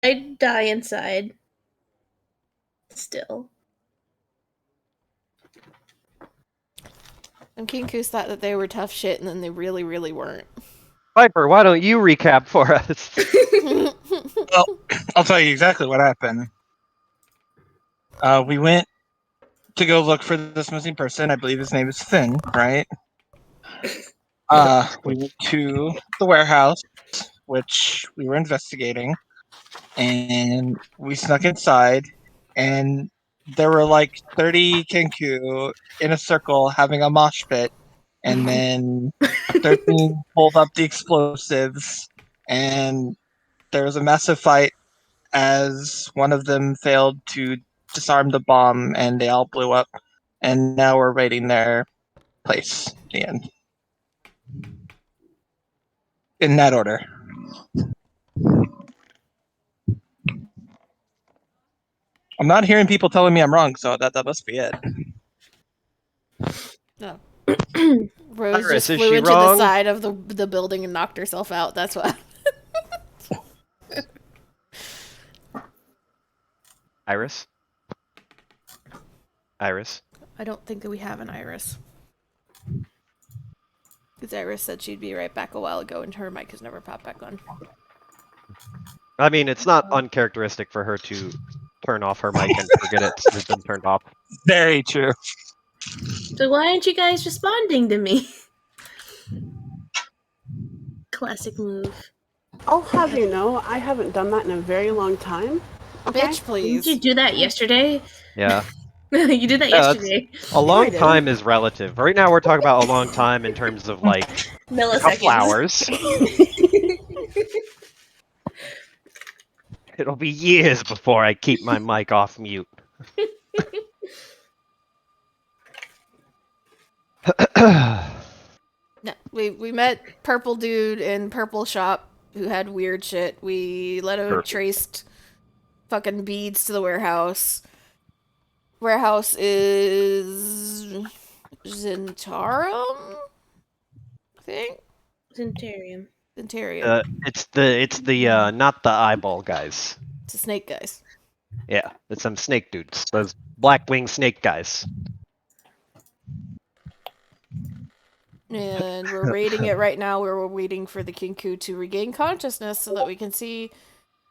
I'd die inside. Still. And Kinkus thought that they were tough shit, and then they really, really weren't. Viper, why don't you recap for us? Well, I'll tell you exactly what happened. We went to go look for this missing person. I believe his name is Finn, right? We went to the warehouse, which we were investigating, and we snuck inside, and there were like 30 Kenku in a circle having a mosh pit, and then 13 pulled up the explosives, and there was a massive fight as one of them failed to disarm the bomb, and they all blew up, and now we're raiding their place. The end. In that order. I'm not hearing people telling me I'm wrong, so that must be it. No. Rose Iris, just is flew she into wrong? the side of the building and knocked herself out. That's why. Iris? Iris? I don't think that we have an Iris. Because Iris said she'd be right back a while ago, and her mic has never popped back on. I mean, it's not uncharacteristic for her to turn off her mic and forget it's been turned off. Very true. So why aren't you guys responding to me? Classic move. I'll have you know, I haven't done that in a very long time. Okay? Bitch, please. Didn't you do that yesterday? Yeah. You did that Yeah, yesterday. A long I did. time is relative. Right now we're talking about a long time in terms of like a Milliseconds. couple hours. It'll be years before I keep my mic off mute. No, we met Purple Dude in Purple Shop who had weird shit. We traced fucking beads to the warehouse. Warehouse is Zentarum, I think. Centurium. Zentarium. It's the not the eyeball guys. It's the snake guys. Yeah, it's some snake dudes. Those black wing snake guys. And we're raiding it right now where we're waiting for the Kinku to regain consciousness so that we can see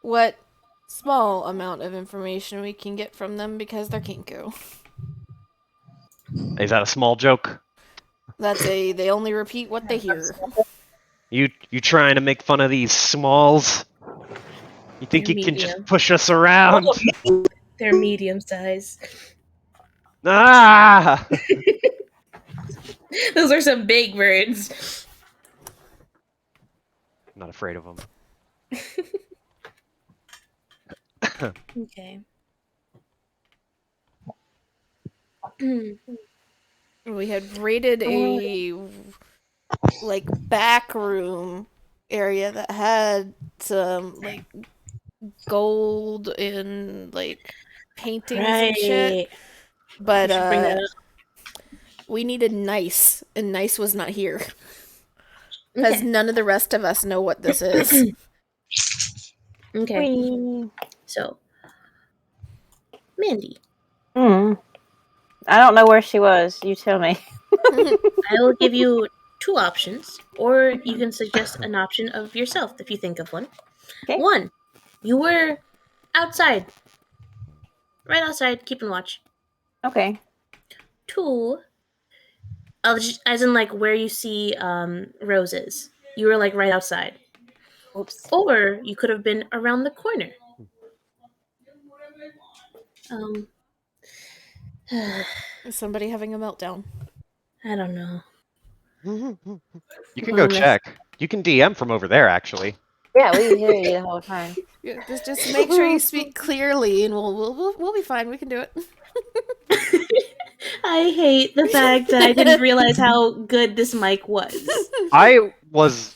what small amount of information we can get from them because they're Kinku. Is that a small joke? They only repeat what they hear. You trying to make fun of these smalls? You think They're you can just medium. push us around? They're medium size. Ah! Those are some big birds. I'm not afraid of them. Okay. We had raided a back room area that had some gold and paintings and shit. But we needed Nice, and Nice was not here. Because none of the rest of us know what this is. Okay. So, Mandy. I don't know where she was. You tell me. I will give you two options, or you can suggest an option of yourself if you think of one. Okay. One, you were outside. Right outside, keeping watch. Okay. Two, as in where you see roses. You were right outside. Oops. Or you could have been around the corner. Is somebody having a meltdown? I don't know. You can go check. You can DM from over there, actually. Yeah, we can hear you the whole time. Yeah, just make sure you speak clearly, and we'll be fine. We can do it. I hate the fact that I didn't realize how good this mic was. I was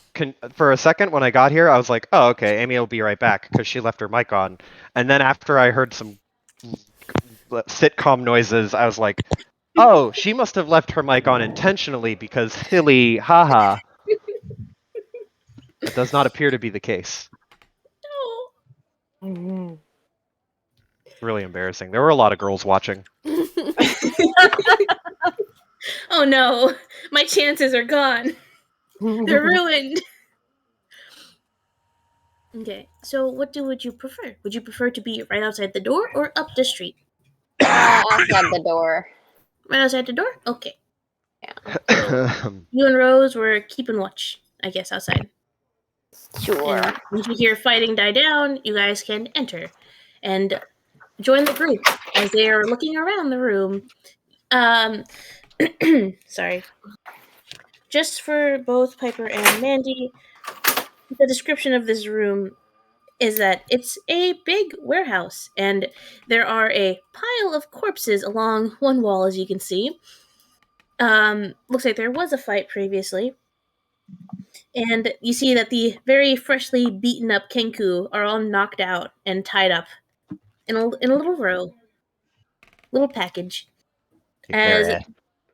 for a second when I got here. I was like, "Oh, okay, Amy will be right back," because she left her mic on. And then after I heard some sitcom noises, I was like, "Oh, she must have left her mic on intentionally because silly, haha." That does not appear to be the case. No. Mhm. Really embarrassing. There were a lot of girls watching. Oh no, my chances are gone. They're ruined. Okay, so what would you prefer? Would you prefer to be right outside the door or up the street? Outside the door. Right outside the door? Okay. Yeah. So you and Rose were keeping watch, I guess, outside. Sure. And once you hear fighting die down, you guys can enter and join the group as they are looking around the room. Um, sorry. Just for both Piper and Mandy, the description of this room is that it's a big warehouse, and there are a pile of corpses along one wall, as you can see. Looks like there was a fight previously. And you see that the very freshly beaten up Kenku are all knocked out and tied up in a little row, little package. As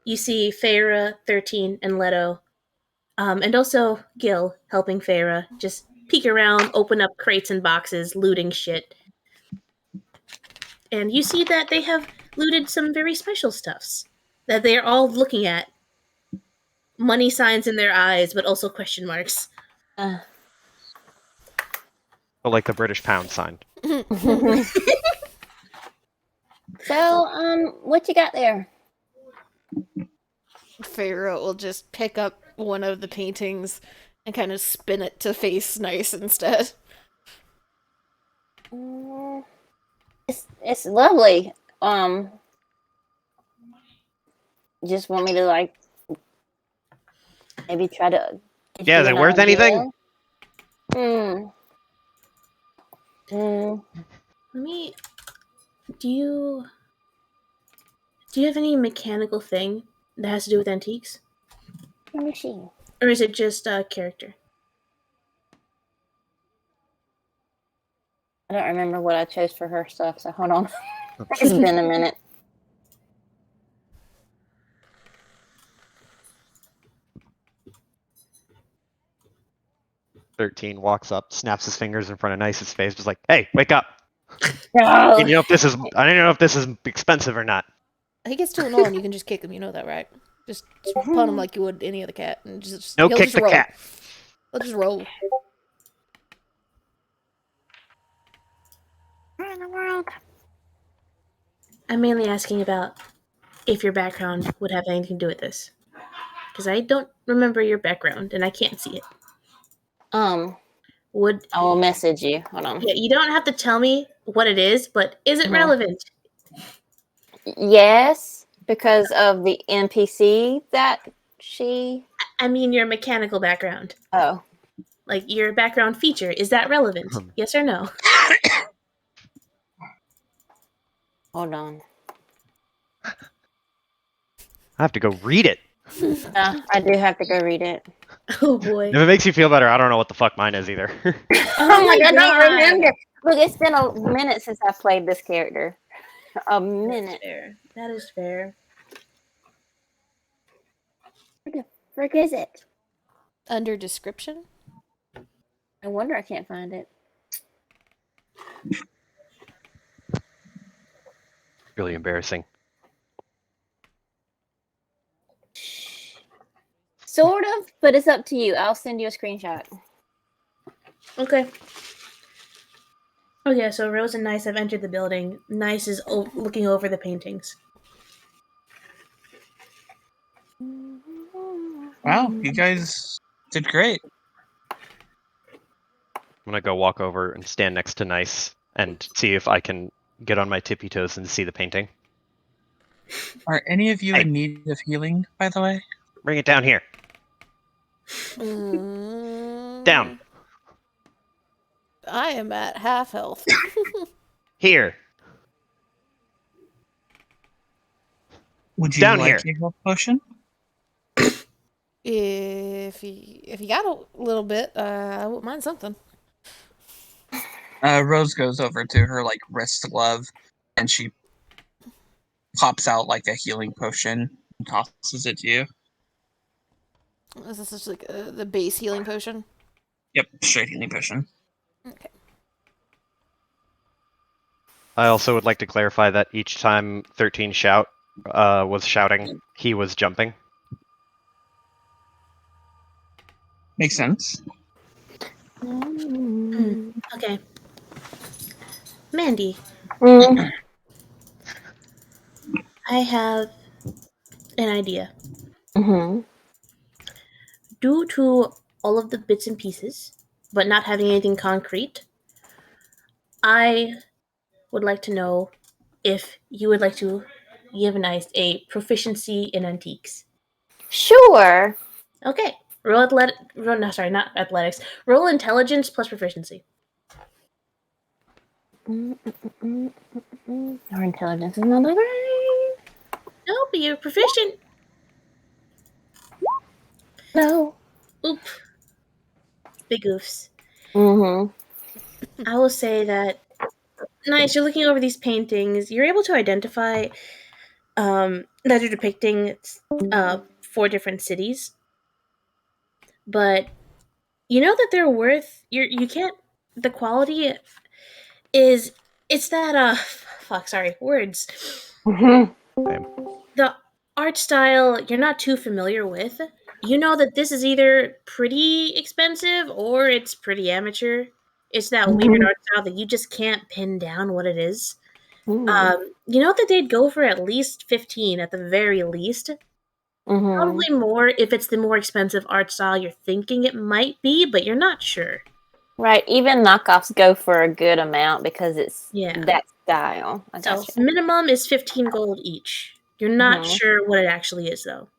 you see Feyre, 13, and Leto, and also Gil helping Feyre just peek around, open up crates and boxes, looting shit. And you see that they have looted some very special stuffs that they are all looking at. Money signs in their eyes, but also question marks. Uh. But like the British pound sign. So, what you got there? Pharaoh will just pick up one of the paintings and kind of spin it to face Nice instead. It's lovely. Just want me to like maybe try to. Yeah, is it worth anything? Let me. Do you have any mechanical thing that has to do with antiques, Let me see. or is it just a character? I don't remember what I chose for her stuff, so hold on. It's been a minute. "13 walks up, snaps his fingers in front of Nice's face, just like, "Hey, wake up! No. I don't know if this is expensive or not." He gets too annoying, you can just kick him, you know that, right? Just punt him like you would any other cat, and just No, he'll kick just the roll. cat. He'll just roll. Where in the world? I'm mainly asking about if your background would have anything to do with this, because I don't remember your background and I can't see it. Would I will message you. Hold on. Yeah, you don't have to tell me what it is, but is it relevant? Yes, because of the NPC that she. I mean, your mechanical background. Oh. Like your background feature, is that relevant? Yes or no? Hold on. I have to go read it. I do have to go read it. Oh boy. If it makes you feel better, I don't know what the fuck mine is either. Oh my god, I don't remember. Look, it's been a minute since I played this character. A minute. Fair. That is fair. Where the frick is it? Under description? I wonder I can't find it. Really embarrassing. Sort of, but it's up to you. I'll send you a screenshot. Okay. Okay, so Rose and Nice have entered the building. Nice is looking over the paintings. Wow, you guys did great. I'm gonna go walk over and stand next to Nice and see if I can get on my tippy toes and see the painting. Are any of you Hey. in need of healing, by the way? Bring it down here. Down. I am at half health. Here. Would you Down like here. a health potion? If you got a little bit, I wouldn't mind something. Rose goes over to her like wrist glove, and she pops out like a healing potion and tosses it to you. Is this just like the base healing potion? Yep, straight healing potion. Okay. I also would like to clarify that each time 13 was shouting, he was jumping. Makes sense. Okay. Mandy, Mm. I have an idea. Mm-hmm. Due to all of the bits and pieces, but not having anything concrete, I would like to know if you would like to give Nice a proficiency in antiques. Sure. Okay. Roll athletic. Roll, no, sorry, not athletics. Roll intelligence plus proficiency. Our intelligence is not that great. No, but you're proficient. No. Oop. Big oofs. Mm-hmm. I will say that Nice. You're looking over these paintings. You're able to identify that you're depicting 4 different cities, but you know that they're worth. You can't. The quality is it's that fuck. Sorry, words. Mm-hmm. Same. The art style you're not too familiar with. You know that this is either pretty expensive or it's pretty amateur. It's that weird art style that you just can't pin down what it is. You know that they'd go for at least 15 at the very least. Mm-hmm. Probably more if it's the more expensive art style you're thinking it might be, but you're not sure. Right. Even knockoffs go for a good amount because it's Yeah. that style. I So gotcha. minimum is 15 gold each. You're not Mhm. sure what it actually is though.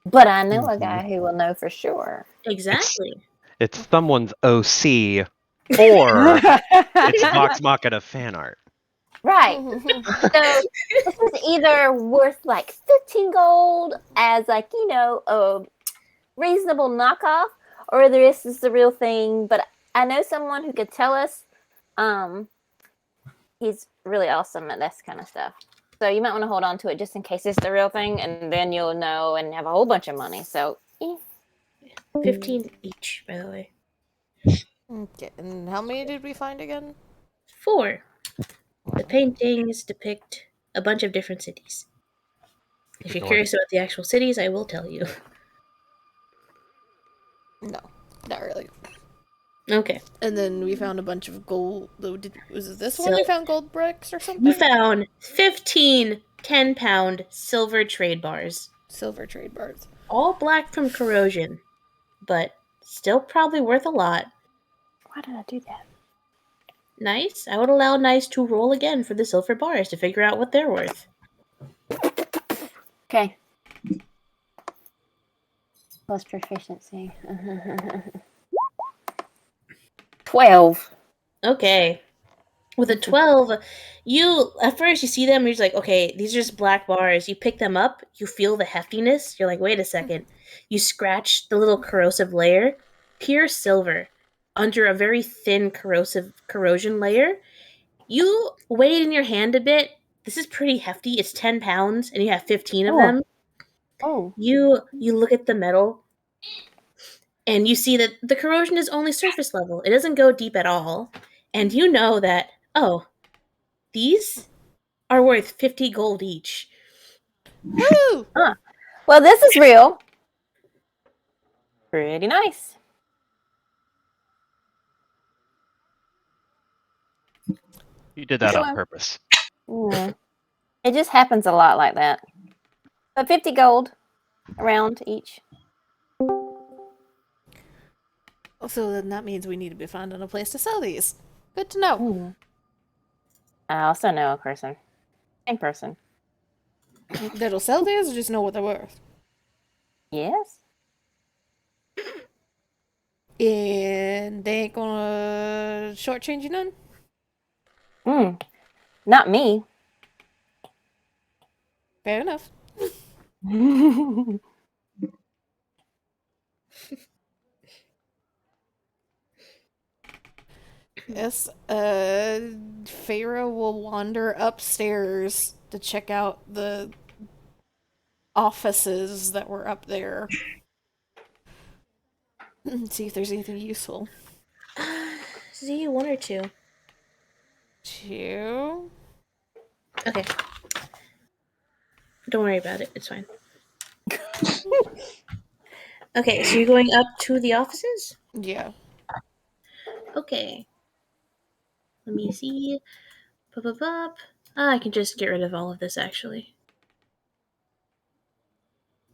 But I know a guy who will know for sure. Exactly. It's someone's OC, or it's Vox Machina fan art. Right. So this is either worth like 15 gold as like, a reasonable knockoff, or this is the real thing. But I know someone who could tell us. He's really awesome at this kind of stuff. So you might want to hold on to it just in case it's the real thing, and then you'll know and have a whole bunch of money. So 15 each, by the way. Okay, and how many did we find again? 4. The paintings depict a bunch of different cities. If you're curious about the actual cities, I will tell you. No, not really. Okay. And then we found a bunch of gold. Was it this one So- we found gold bricks or something? You found 15 10-pound silver trade bars. Silver trade bars. All black from corrosion, but still probably worth a lot. why did I do that? Nice. I would allow Nice to roll again for the silver bars to figure out what they're worth. Okay. Plus proficiency. 12. Okay. With a 12, you at first you see them, you're just like, okay, these are just black bars. You pick them up, you feel the heftiness. You're like, wait a second. You scratch the little corrosive layer, pure silver, under a very thin corrosion layer. You weigh it in your hand a bit. This is pretty hefty. It's 10 pounds, and you have 15 of them. Oh. You look at the metal, and you see that the corrosion is only surface level. It doesn't go deep at all. And you know that, oh, these are worth 50 gold each. Woo! Well, this is real. Pretty nice. You did that on purpose. Mm. It just happens a lot like that. But 50 gold around each. So then that means we need to be finding a place to sell these. Good to know. I also know a person. Same person. That'll sell these or just know what they're worth? Yes. And they ain't gonna shortchange you none? Not me. Fair enough. Yes, Pharaoh will wander upstairs to check out the offices that were up there. See if there's anything useful. Z, 1 or 2? 2. Okay. Don't worry about it. It's fine. Okay, so you're going up to the offices? Yeah. Okay. Let me see. Pop. I can just get rid of all of this actually.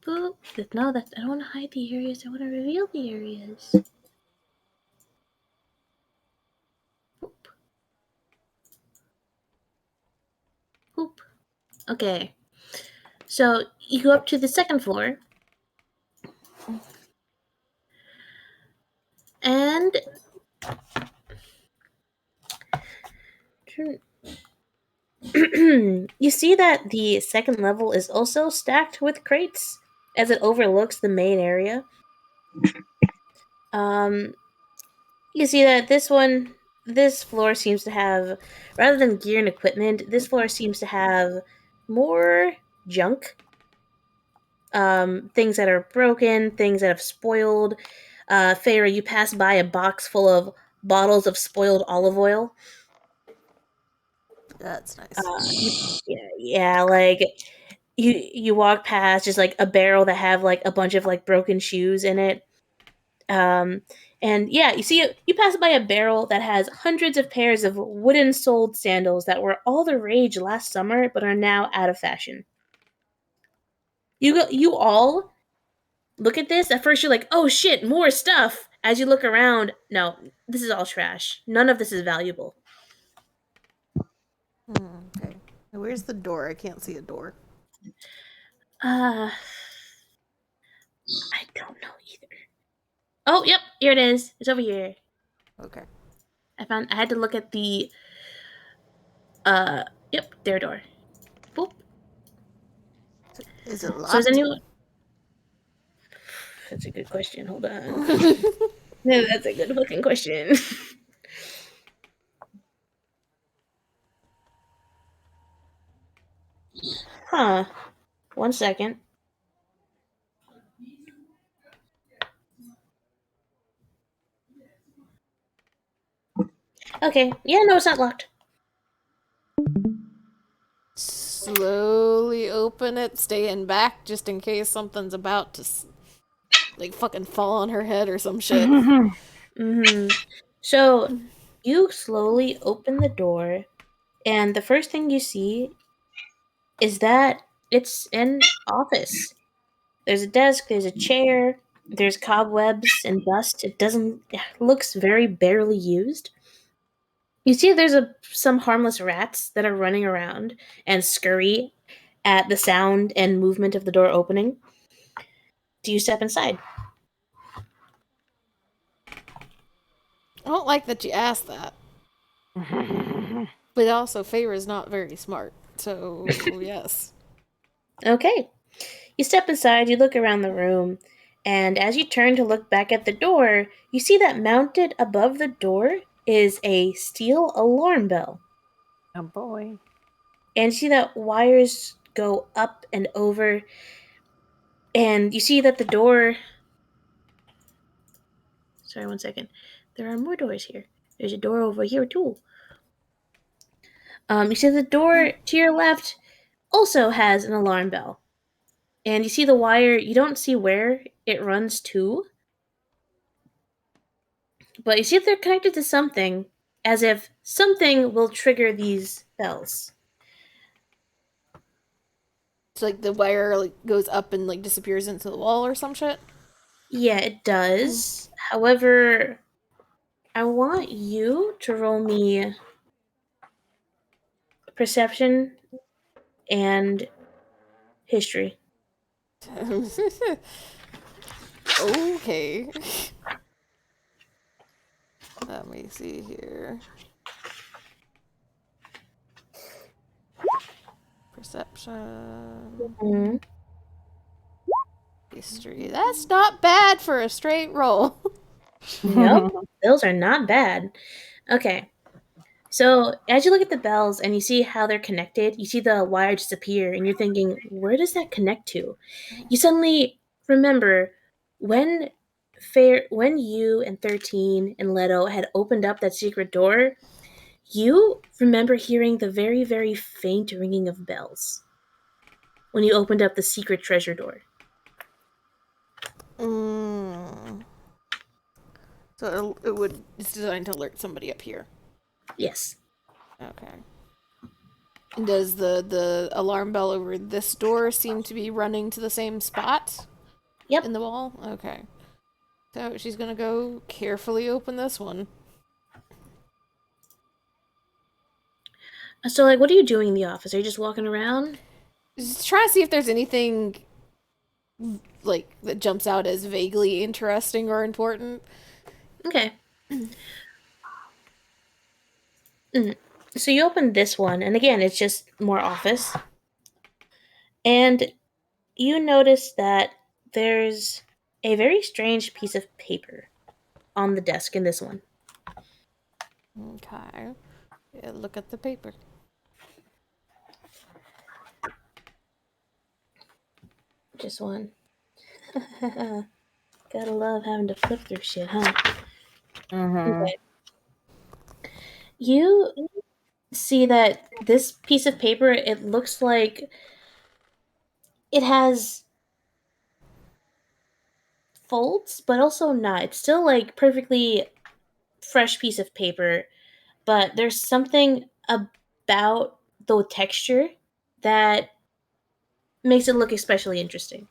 Boop. No, I don't want to hide the areas. I want to reveal the areas. Boop. Boop. Okay. So you go up to the second floor. And you see that the second level is also stacked with crates as it overlooks the main area. You see that this floor seems to have, rather than gear and equipment, this floor seems to have more junk. Things that are broken, things that have spoiled. Feyre, you pass by a box full of bottles of spoiled olive oil. That's nice. Like you walk past just like a barrel that have like a bunch of like broken shoes in it. And yeah, you pass by a barrel that has hundreds of pairs of wooden soled sandals that were all the rage last summer but are now out of fashion. You all look at this. At first you're like, "Oh shit, more stuff." As you look around, no, this is all trash. None of this is valuable. Okay. Where's the door? I can't see a door. I don't know either. Oh, yep, here it is. It's over here. Okay. I had to look at the yep, their door. Boop. Is it So is locked? anyone That's a good question. Hold on. No, that's a good fucking question. Huh. 1 second. Okay. Yeah, no, it's not locked. Slowly open it, staying back just in case something's about to like fucking fall on her head or some shit. So you slowly open the door, and the first thing you see is that it's an office. There's a desk, there's a chair, there's cobwebs and dust. It looks very barely used. You see there's some harmless rats that are running around and scurry at the sound and movement of the door opening. Do you step inside? I don't like that you asked that. But also, Feyre's not very smart. So, yes. Okay. You step inside, you look around the room, and as you turn to look back at the door, you see that mounted above the door is a steel alarm bell. Oh boy. And you see that wires go up and over, and you see that the door. Sorry, 1 second. There are more doors here. There's a door over here, too. You see the door to your left also has an alarm bell. And you see the wire, you don't see where it runs to, but you see they're connected to something, as if something will trigger these bells. It's like the wire like goes up and like disappears into the wall or some shit. Yeah, it does. However, I want you to roll me perception and history. Okay. Let me see here. Perception. Mm-hmm. History. That's not bad for a straight roll. Nope, those are not bad. Okay. So, as you look at the bells and you see how they're connected, you see the wire disappear and you're thinking, where does that connect to? You suddenly remember when when you and 13 and Leto had opened up that secret door, You remember hearing the very, very faint ringing of bells when you opened up the secret treasure door. So it's designed to alert somebody up here. Yes. Okay. And does the alarm bell over this door seem to be running to the same spot? Yep. In the wall? Okay. So she's gonna go carefully open this one. So, like, what are you doing in the office? Are you just walking around? Just trying to see if there's anything like that jumps out as vaguely interesting or important. Okay. So you open this one, and again, it's just more office. And you notice that there's a very strange piece of paper on the desk in this one. Okay. Yeah, look at the paper. Just one. Gotta love having to flip through shit, huh? Okay. You see that this piece of paper, it looks like it has folds, but also not. It's still like perfectly fresh piece of paper, but there's something about the texture that makes it look especially interesting.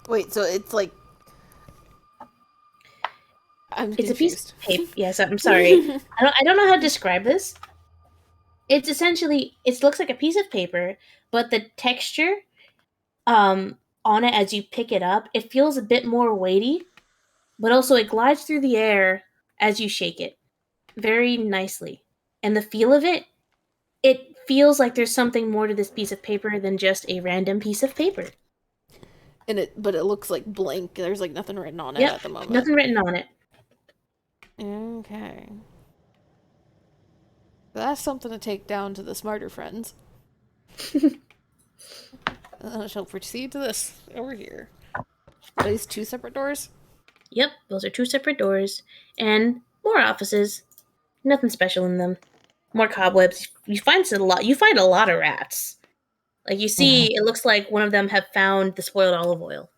Wait, so it's like I'm It's confused. a piece of paper. Yes, I'm sorry. I don't know how to describe this. It's essentially it looks like a piece of paper, but the texture on it as you pick it up, it feels a bit more weighty, but also it glides through the air as you shake it very nicely. And the feel of it, it feels like there's something more to this piece of paper than just a random piece of paper. But it looks like blank. There's like nothing written on it Yep, at the moment. nothing written on it. Okay. That's something to take down to the smarter friends. I shall proceed to this over here. Are these two separate doors? Yep, those are two separate doors and more offices. Nothing special in them. More cobwebs. You find a lot. You find a lot of rats. Like you see, it looks like one of them have found the spoiled olive oil.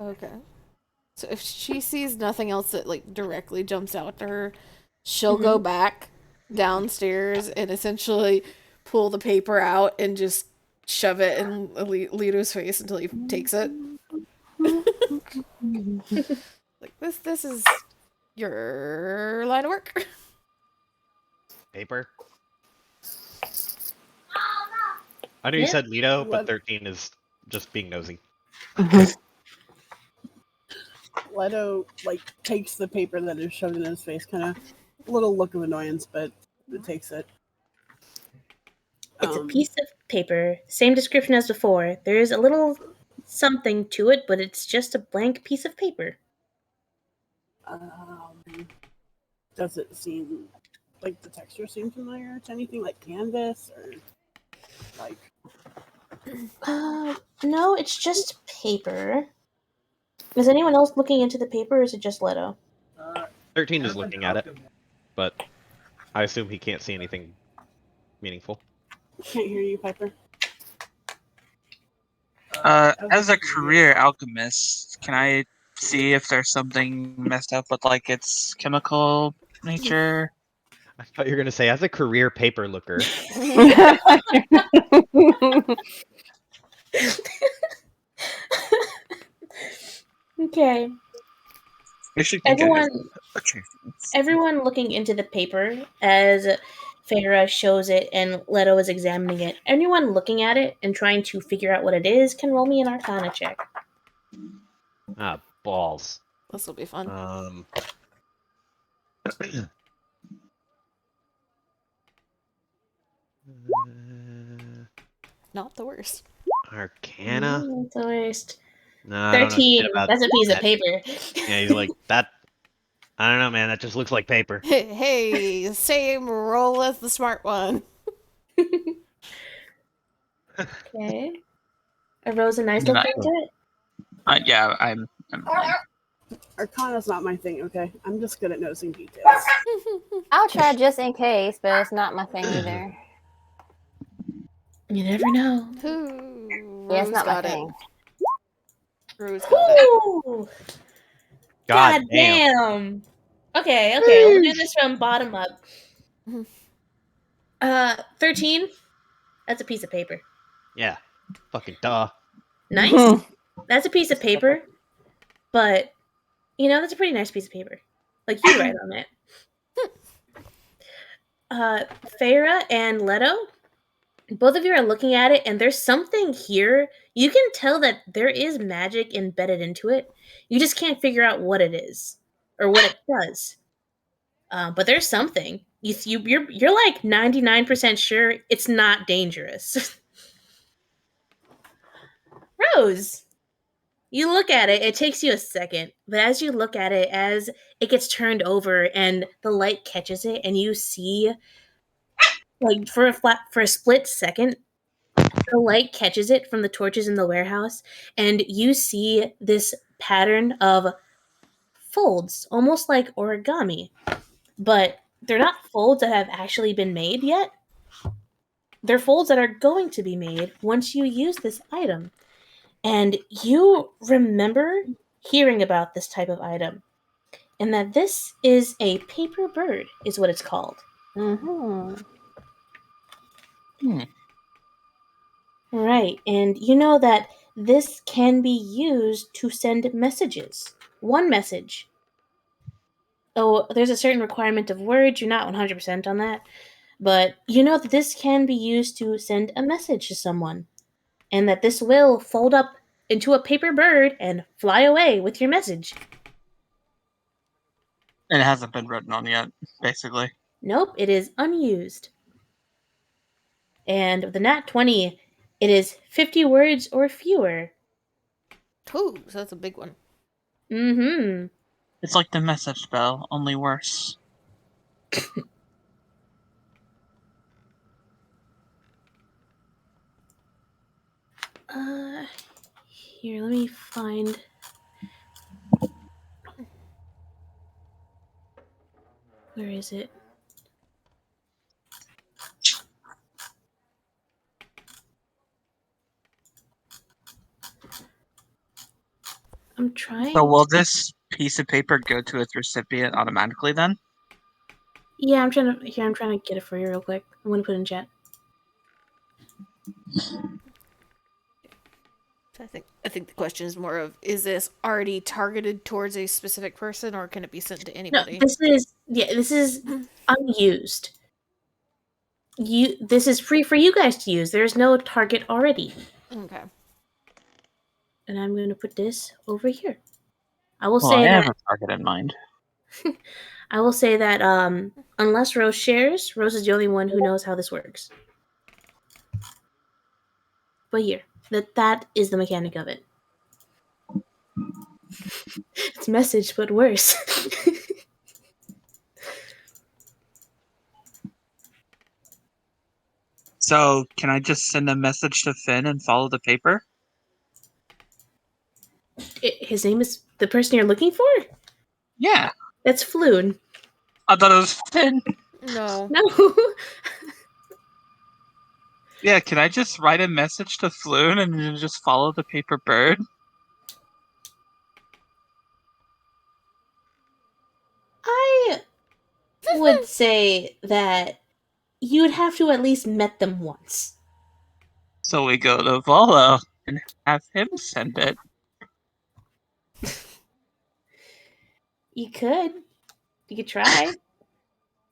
Okay. So if she sees nothing else that like directly jumps out to her, she'll go back downstairs and essentially pull the paper out and just shove it in Lito's face until he takes it. Like this is your line of work. Paper. I know you Yeah. said Lido, but What? 13 is just being nosy. Leto like takes the paper that is shoved in his face, kind of little look of annoyance, but it takes it. It's a piece of paper, same description as before. There is a little something to it, but it's just a blank piece of paper. Does it seem like the texture seem familiar to anything like canvas or like? No, it's just paper. Is anyone else looking into the paper, or is it just Leto? 13 is looking at it, but I assume he can't see anything meaningful. Can't hear you, Piper. As a career alchemist, can I see if there's something messed up with like its chemical nature? I thought you were gonna say, as a career paper looker. Okay. I should think Everyone looking into the paper as Farah shows it and Leto is examining it. Anyone looking at it and trying to figure out what it is can roll me an Arcana check. Ah, balls. This will be fun. Not the worst. Arcana? That's the worst. No, I don't know 13. shit about That's a piece of that. paper. Yeah, he's like, that. I don't know, man. That just looks like paper. Hey, same roll as the smart one. Okay. I rose a nice look into it. Yeah, I'm Arcana's not my thing, okay? I'm just good at noticing details. I'll try just in case, but it's not my thing either. You never know. Yeah, it's Rose not my got it. thing. Rose got it. Ooh, God God damn. damn. Okay, we'll do this from bottom up. 13. That's a piece of paper. Yeah. Fucking duh. Nice. That's a piece of paper, but that's a pretty nice piece of paper. Like you'd write on it. Farah and Leto, both of you are looking at it, and there's something here. You can tell that there is magic embedded into it. You just can't figure out what it is or what it does. But there's something. You're like 99% sure it's not dangerous. Rose, you look at it. It takes you a second, but as you look at it, as it gets turned over and the light catches it, and you see, like for a split second, the light catches it from the torches in the warehouse, and you see this pattern of folds, almost like origami, but they're not folds that have actually been made yet. They're folds that are going to be made once you use this item. And you remember hearing about this type of item, and that this is a paper bird, is what it's called. Mm-hmm. Right, and you know that this can be used to send messages. One message. Oh, there's a certain requirement of words. You're not 100% on that. But you know that this can be used to send a message to someone. And that this will fold up into a paper bird and fly away with your message. It hasn't been written on yet, basically. Nope, it is unused. And with the nat 20, it is 50 words or fewer. Ooh, so that's a big one. Mm-hmm. It's like the message spell, only worse. Here, let me find... Where is it? I'm trying. So will this piece of paper go to its recipient automatically then? Yeah, I'm trying to get it for you real quick. I'm gonna put it in chat. So I think the question is more of, is this already targeted towards a specific person, or can it be sent to No, anybody? this is unused. This is free for you guys to use. There's no target already. Okay. And I'm gonna put this over here. I will Well, say I have that a target in mind. unless Rose shares, Rose is the only one who knows how this works. But here, that is the mechanic of it. It's message, but worse. So, can I just send a message to Finn and follow the paper? His name is the person you're looking for? Yeah. That's Floon. I thought it was Finn. No. No. Yeah, can I just write a message to Floon and then just follow the paper bird? I would say that you'd have to at least met them once. So we go to Volo and have him send it. You could. You could try. I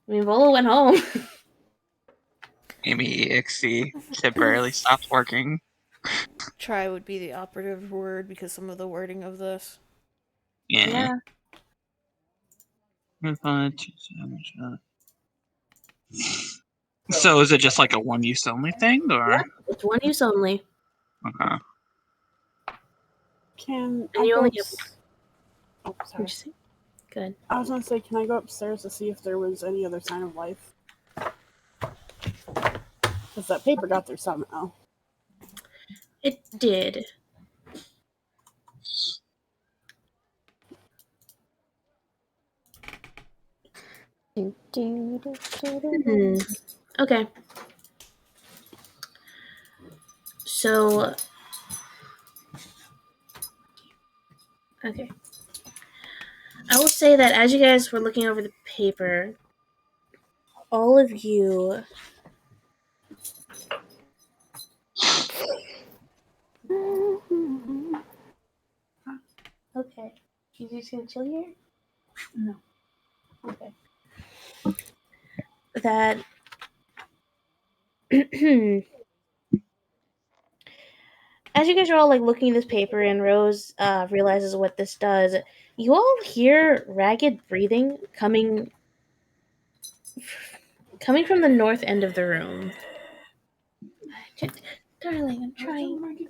mean, Volo went home. Amy EXE temporarily stopped working. Try would be the operative word because some of the wording of this. Yeah. So is it just like a one use only thing, or? Yep, it's one use only. Okay. Can And I you go only ups- Oh, sorry. What'd you say? Good. I was gonna say, can I go upstairs to see if there was any other sign of life? Because that paper got there somehow. It did. Okay. So, okay. I will say that as you guys were looking over the paper, all of you. Okay. You just gonna chill here? No. Okay. That. As you guys are all like looking at this paper and Rose realizes what this does, you all hear ragged breathing coming from the north end of the room. Darling, I'm trying.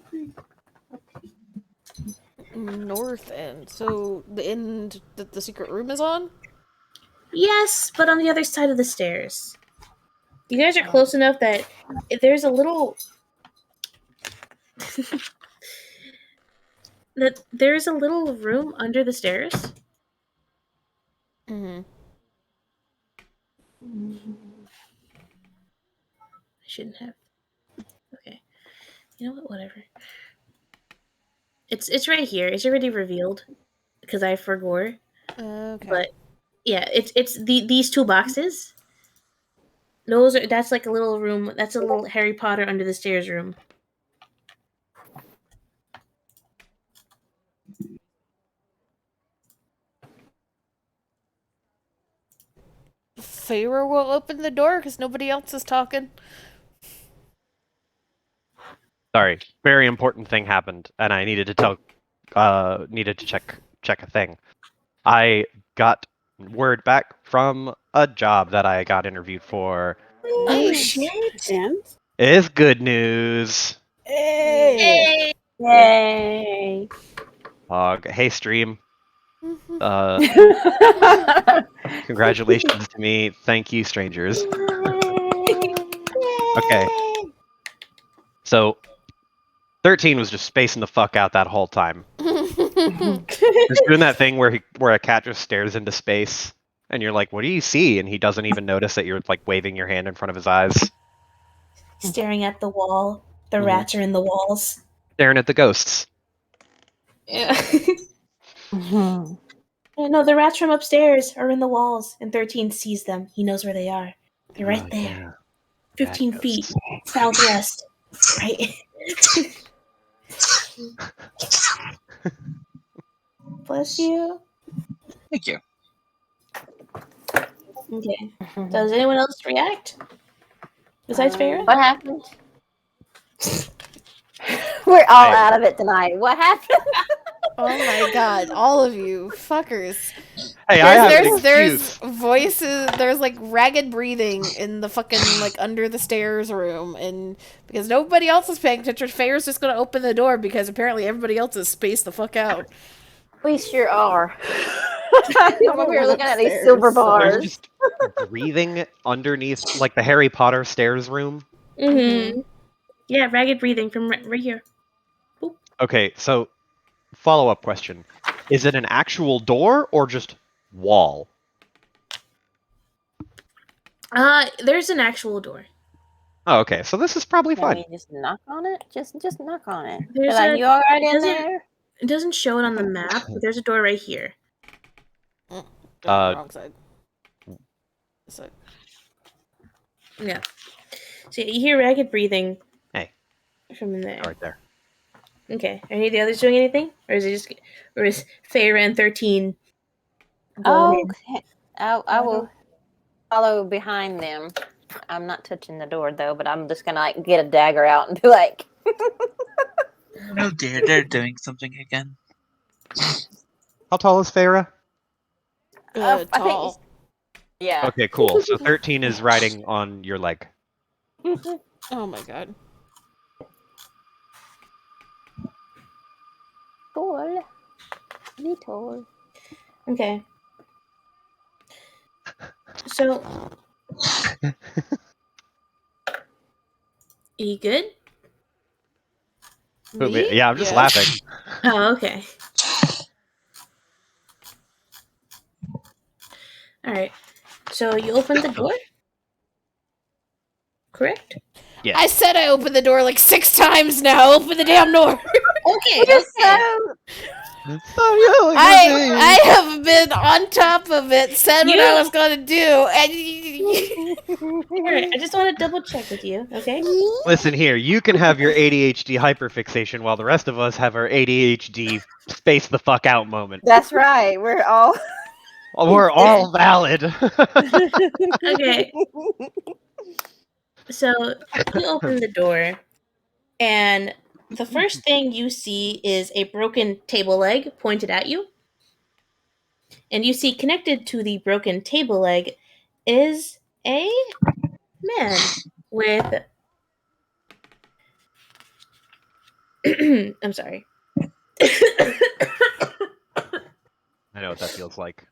North end. So the end that the secret room is on? Yes, but on the other side of the stairs. You guys are close enough that there's a little room under the stairs. Mm-hmm. I shouldn't have. Okay. You know what? Whatever. It's right here. It's already revealed because I forgot. Okay. But yeah, it's these two boxes. That's like a little room. That's a little Harry Potter under the stairs room. Feyre will open the door because nobody else is talking. Sorry, very important thing happened, and I needed to check a thing. I got word back from a job that I got interviewed for. Oh Nice. shit! And? It is good news. Hey! Yay! Hey, stream. Mm-hmm. Congratulations to me. Thank you, strangers. Okay. So, 13 was just spacing the fuck out that whole time. Just doing that thing where a cat just stares into space, and you're like, "What do you see?" And he doesn't even notice that you're like waving your hand in front of his eyes, Staring at the wall. The Mhm. rats are in the walls. staring at the ghosts. Yeah. No, the rats from upstairs are in the walls, and 13 sees them. He knows where they are. They're right Oh, there. yeah. 15 Bad feet ghosts. southwest. Right? Bless you. Thank you. Okay. Does anyone else react? Besides Farah? What happened? We're all Hey. out of it tonight. What happened? Oh my god, all of you fuckers. Hey, I have an There's excuse. voices, there's like ragged breathing in the fucking like under the stairs room, and because nobody else is paying attention, Feyre's just gonna open the door because apparently everybody else is spaced the fuck out. We sure are. I'm over here looking at these Upstairs, silver so- There's bars. just breathing underneath, like the Harry Potter stairs room. Mm-hmm. Yeah, ragged breathing from right here. Okay, so follow-up question: is it an actual door or just wall? There's an actual door. Oh, okay, so this is probably Can fine. we just knock on it? Just knock on it. There's Be like, a- you all right in doesn't- there? It doesn't show it on the map, but there's a door right here. Wrong side. This side. Yeah. So you hear ragged breathing. Hey. From in there. Right there. Okay. Are any of the others doing anything? Or is Feyre and 13 going Oh, in? okay. I will follow behind them. I'm not touching the door though, but I'm just gonna like get a dagger out and be like, Oh dear, they're doing something again. How tall is Feyre? I think Tall. yeah. Okay, cool. So 13 is riding on your leg. Oh my god. Tall. Be tall. Okay. So you good? Me? Yeah, I'm just Yes. laughing. Oh, okay. Alright. So you open the door? Correct? Yeah. I said I opened the door like 6 times now. Open the damn door. Okay, It is okay. I have been on top of it, said what I was going to do, and Alright, I just want to double check with you, okay? Listen here, you can have your ADHD hyperfixation while the rest of us have our ADHD space the fuck out moment. That's right. We're all. We're all valid. Okay. So you open the door, and the first thing you see is a broken table leg pointed at you. And you see connected to the broken table leg is a man with. I'm sorry. I know what that feels like.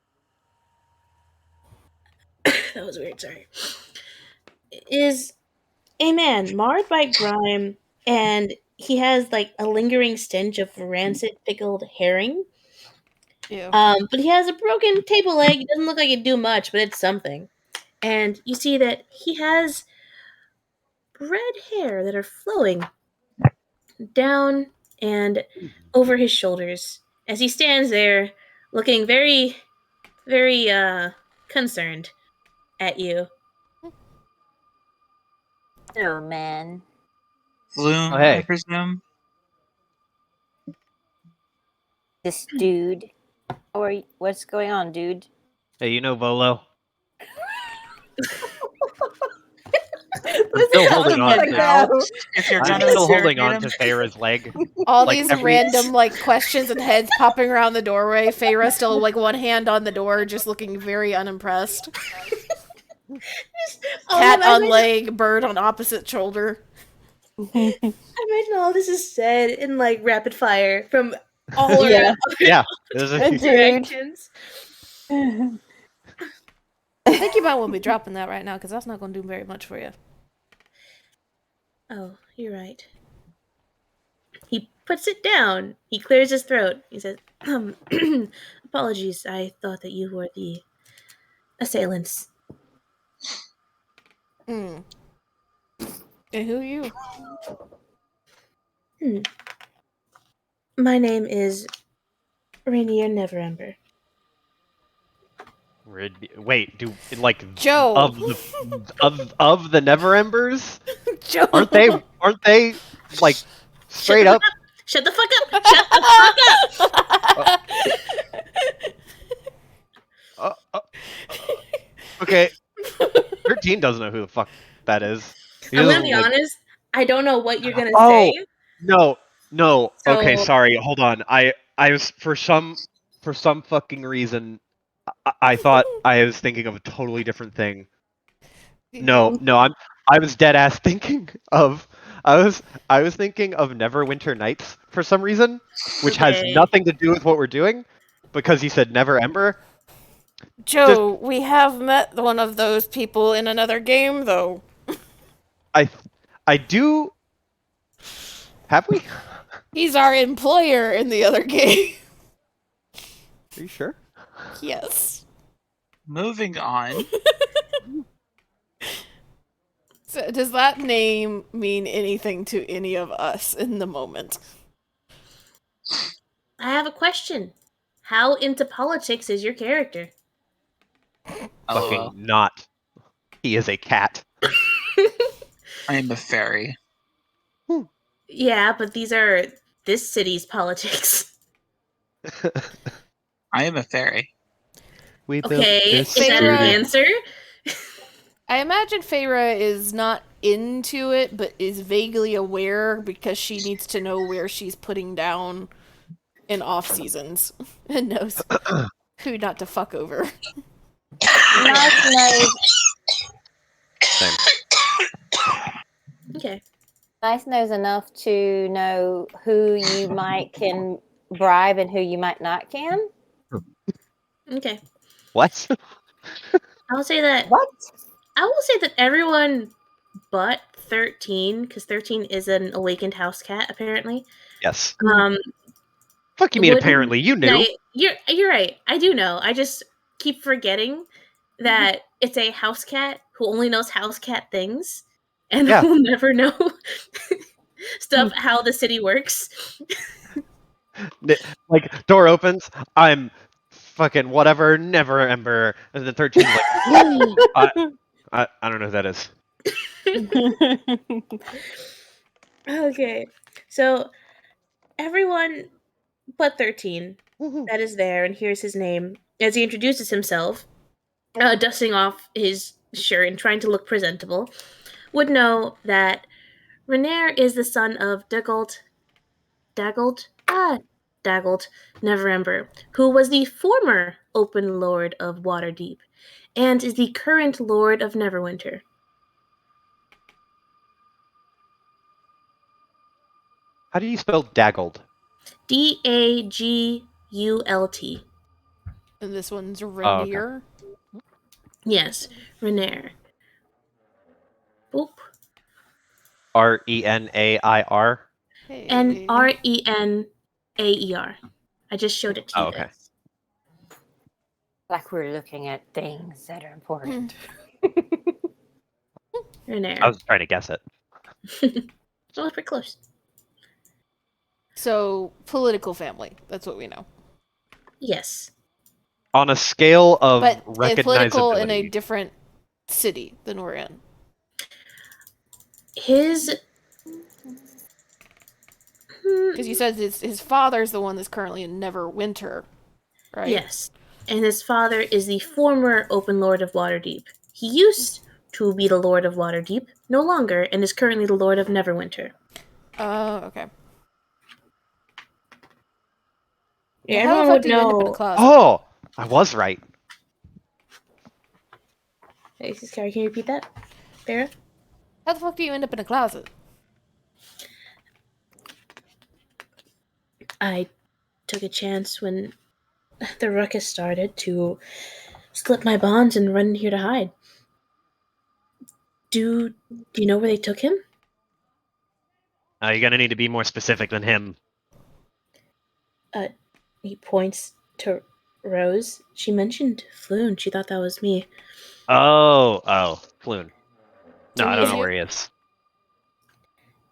That was weird, sorry. Is a man marred by grime, and he has like a lingering stench of rancid pickled herring. Ew. But he has a broken table leg. It doesn't look like it'd do much, but it's something. And you see that he has red hair that are flowing down and over his shoulders as he stands there looking very, very concerned at you. Oh man. Bloom, Oh, hey. I presume. This dude. Or what's going on, dude? Hey, you know Volo? Listen still to holding him on like to- that. If you're I'm gonna still holding interrogate on him, to Feyre's leg. All Like these every- random like questions and heads popping around the doorway. Feyre still like one hand on the door, just looking very unimpressed. Cat I on leg, bird on opposite shoulder. imagine all this is said in like rapid fire from all Yeah. around Yeah. This is- Dude. directions. I think you might want to be dropping that right now, because that's not going to do very much for you. Oh, you're right. He puts it down. He clears his throat. He says, apologies, I thought that you were the assailants. Hmm. And who are you? My name is Rainier Neverember. Wait, do like Joe. of the Never Embers? Joe. Aren't they like straight up? Shut the fuck up! Shut the fuck up! Okay. 13 doesn't know who the fuck that is. He I'm gonna doesn't, be like- honest. I don't know what you're gonna Oh. say. No. Okay, So- sorry. Hold on. I was for some fucking reason I thought I was thinking of a totally different thing. No, I was dead ass thinking of I was thinking of Neverwinter Nights for some reason, which has Okay. nothing to do with what we're doing, because you said Never Ember. Joe, we have met one of those people in another game, though. I do. Have we? He's our employer in the other game. Are you sure? Yes. moving on. So does that name mean anything to any of us in the moment? I have a question. How into politics is your character? Fucking not. He is a cat. I am a fairy. Yeah, but these are this city's politics. I am a fairy. We built Okay, this is that Feyre- an answer? I imagine Feyre is not into it, but is vaguely aware because she needs to know where she's putting down in off seasons and knows who not to fuck over. Nice nose. Same. Okay. Nice knows enough to know who you might can bribe and who you might not can. Okay. What? I'll say that. What? I will say that everyone but 13, because 13 is an awakened house cat, apparently. Yes. Um, Fuck you mean wouldn't- apparently? You knew. Now, you're right. I do know. I just keep forgetting that it's a house cat who only knows house cat things and Yeah. will never know stuff how the city works. Like, door opens, I'm fucking whatever, never ember, and then 13's like, I don't know who that is. Okay, so everyone but 13 that is there, and here's his name as he introduces himself, dusting off his shirt and trying to look presentable, would know that Renair is the son of Daggled Neverember, who was the former Open Lord of Waterdeep, and is the current Lord of Neverwinter. How do you spell daggled? Dagult. And this one's okay. Rainier. Yes, Renair. Boop. Renair? Hey. Renaer. I just showed it to you Oh, okay. guys. Like we're looking at things that are important. Renair. I was trying to guess it. Well, pretty close. So, political family. That's what we know. Yes. On a scale of But political recognizability. in a different city than we're in. His. Because you said his father's the one that's currently in Neverwinter, right? Yes. And his father is the former Open Lord of Waterdeep. He used to be the Lord of Waterdeep, no longer, and is currently the Lord of Neverwinter. Okay. Yeah, How the everyone fuck would do you end up in a know. closet? Oh! I was right. Hey, Carrie, can you repeat that? Farrah? How the fuck do you end up in a closet? I took a chance when the ruckus started to slip my bonds and run here to hide. Do you know where they took him? You're gonna need to be more specific than him. He points to Rose. She mentioned Floon. She thought that was me. Oh, Floon. No, So I he don't is know you? where he is.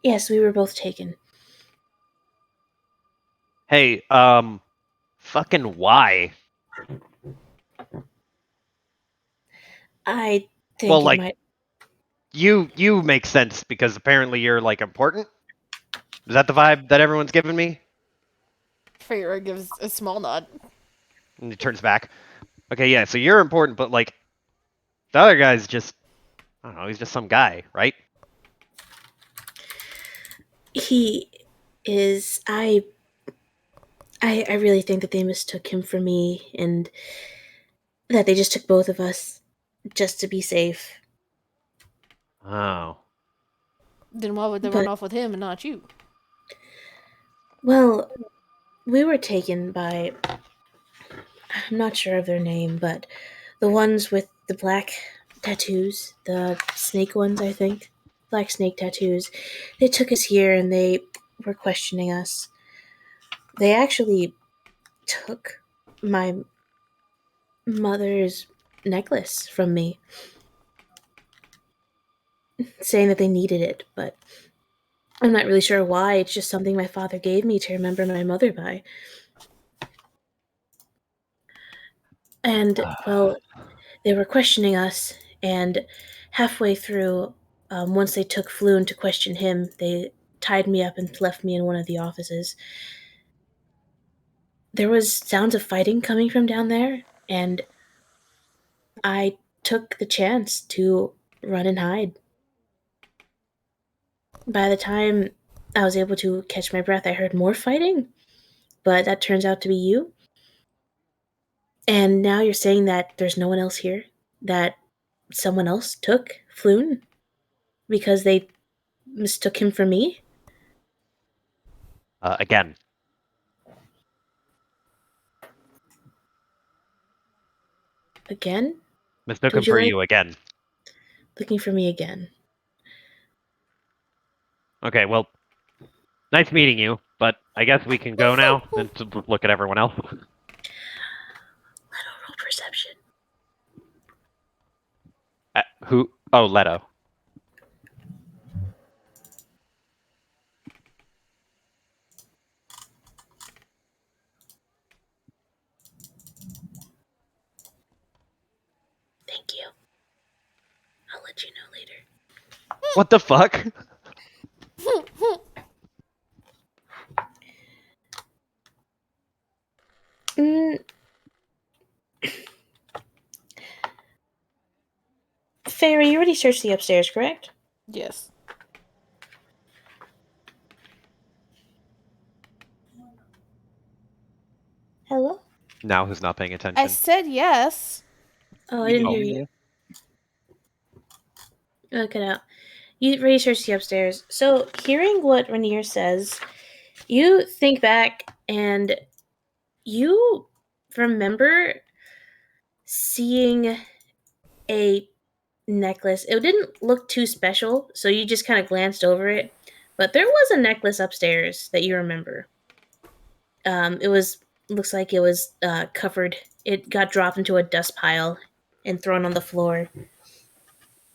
Yes, we were both taken. Hey, fucking why? I think Well, it like, might. you make sense because apparently you're like important. Is that the vibe that everyone's giving me? Feyre gives a small nod. And he turns back. Okay, yeah, so you're important, but like, the other guy's just, I don't know, he's just some guy, right? He is. I really think that they mistook him for me, and that they just took both of us just to be safe. Oh. Then why would they run off with him and not you? Well, we were taken by. I'm not sure of their name, but the ones with the black tattoos, the snake ones, I think. Black snake tattoos. They took us here and they were questioning us. They actually took my mother's necklace from me, saying that they needed it, but I'm not really sure why. It's just something my father gave me to remember my mother by. And, well, they were questioning us, and halfway through, once they took Floon to question him, they tied me up and left me in one of the offices. There was sounds of fighting coming from down there, and I took the chance to run and hide. By the time I was able to catch my breath, I heard more fighting, but that turns out to be you. And now you're saying that there's no one else here? That someone else took Floon because they mistook him for me? Again. Again? Mistook him Would you for like you again. looking for me again? Okay, well, nice meeting you, but I guess we can go now and to look at everyone else. Roll perception. Who? Oh, Leto. Thank you. I'll let you know later. What the fuck? Fairy, you already searched the upstairs, correct? Yes. Hello? Now who's not paying attention? I said yes. Oh, I didn't hear you. Cut out. You already searched the upstairs. So, hearing what Rainier says, you think back and you remember seeing a necklace. It didn't look too special, so you just kind of glanced over it. But there was a necklace upstairs that you remember. It was looks like it was covered. It got dropped into a dust pile and thrown on the floor.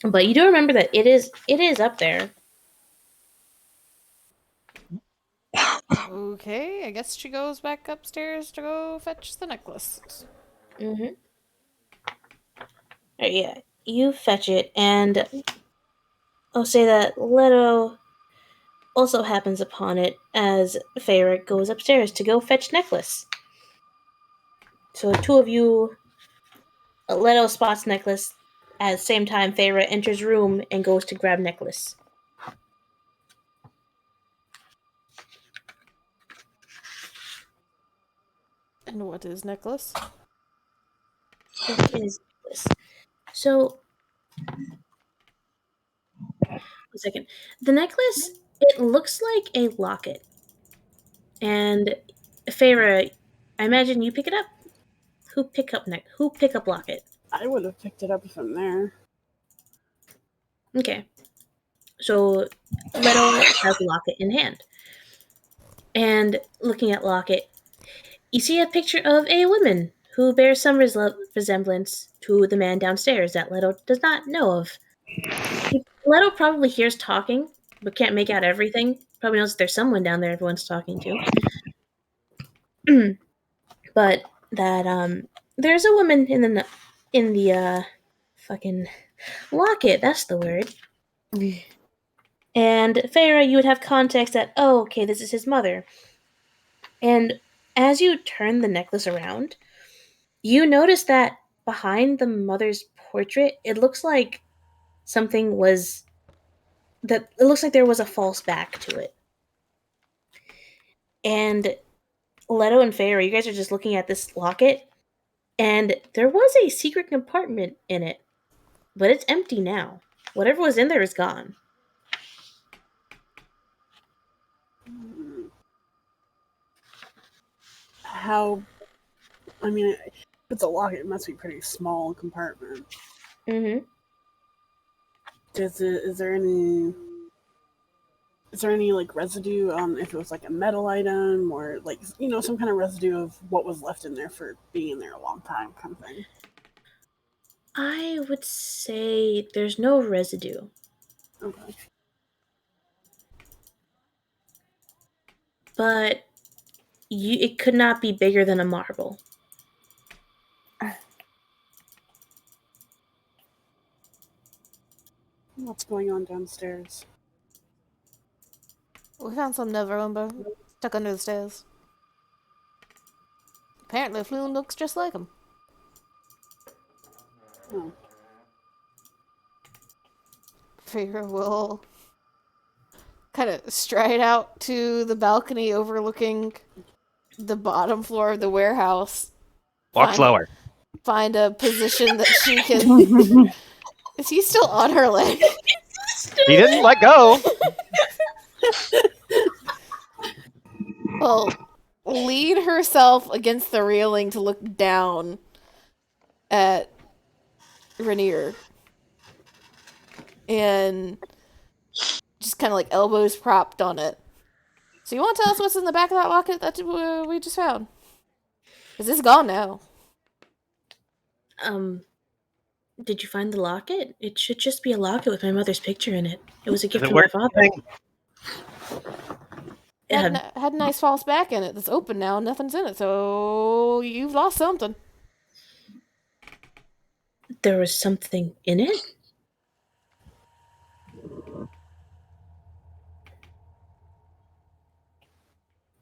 But you do remember that it is up there. Okay, I guess she goes back upstairs to go fetch the necklace. Mm-hmm. Yeah, you fetch it, and I'll say that Leto also happens upon it as Feyre goes upstairs to go fetch necklace. So two of you, Leto spots necklace at the same time Feyre enters room and goes to grab necklace. And what is necklace? What is necklace? So, a second. The necklace, it looks like a locket. And Feyre, I imagine you pick it up? Who pick up locket? I would have picked it up from there. Okay. So Leto has locket in hand. And looking at locket, you see a picture of a woman who bears some resemblance to the man downstairs that Leto does not know of. Leto probably hears talking, but can't make out everything. Probably knows there's someone down there everyone's talking to. But that there's a woman in the fucking locket, that's the word. And Feyre, you would have context that, oh, okay, this is his mother. And as you turn the necklace around, you notice that behind the mother's portrait, it looks like it looks like there was a false back to it. And Leto and Feyre, you guys are just looking at this locket, and there was a secret compartment in it, but it's empty now. Whatever was in there is gone. How? I mean, if it's a locket, it must be a pretty small compartment. Mm-hmm. Is there any like residue on if it was like a metal item or like some kind of residue of what was left in there for being in there a long time, kind of thing? I would say there's no residue. Okay. But it could not be bigger than a marble. What's going on downstairs? We found some Neverumber stuck under the stairs. Apparently, Floon looks just like him. Oh. Feyre will kind of stride out to the balcony overlooking the bottom floor of the warehouse. Walk slower. Find a position that she can. Is he still on her leg? He didn't let go. Well, lean herself against the railing to look down at Rainier. And just kind of like elbows propped on it. So you want to tell us what's in the back of that locket that we just found? Because it's gone now. Did you find the locket? It should just be a locket with my mother's picture in it. It was a gift Is it from my worth father. anything? Had a nice false back in it that's open now. Nothing's in it, so you've lost something. There was something in it?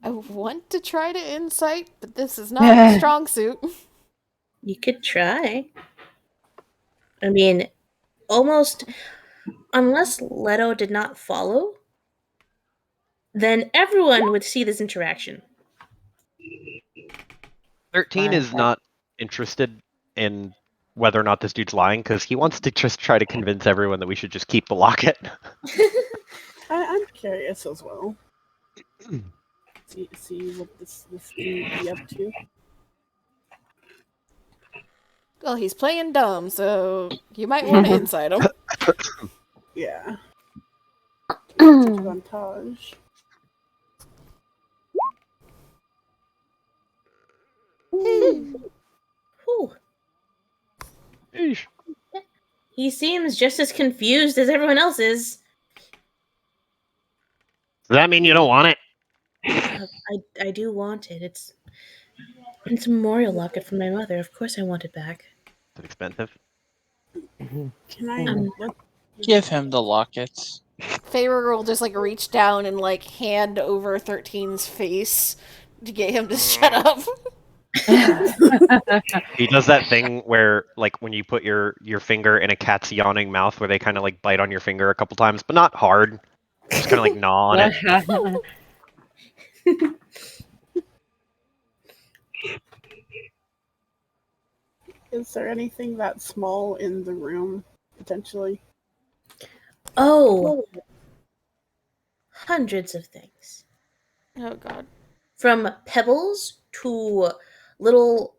I want to try to insight, but this is not a strong suit. You could try. I mean, almost unless Leto did not follow, then everyone would see this interaction. 13 is not interested in whether or not this dude's lying because he wants to just try to convince everyone that we should just keep the locket. I'm curious as well. see what this dude be up to. Well, he's playing dumb, so you might want to insight him. Yeah. Advantage. Whew. Eesh. He seems just as confused as everyone else is. Does that mean you don't want it? I do want it. It's a memorial locket from my mother. Of course I want it back. Is it expensive? Can I Give him the lockets. Feyre will just like reach down and like hand over 13's face to get him to shut up. He does that thing where, like, when you put your finger in a cat's yawning mouth, where they kind of like bite on your finger a couple times, but not hard. Just kind of like gnaw on it. Is there anything that small in the room, potentially? Oh, hundreds of things. Oh god. From pebbles to little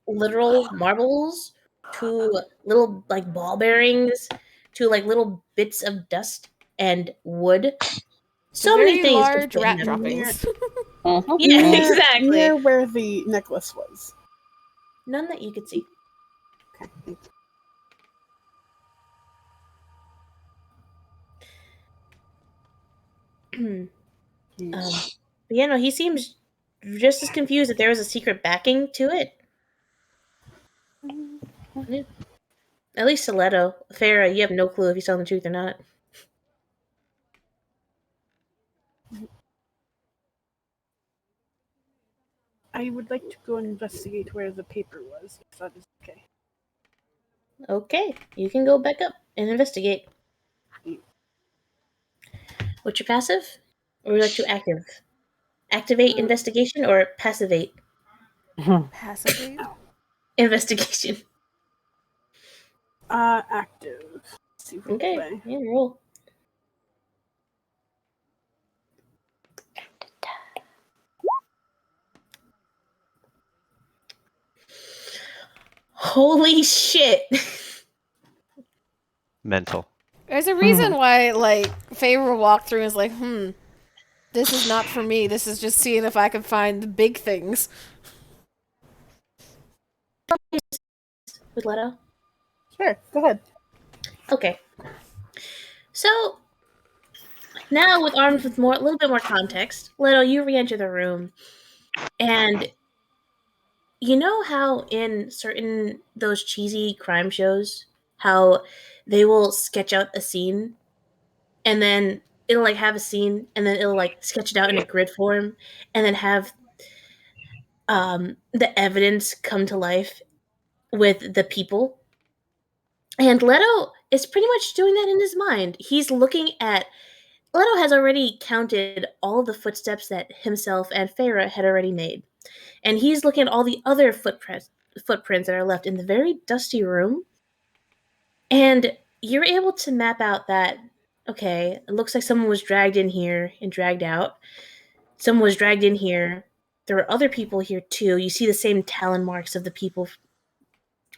literal marbles to little like ball bearings to like little bits of dust and wood. So many Very things. large just rat in there. droppings. Yeah, exactly. Near where the necklace was. None that you could see. Okay. But yeah, no, he seems just as confused that there was a secret backing to it. Yeah. At least Stiletto. Farah, you have no clue if he's telling the truth or not. I would like to go investigate where the paper was, if that is okay. Okay, you can go back up and investigate. What's your passive? Or would you like to active? Activate investigation or passivate Passively. investigation? Active. Let's see if we Okay, play. yeah, roll. Holy shit! Mental. There's a reason why, like, Feyre walked through and was like, this is not for me. This is just seeing if I can find the big things. With Leto? Sure, go ahead. Okay. So, now with armed with a little bit more context, Leto, you re-enter the room, and you know how in certain those cheesy crime shows, how they will sketch out a scene, and then it'll like have a scene, and then it'll like sketch it out in a grid form, and then have the evidence come to life with the people. And Leto is pretty much doing that in his mind. He's looking at Leto has already counted all of the footsteps that himself and Farah had already made. And he's looking at all the other footprints that are left in the very dusty room. And you're able to map out that, okay, it looks like someone was dragged in here and dragged out. Someone was dragged in here. There are other people here too. You see the same talon marks of the people.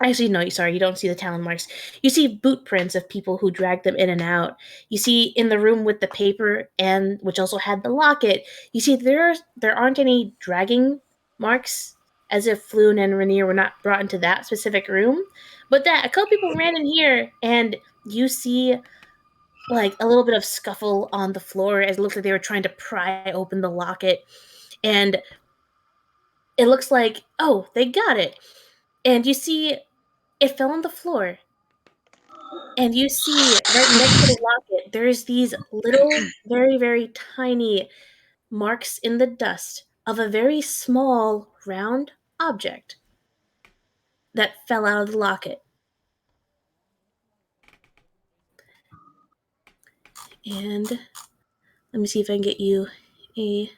Actually, no, sorry, you don't see the talon marks. You see boot prints of people who dragged them in and out. You see in the room with the paper and which also had the locket, you see there aren't any dragging marks as if Floon and Rainier were not brought into that specific room, but that a couple people ran in here, and you see like a little bit of scuffle on the floor as it looks like they were trying to pry open the locket, and it looks like, oh, they got it. And you see it fell on the floor. And you see right next to the locket, there's these little, very, very tiny marks in the dust of a very small, round object that fell out of the locket. And let me see if I can get you a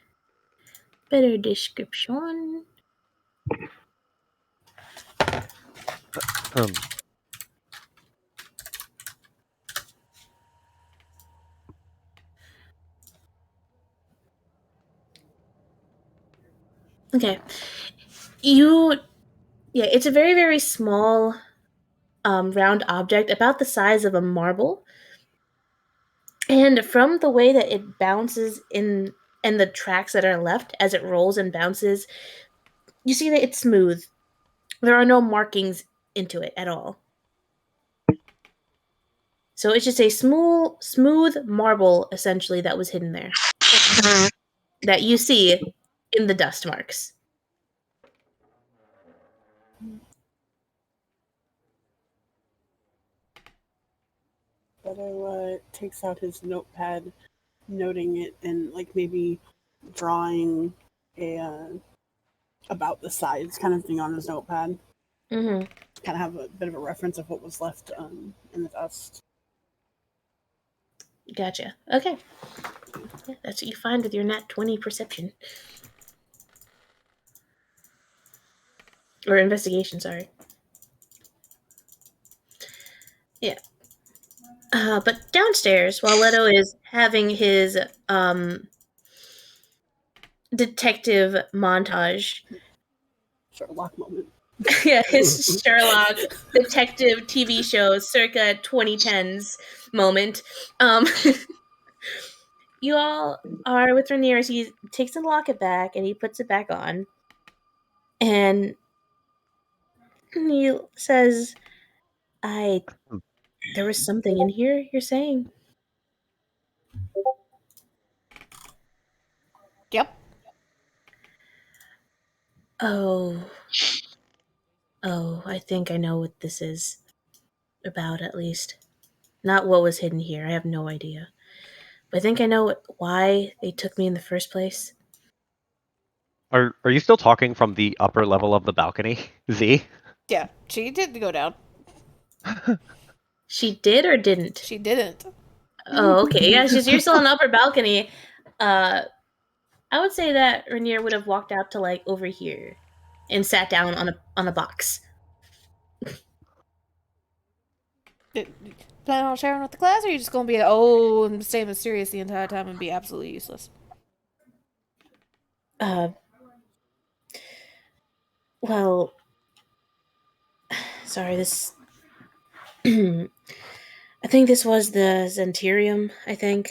better description. Um, Okay. Yeah, it's a very, very small, round object, about the size of a marble. And from the way that it bounces in and the tracks that are left as it rolls and bounces, you see that it's smooth. There are no markings into it at all. So it's just a smooth marble, essentially, that was hidden there. That you see in the dust marks. Beto takes out his notepad, noting it, and like maybe drawing a about the sides kind of thing on his notepad. Mm-hmm. Kind of have a bit of a reference of what was left in the dust. Gotcha. Okay. Yeah, that's what you find with your nat 20 perception. Or investigation, sorry. Yeah. But downstairs, while Leto is having his detective montage, Sherlock moment. yeah, his Sherlock detective TV show circa 2010s moment, um, you all are with Rainier as he takes the locket back and he puts it back on. And he says, there was something in here, you're saying? Yep. Oh, I think I know what this is about, at least. Not what was hidden here, I have no idea. But I think I know why they took me in the first place. are you still talking from the upper level of the balcony, Z? Yeah, she did go down. She did or didn't? She didn't. Oh, okay. Yeah, you're still on the upper balcony. I would say that Rainier would have walked out to like over here and sat down on a box. Plan on sharing with the class, or are you just gonna be and stay mysterious the entire time and be absolutely useless? Well, sorry, this. I think this was the Zentirium, I think,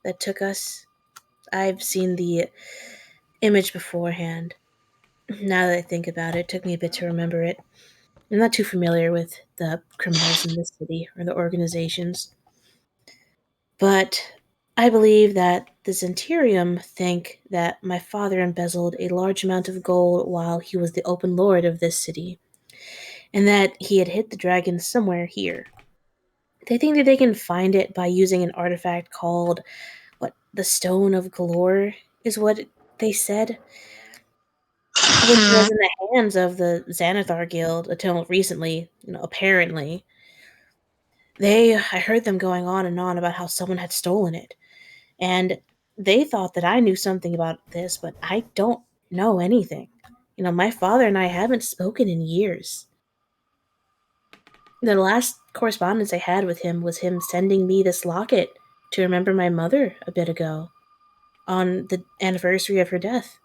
that took us. I've seen the image beforehand. Now that I think about it, it took me a bit to remember it. I'm not too familiar with the criminals in this city or the organizations. But I believe that the Zentirium think that my father embezzled a large amount of gold while he was the open lord of this city, and that he had hid the dragon somewhere here. They think that they can find it by using an artifact called, the Stone of Galore, is what they said, which was in the hands of the Xanathar Guild until recently, apparently. I heard them going on and on about how someone had stolen it. And they thought that I knew something about this, but I don't know anything. My father and I haven't spoken in years. The last correspondence I had with him was him sending me this locket to remember my mother a bit ago, on the anniversary of her death.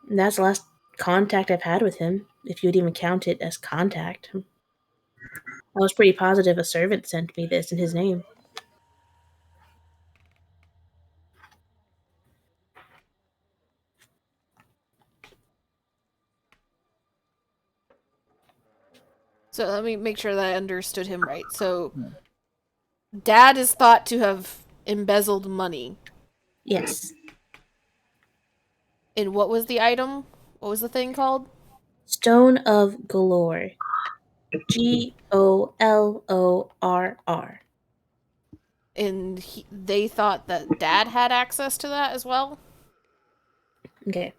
And that's the last contact I've had with him, if you would even count it as contact. I was pretty positive a servant sent me this in his name. So let me make sure that I understood him right. So, Dad is thought to have embezzled money. Yes. And what was the item? What was the thing called? Stone of Galore. Golorr. And they thought that Dad had access to that as well? Okay.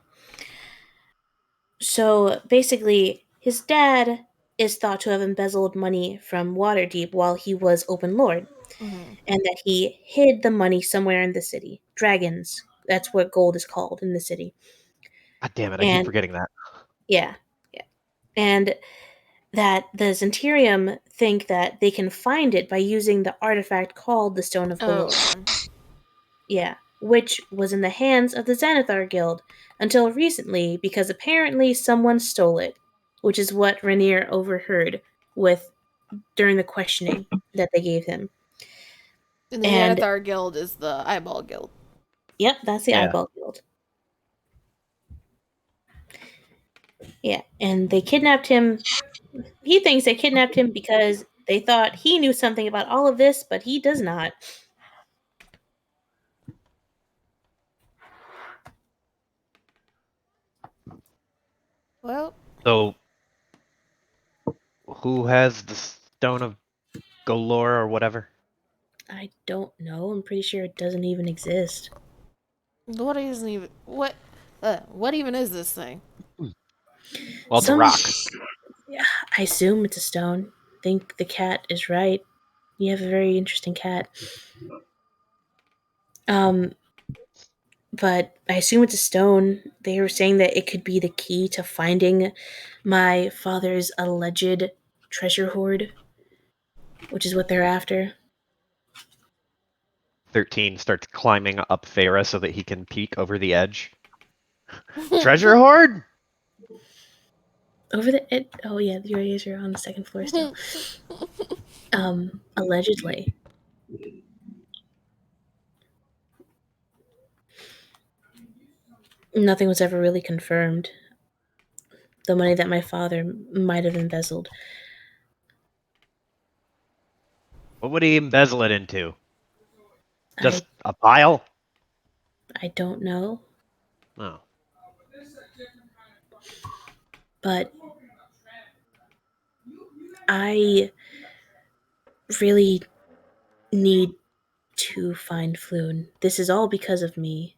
So basically, his dad is thought to have embezzled money from Waterdeep while he was Open Lord, Mm-hmm. and that he hid the money somewhere in the city. Dragons. That's what gold is called in the city. God damn it! I keep And forgetting that. yeah. And that the Zentirium think that they can find it by using the artifact called the Stone of Galore. Oh, okay. Yeah, which was in the hands of the Xanathar Guild until recently because apparently someone stole it, which is what Rainier overheard with during the questioning that they gave him. And the And Xanathar Guild is the Eyeball Guild. yep, that's the Yeah. Eyeball Guild. Yeah, and they kidnapped him. He thinks they kidnapped him because they thought he knew something about all of this, but he does not. Well, So, who has the Stone of Galore or whatever? I don't know. I'm pretty sure it doesn't even exist. Hmm. What even is this thing? Well, it's a rock. Yeah, I assume it's a stone. Think the cat is right. You have a very interesting cat. But I assume it's a stone. They were saying that it could be the key to finding my father's alleged treasure hoard, which is what they're after. 13 starts climbing up Feyre so that he can peek over the edge. Treasure hoard? Over the oh yeah, you guys are on the second floor still. Allegedly. Nothing was ever really confirmed. The money that my father might have embezzled. What would he embezzle it into? I Just a pile? I don't know, Oh. but I really need to find Floon. This is all because of me.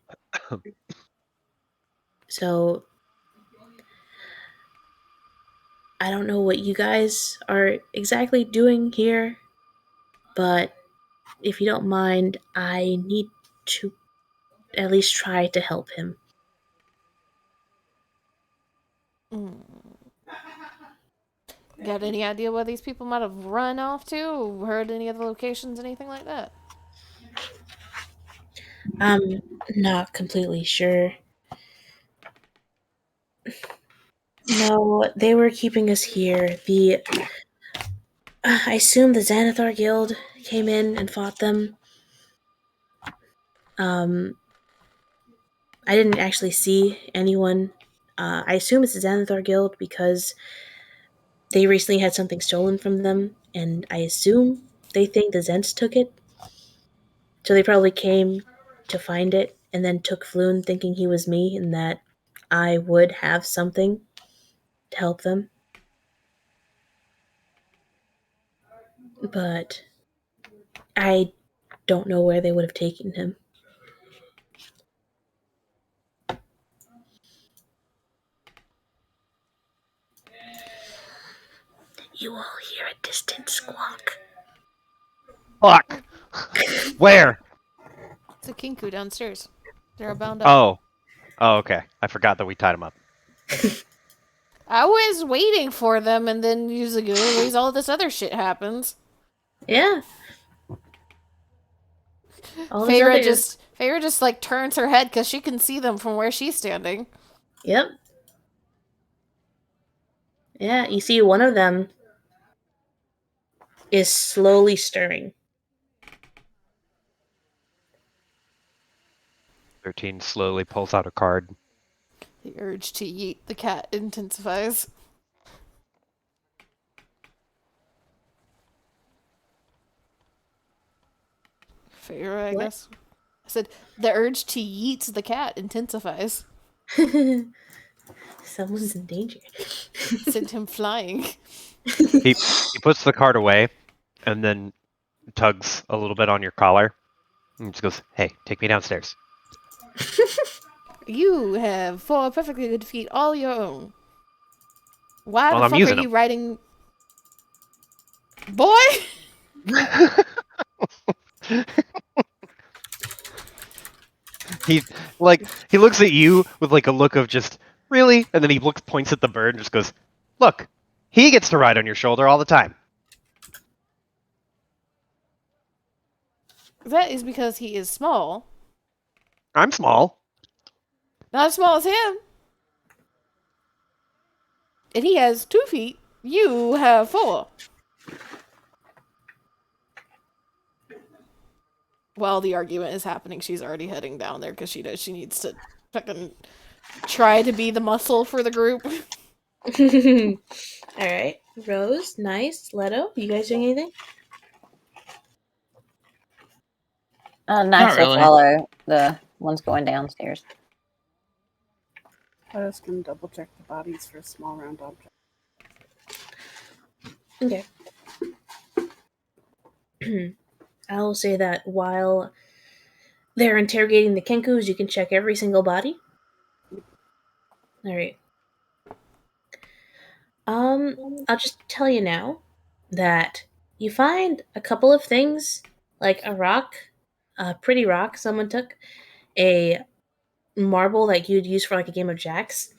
So I don't know what you guys are exactly doing here, but if you don't mind, I need to at least try to help him. Got any idea where these people might have run off to? Or heard any other locations, anything like that? I'm not completely sure. No, they were keeping us here. I assume the Xanathar Guild came in and fought them. Um, I didn't actually see anyone. I assume it's the Xanathar Guild because they recently had something stolen from them, and I assume they think the Zents took it. So they probably came to find it and then took Floon thinking he was me and that I would have something to help them. But I don't know where they would have taken him. You all hear a distant squawk. Fuck! Where? It's a Kinku downstairs. They're all bound up. Oh. Oh, okay. I forgot that we tied him up. I was waiting for them, and then usually all this other shit happens. Yeah. All this other... Feyre just like turns her head because she can see them from where she's standing. Yep. Yeah, you see one of them is slowly stirring. 13 slowly pulls out a card. The urge to yeet the cat intensifies. Fair, I What? guess. I said, the urge to yeet the cat intensifies. Someone's in danger. Send him flying. He puts the card away, and then tugs a little bit on your collar, and just goes, "Hey, take me downstairs." You have 4 perfectly good feet all your own. Why Well, the I'm fuck are using you them. riding... Boy! he he looks at you with like a look of just really, and then he points at the bird and just goes, "Look, he gets to ride on your shoulder all the time." That is because he is small. I'm small. Not as small as him. And he has 2 feet. You have 4. While the argument is happening, she's already heading down there because she knows she needs to fucking try to be the muscle for the group. All right, Rose, nice. Leto, you guys doing anything? Nice will really. follow the ones going downstairs. I was gonna double check the bodies for small round objects. Okay. I will say that while they're interrogating the Kenkus, you can check every single body. All right. I'll just tell you now that you find a couple of things, like a rock, a pretty rock someone took, a marble that you'd use for like a game of jacks,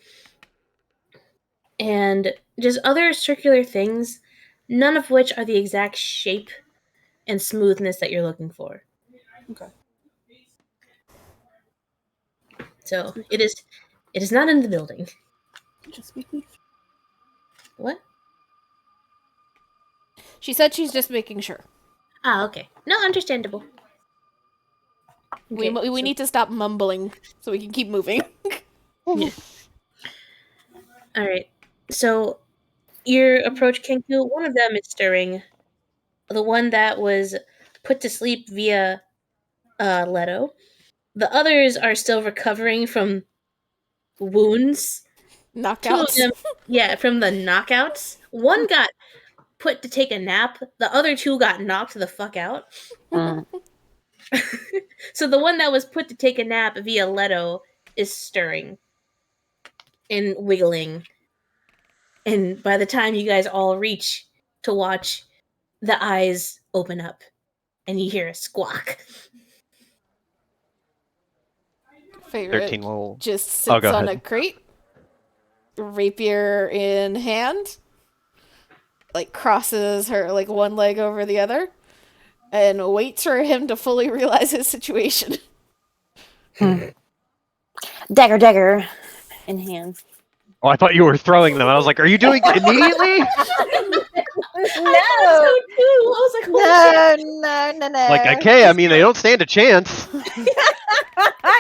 and just other circular things, none of which are the exact shape and smoothness that you're looking for. Okay. So it is not in the building. Just make me. What? She said she's just making sure. Ah, okay. No, understandable. We Okay, so- need to stop mumbling so we can keep moving. Yeah. All right. So your approach Kenku, one of them is stirring. The one that was put to sleep via Leto. The others are still recovering from wounds. 2 of Knockouts. them, yeah, from the knockouts. One got put to take a nap. The other 2 got knocked the fuck out. Mm. So the one that was put to take a nap via Leto is stirring and wiggling. And by the time you guys all reach to watch, the eyes open up and you hear a squawk. Favorite 13 will. just Oh, sits go on ahead. a crate, rapier in hand, like crosses her like one leg over the other, and waits for him to fully realize his situation. Dagger in hand. Oh, I thought you were throwing them. I was like, "Are you doing it immediately?" I thought so too. I was like, holy shit. No. Like, okay, I mean, they don't stand a chance.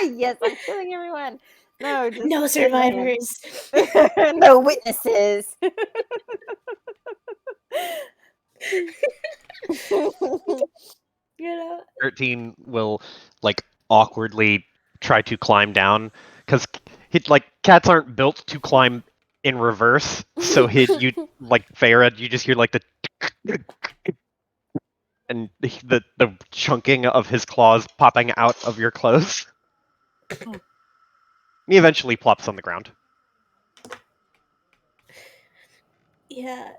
Yes, I'm killing everyone. No, just No in hand. survivors. No witnesses. You know? 13 will like awkwardly try to climb down because like cats aren't built to climb in reverse. So you like Farah, you just hear like the and the chunking of his claws popping out of your clothes. He eventually plops on the ground. Yeah.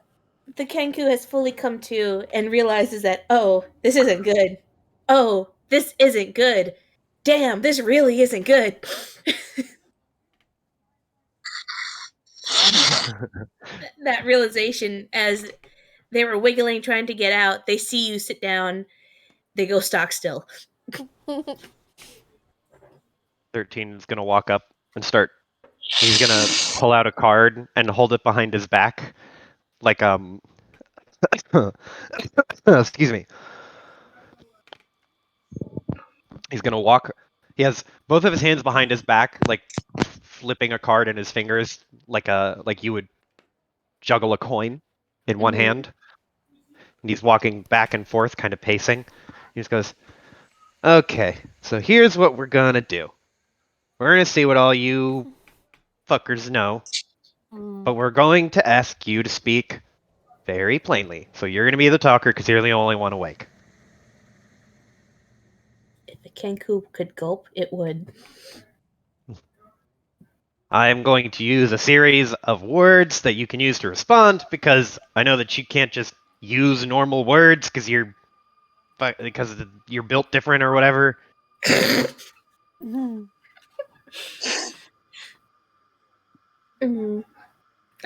The Kenku has fully come to and realizes that, oh, this isn't good. Oh, this isn't good. Damn, this really isn't good. That realization as they were wiggling, trying to get out, they see you sit down, they go stock still. 13 is gonna walk up and start. He's gonna pull out a card and hold it behind his back, like excuse me. He's gonna walk. He has both of his hands behind his back, like flipping a card in his fingers, like you would juggle a coin in one Mhm. hand. And he's walking back and forth, kind of pacing. He just goes, Okay, so here's what we're gonna do. We're gonna see what all you fuckers know, but we're going to ask you to speak very plainly. So you're gonna be the talker because you're the only one awake. If a Kenku could gulp, it would. I'm going to use a series of words that you can use to respond because I know that you can't just use normal words because you're built different or whatever. I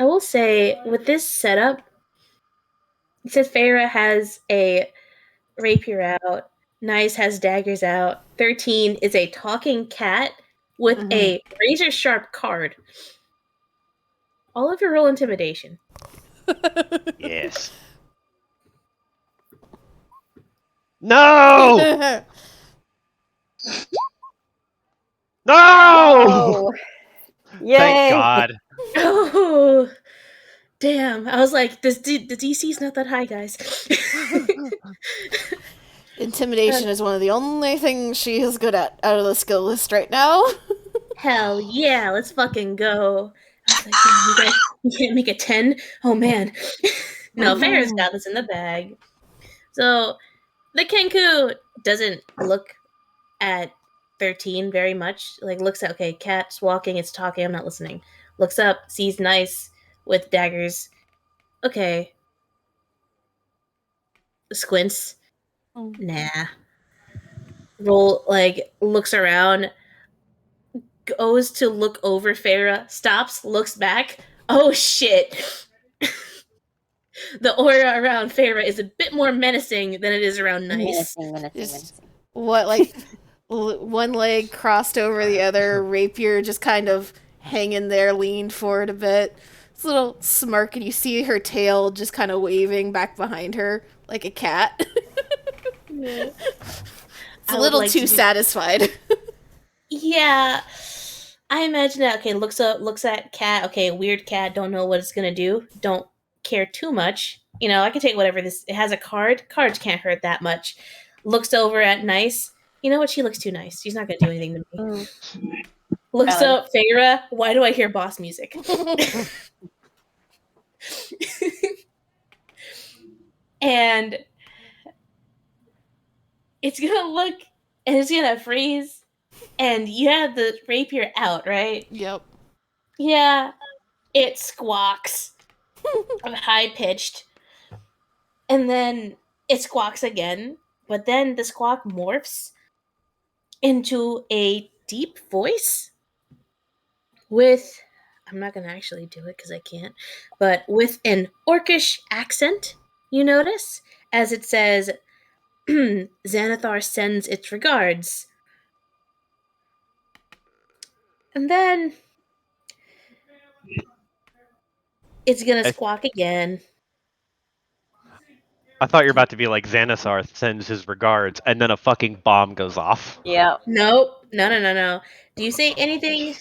will say, with this setup, it says Farah has a rapier out, Nice has daggers out, 13 is a talking cat with a razor sharp card. All of your roll intimidation. Yes. No! No! Oh, yay! Thank God. Oh, damn. I was like, the DC's not that high, guys. Intimidation is one of the only things she is good at out of the skill list right now. Hell yeah, let's fucking go. I was like, damn, you guys, you can't make a 10? Oh man. No, Farrah's got this in the bag. So the Kenku doesn't look at 13 very much. Like, looks at, okay, cat's walking, it's talking, I'm not listening. Looks up, sees Nice with daggers. Okay. Squints. Nah. Roll, like, looks around, goes to look over Farah, stops, looks back. Oh shit. The aura around Farah is a bit more menacing than it is around Nice. Menacing. What, like, one leg crossed over the other, rapier just kind of hanging there, leaned forward a bit. It's a little smirk, and you see her tail just kind of waving back behind her like a cat. Yeah. It's a little too satisfied. Yeah. I imagine that, okay, looks at cat, okay, weird cat, don't know what it's gonna do, don't care too much. You know, I can take whatever this, it has a card, cards can't hurt that much. Looks over at Nice, you know what, she looks too nice, she's not gonna do anything to me. Looks up, Farah, why do I hear boss music? And it's gonna look, and it's gonna freeze, and you have the rapier out, right? Yep. Yeah, it squawks. High pitched. And then it squawks again, but then the squawk morphs into a deep voice with, I'm not going to actually do it because I can't, but with an orcish accent, you notice, as it says, Xanathar sends its regards. And then it's going to squawk again. I thought you were about to be like Xanasar sends his regards, and then a fucking bomb goes off. Yeah. Nope. No. Do you say anything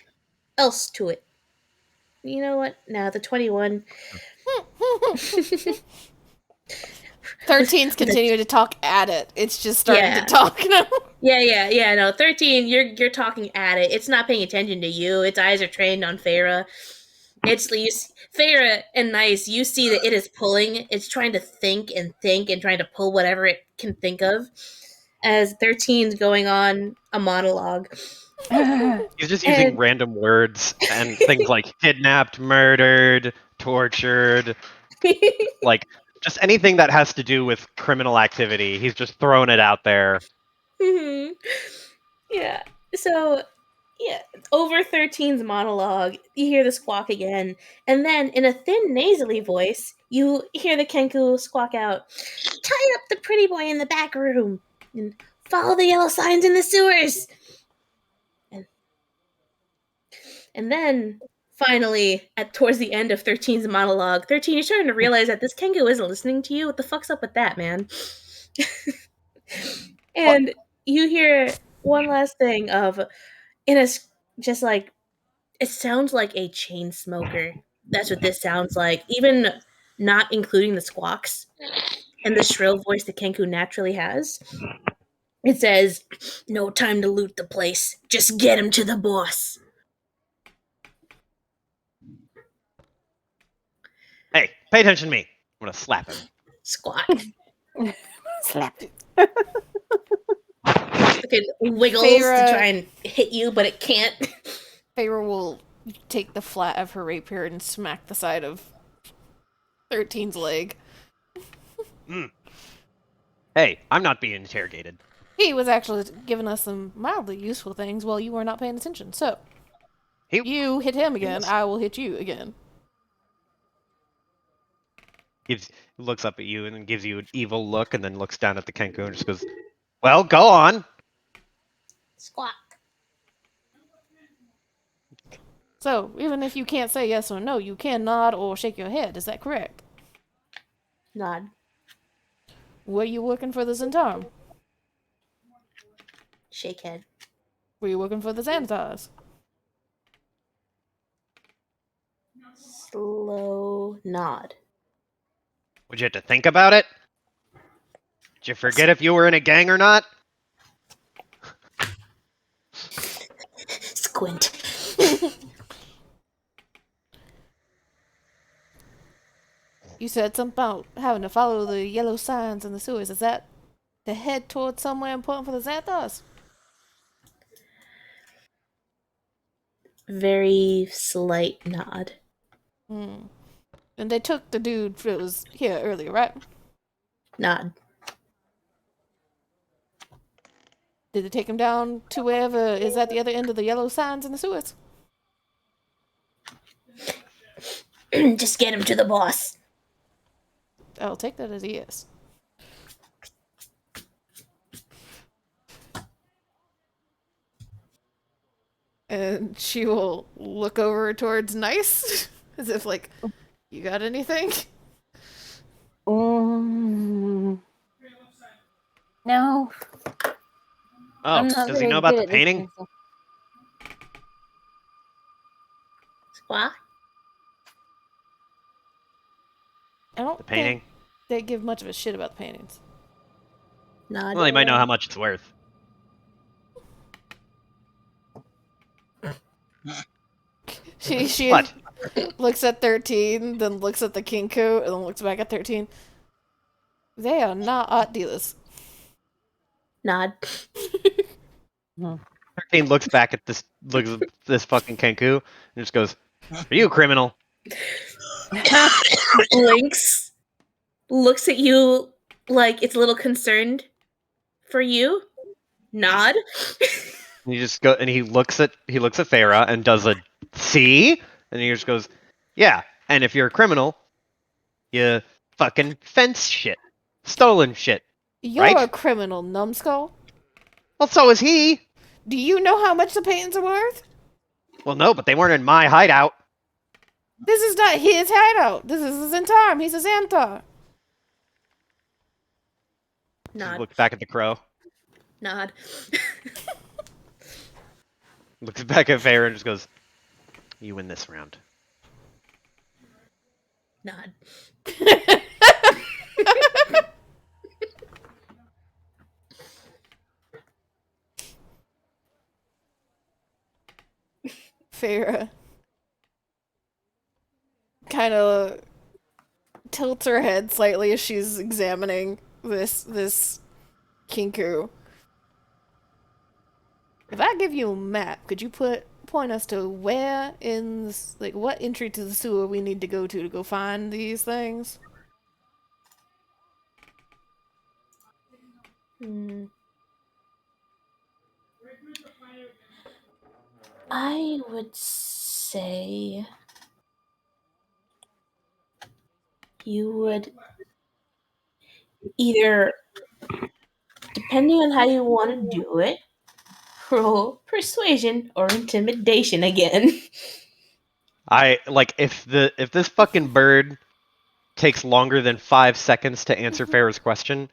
else to it? You know what? No, the 21. 13's continuing to talk at it. It's just starting to talk now. Yeah. No, 13. You're talking at it. It's not paying attention to you. Its eyes are trained on Farah. Farah and Nice. You see that it is pulling. It's trying to think and trying to pull whatever it can think of. As 13's going on a monologue. He's just using random words and things like kidnapped, murdered, tortured, like just anything that has to do with criminal activity. He's just throwing it out there. Mm-hmm. Yeah. So, yeah, over 13's monologue, you hear the squawk again, and then in a thin, nasally voice, you hear the Kenku squawk out, "Tie up the pretty boy in the back room, and follow the yellow signs in the sewers." And then, finally, towards the end of 13's monologue, 13, you're starting to realize that this Kenku isn't listening to you. What the fuck's up with that, man? And you hear one last thing of, just like, it sounds like a chain smoker. That's what this sounds like. Even not including the squawks and the shrill voice that Kenku naturally has. It says, "No time to loot the place. Just get him to the boss." Hey, pay attention to me. I'm gonna slap him. Squawk. Slap. It wiggles Feyre- to try and hit you, but it can't. Feyre will take the flat of her rapier and smack the side of 13's leg. Hey, I'm not being interrogated. He was actually giving us some mildly useful things while you were not paying attention. So, you hit him again, I will hit you again. Looks up at you and then gives you an evil look and then looks down at the Kenku and just goes, well, go on. Squawk. So, even if you can't say yes or no, you can nod or shake your head. Is that correct? Nod. Were you working for the Zentarum? Shake head. Were you working for the Xanthars? Slow nod. Would you have to think about it? Did you forget if you were in a gang or not? Squint. You said something about having to follow the yellow signs in the sewers. Is that to head towards somewhere important for the Xanthars? Very slight nod. And they took the dude that was here earlier, right? Nod. Did they take him down to wherever is at the other end of the yellow signs in the sewers? Just get him to the boss. I'll take that as a yes. And she will look over towards Nice, as if like, you got anything? No. Oh, I'm not does he very know about good the at this painting? kind of stuff. Squawk. I don't The painting? think they give much of a shit about the paintings. Nod. Well, he might know how much it's worth. She What? looks at 13, then looks at the Kinku, and then looks back at 13. They are not art dealers. Nod. 13 looks back at this fucking Kenku and just goes, "Are you a criminal?" Blinks. Looks at you like it's a little concerned for you. Nod. And he looks at Farah and does a see, and he just goes, "Yeah, and if you're a criminal, you fucking fence shit, stolen shit. You're Right? a criminal, numbskull. Well, so is he. Do you know how much the paintings are worth? Well, no, but they weren't in my hideout." This is not his hideout. This is the Zentarum. He's a Xanthar. He Nod. looks back at the crow, Nod. looks back at Farah, and just goes, "You win this round." Nod. Farah kind of tilts her head slightly as she's examining this Kinku. If I give you a map, could you point us to where in this, like what entry to the sewer we need to go find these things? I would say you would either, depending on how you want to do it, roll persuasion or intimidation again. I like if this fucking bird takes longer than 5 seconds to answer Farah's question,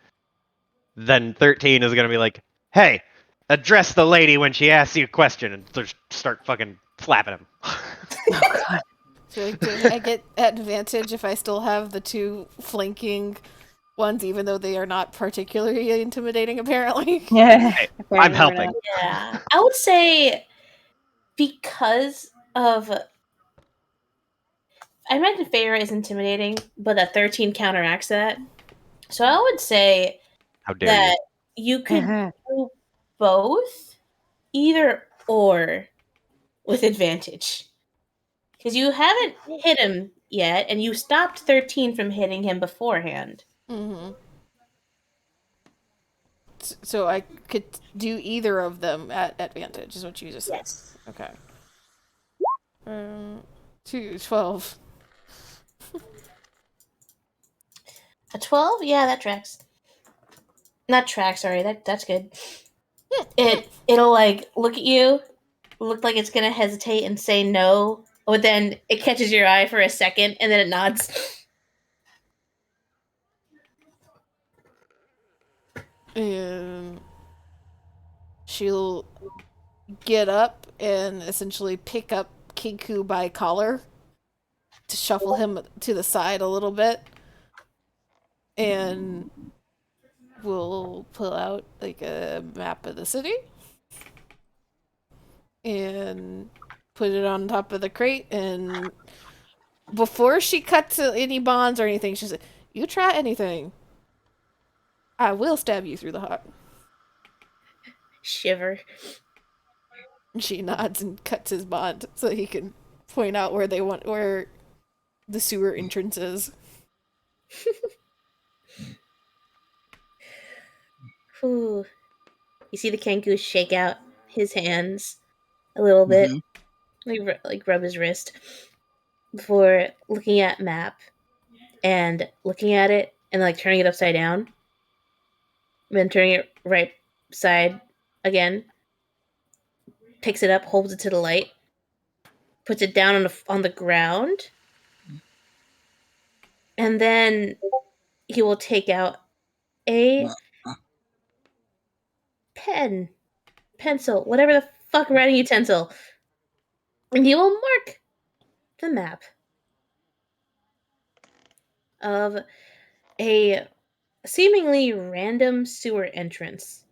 then 13 is gonna be like, "Hey, address the lady when she asks you a question," and just start fucking slapping him. So like, do I get advantage if I still have the two flanking ones, even though they are not particularly intimidating, apparently. Yeah. I'm helping. Yeah, I would say because of. I imagine Feyre is intimidating, but that 13 counteracts that. So I would say How dare that you could do both, either or, with advantage. Because you haven't hit him yet, and you stopped 13 from hitting him beforehand. Mm-hmm. So I could do either of them at advantage, is what you just said. Yes. Okay. 12. A 12? Yeah, that tracks. Not track, sorry. That's good. It'll like look at you, look like it's gonna hesitate and say no, but then it catches your eye for a second and then it nods. And she'll get up and essentially pick up Kinku by collar to shuffle him to the side a little bit. And we'll pull out like a map of the city and put it on top of the crate. And before she cuts any bonds or anything, she said, "You try anything, I will stab you through the heart." Shiver. And she nods and cuts his bond so he can point out where the sewer entrance is. Whew. You see the Kenku shake out his hands a little bit, like rub his wrist before looking at map and looking at it and like turning it upside down, then turning it right side again. Picks it up, holds it to the light, puts it down on the ground, and then he will take out a pencil, whatever the fuck writing utensil, and he will mark the map of a seemingly random sewer entrance.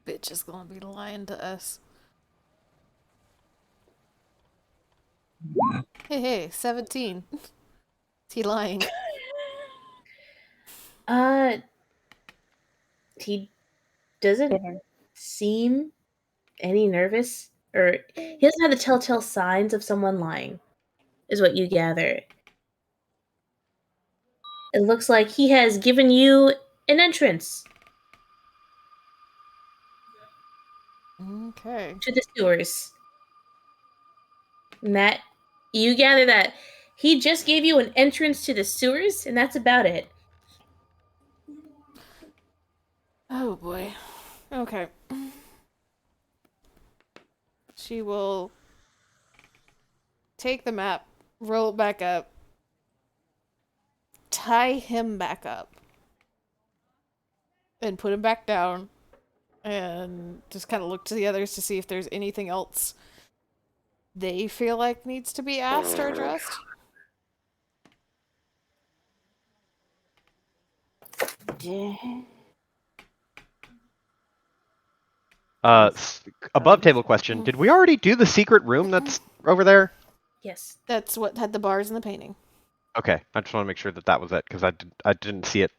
Bitch is gonna be lying to us. Hey, 17. Is he lying? He doesn't seem any nervous, or he doesn't have the telltale signs of someone lying, is what you gather. It looks like he has given you an entrance Okay. to the sewers. And that you gather that he just gave you an entrance to the sewers, and that's about it. Oh boy. Okay. She will take the map, roll it back up, tie him back up, and put him back down, and just kind of look to the others to see if there's anything else they feel like needs to be asked or addressed. Above table question. Did we already do the secret room that's over there? Yes. That's what had the bars and the painting. Okay, I just want to make sure that was it because I didn't see it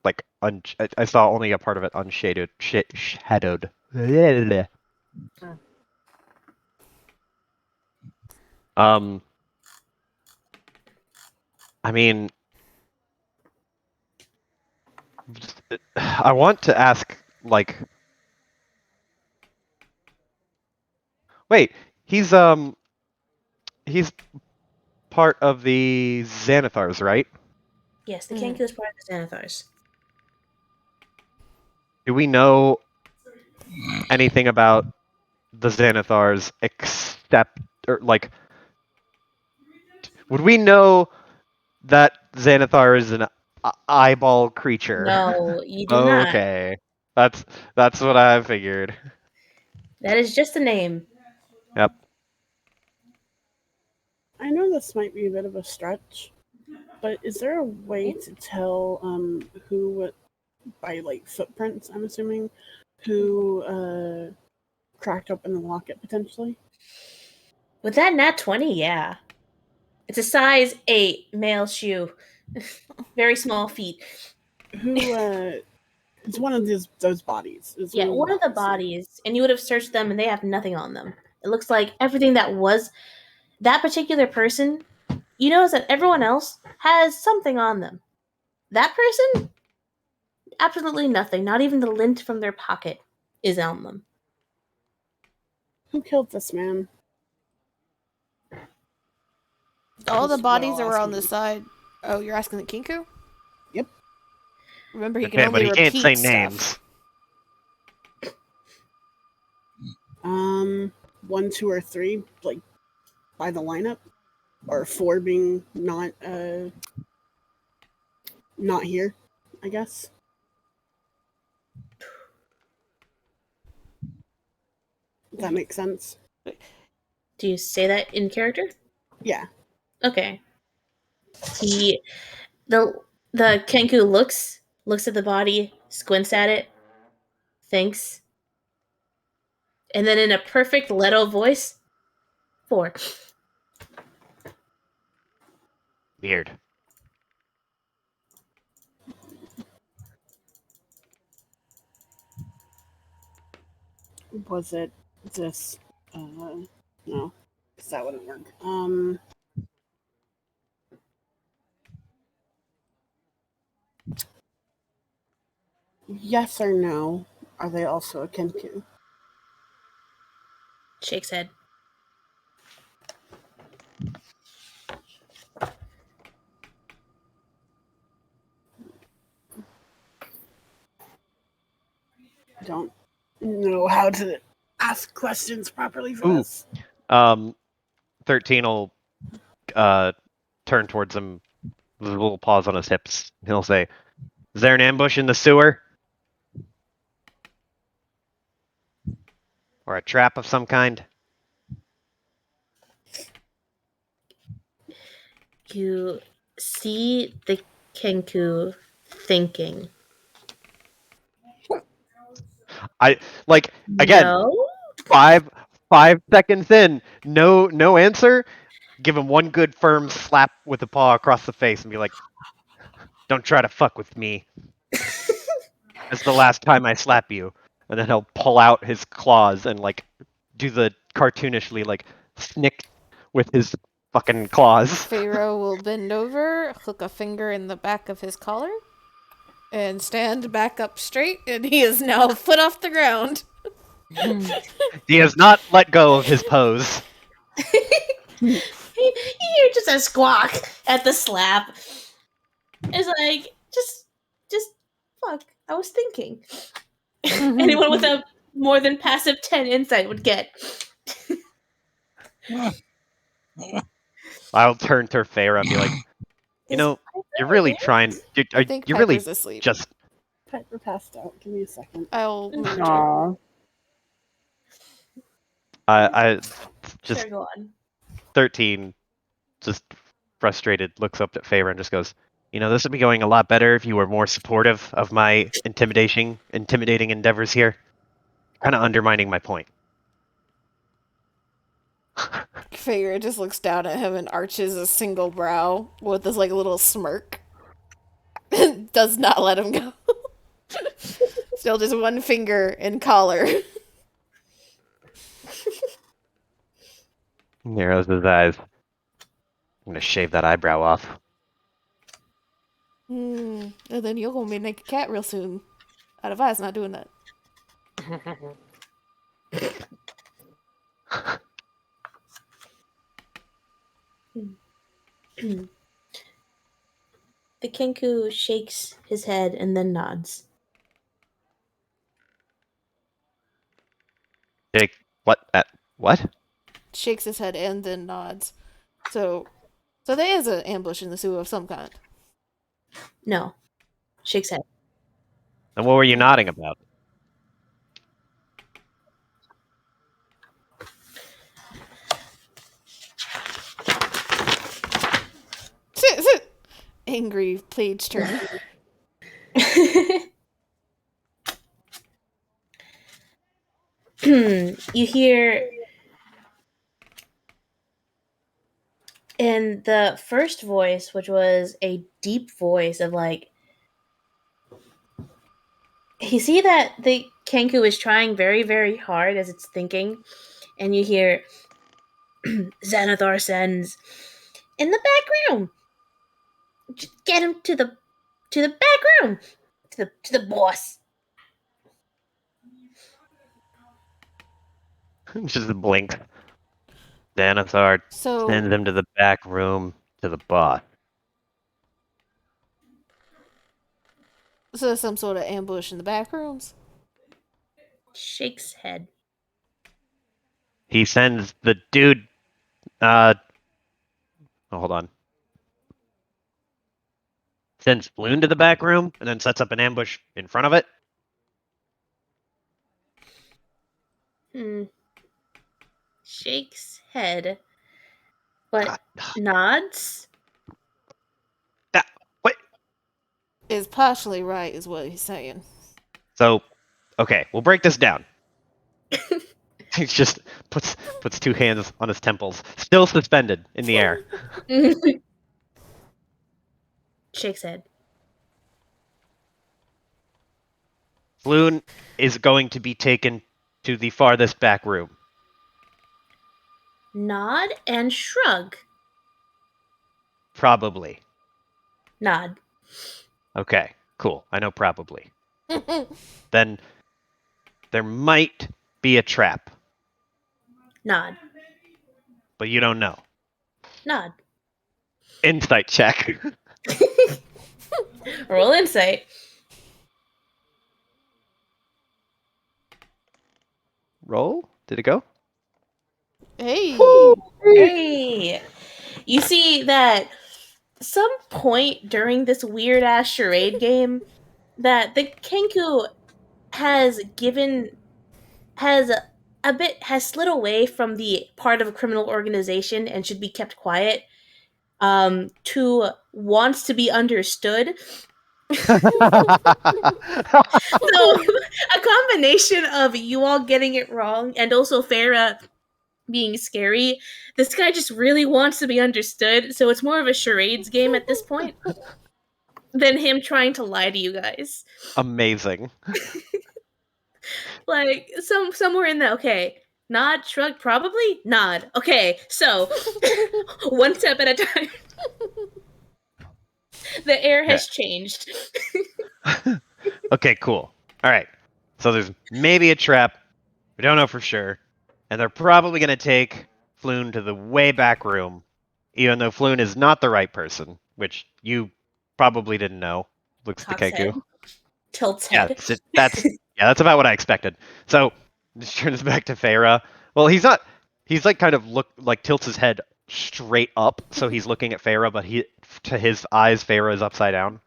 like I saw only a part of it unshaded, shadowed. I mean, I want to ask like, wait, he's part of the Xanathars, right? Yes, the Kenku is part of the Xanathars. Do we know anything about the Xanathars except, or like, would we know that Xanathar is an eyeball creature? No, you do not. Okay, that's what I figured. That is just a name. Yep. I know this might be a bit of a stretch, but is there a way to tell who, by like footprints, I'm assuming, who cracked open the locket potentially? With that nat 20, yeah. It's a size 8 male shoe. Very small feet. Who it's one of those bodies. It's Yeah, one of the bodies, and you would have searched them and they have nothing on them. It looks like everything that was that particular person, you notice that everyone else has something on them. That person, absolutely nothing. Not even the lint from their pocket is on them. Who killed this man? All the That's what bodies I'll that were ask on the him. side. Oh, you're asking the Kinku? Yep. Remember, he can Okay, only but he can't repeat say stuff. names. 1, 2, or 3, like by the lineup, or 4 being not here, I guess. If that makes sense. Do you say that in character? Yeah. Okay. He the Kenku looks at the body, squints at it, thinks, and then in a perfect Leto voice, 4. Weird. Was it this? No, because that wouldn't work. Yes or no? Are they also a Kenku? Shakes head. Don't know how to ask questions properly for Ooh. this. 13 will turn towards him with a little pause on his hips. He'll say, "Is there an ambush in the sewer? Or a trap of some kind?" You see the Kenku thinking. Again, No? 5 seconds in, no answer. Give him one good firm slap with the paw across the face and be like, "Don't try to fuck with me. That's the last time I slap you." And then he'll pull out his claws and like do the cartoonishly like snick with his fucking claws. Pharaoh will bend over, hook a finger in the back of his collar, and stand back up straight, and he is now a foot off the ground. He has not let go of his pose. You hear just a squawk at the slap. It's like, just fuck. I was thinking. Anyone with a more than passive 10 insight would get. I'll turn to Farah and be like, "You know, you're really trying. I think You're really Piper's asleep. just." Piper passed out. Give me a second. I'll move her. Aw. I just Sure, go on. 13, just frustrated, looks up at Farah and just goes, "You know, this would be going a lot better if you were more supportive of my intimidating endeavors here. Kind of undermining my point." Pharaoh just looks down at him and arches a single brow with this like little smirk. Does not let him go. Still just one finger in collar. Narrows his eyes. I'm gonna shave that eyebrow off. And then you're gonna be naked cat real soon. Out of eyes, not doing that. The Kenku shakes his head and then nods. Jake, what? What? Shakes his head and then nods. So there is an ambush in the sewer of some kind. No. Shakes head. And what were you nodding about? angry page turner. You hear in the first voice, which was a deep voice of like, you see that the Kenku is trying very, very hard as it's thinking, and you hear Xanathar sends in the back room. Just get him to the back room, to the boss. Just blink. Xanathar So, sends him to the back room to the boss. so there's some sort of ambush in the back rooms? Shakes head. He sends the dude. Oh, hold on. Sends Floon to the back room and then sets up an ambush in front of it. Shakes head, but God. nods. What? Is partially right, is what he's saying. So, okay, we'll break this down. He just puts two hands on his temples, still suspended in the air. Shakes head. Floon is going to be taken to the farthest back room. Nod and shrug. Probably. Nod. Okay, cool. I know probably. Then there might be a trap, Nod. but you don't know. Nod. Insight check. Roll insight. Roll? Did it go? Hey! Hey! You see that some point during this weird ass charade game that the Kenku has given has a bit has slid away from the part of a criminal organization and should be kept quiet to wants to be understood. So a combination of you all getting it wrong and also Farah being scary. This guy just really wants to be understood, so it's more of a charades game at this point than him trying to lie to you guys. Amazing. Like somewhere in the okay. Nod, shrug, probably? Nod. Okay, so one step at a time. The air has changed. Okay, cool. All right. So there's maybe a trap. We don't know for sure. And they're probably going to take Floon to the way back room, even though Floon is not the right person, which you probably didn't know. Looks to Cocks head. Keku. Tilts Yeah, head. that's about what I expected. So this turns back to Farah. Well, he's not. He's like kind of tilts his head straight up, so he's looking at Farah, but to his eyes, Farah is upside down.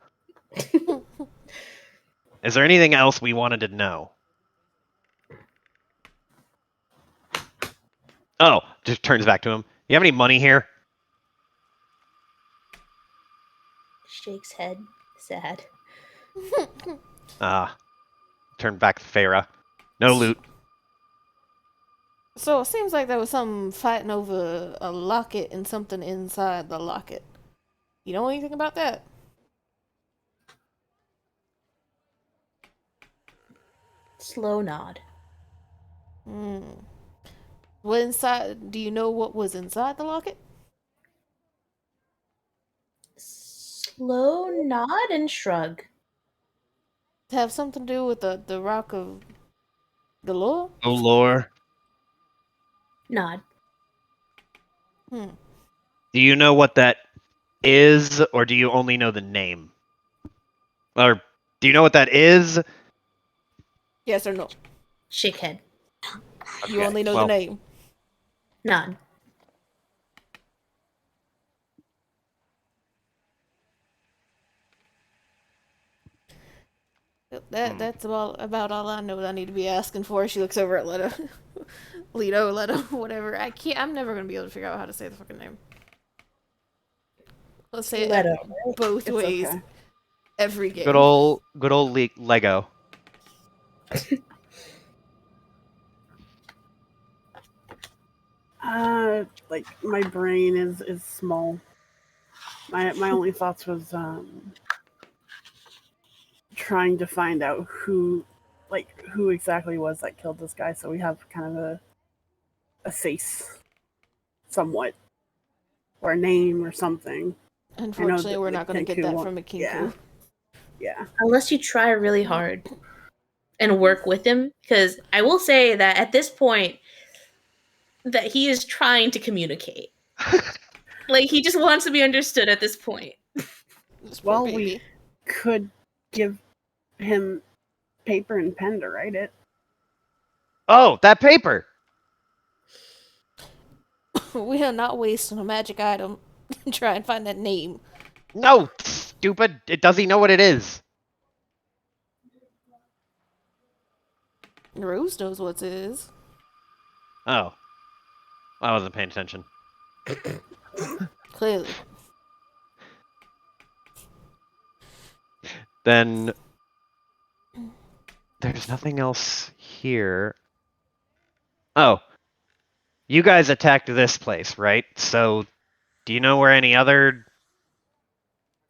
Is there anything else we wanted to know? Oh, just turns back to him. You have any money here? Shakes head. Sad. Turn back to Farah. No loot. So it seems like there was some fighting over a locket and something inside the locket. You know anything about that? Slow nod. What inside? Do you know what was inside the locket? Slow nod and shrug. To have something to do with the rock of galore? Oh, lore. Nod. Do you know what that is, or do you only know the name? Or do you know what that is? Yes or no? Shake head. You Okay, only know well, the name. Nod. That's about all I know that I need to be asking for. She looks over at Leto. Leto, whatever. I'm never gonna be able to figure out how to say the fucking name. Let's say Leto, it both It's ways. okay. Every game. Good old Lego. Like my brain is small. My only thoughts was trying to find out who exactly was that killed this guy, so we have kind of a face, somewhat, or a name or something. Unfortunately, we're not going to get that from a Kinku. Yeah. unless you try really hard and work with him, because I will say that at this point that he is trying to communicate. Like, he just wants to be understood at this point. This poor Well, baby. we could give him paper and pen to write it. Oh, that paper! We are not wasting a magic item to try and find that name. No, stupid! Does he know what it is? Rose knows what it is. Oh. I wasn't paying attention. Clearly. Then there's nothing else here. Oh. You guys attacked this place, right? So do you know where any other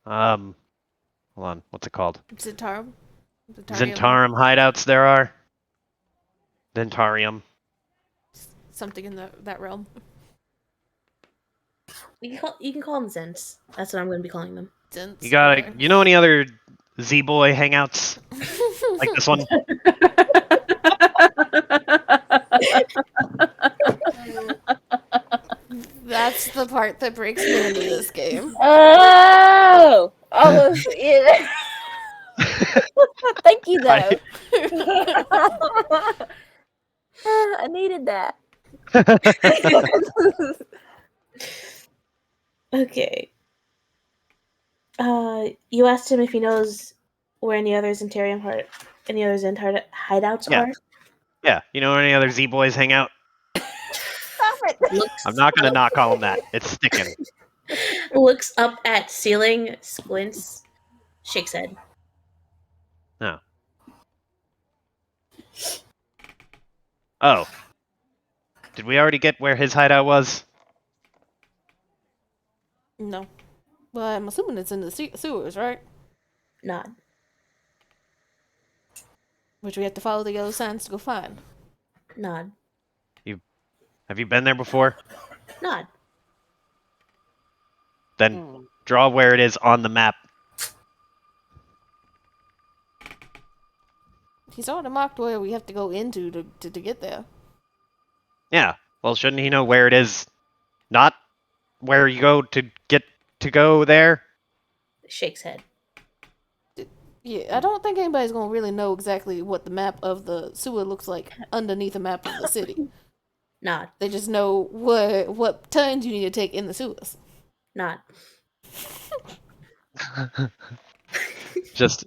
hold on, what's it called? Zentarum? Zentarum hideouts there are? Zentarium. Something in that realm. You can call them Zens. That's what I'm going to be calling them. Zents. You know any other Z-boy hangouts? Like this one? That's the part that breaks me into this game. Oh, almost. Yeah. Thank you, though. I needed that. Okay. You asked him if he knows where any other hideouts Yeah. are? Yeah, you know where any other Z-boys hang out? Stop it. I'm not gonna not call him that. It's sticking. Looks up at ceiling, squints, shakes head. No. Oh. Did we already get where his hideout was? No. Well, I'm assuming it's in the sewers, right? Nod. Which we have to follow the yellow signs to go find. Nod. Have you been there before? Nod. Then draw where it is on the map. He's already marked where we have to go into to get there. Yeah. Well, shouldn't he know where it is? Not where you go to get to go there? Shakes head. Yeah, I don't think anybody's gonna really know exactly what the map of the sewer looks like underneath the map of the city. Nod. They just know what turns you need to take in the sewers. Nod. Just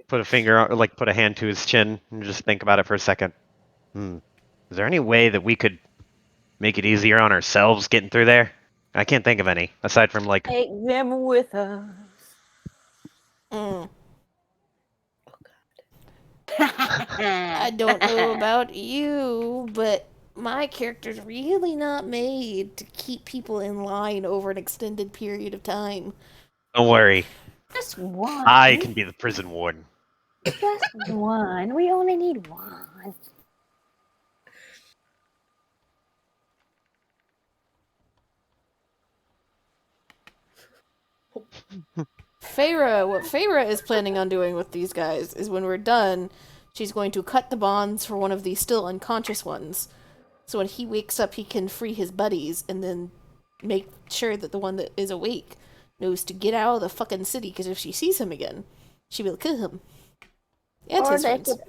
put a hand to his chin and just think about it for a second. Is there any way that we could make it easier on ourselves getting through there? I can't think of any, aside from like... Take them with us. I don't know about you, but my character's really not made to keep people in line over an extended period of time. Don't worry. Just one. I can be the prison warden. Just one. We only need one. What Feyre is planning on doing with these guys is when we're done, she's going to cut the bonds for one of the still unconscious ones. So when he wakes up, he can free his buddies and then make sure that the one that is awake knows to get out of the fucking city, because if she sees him again, she will kill him. And Or his they friends. could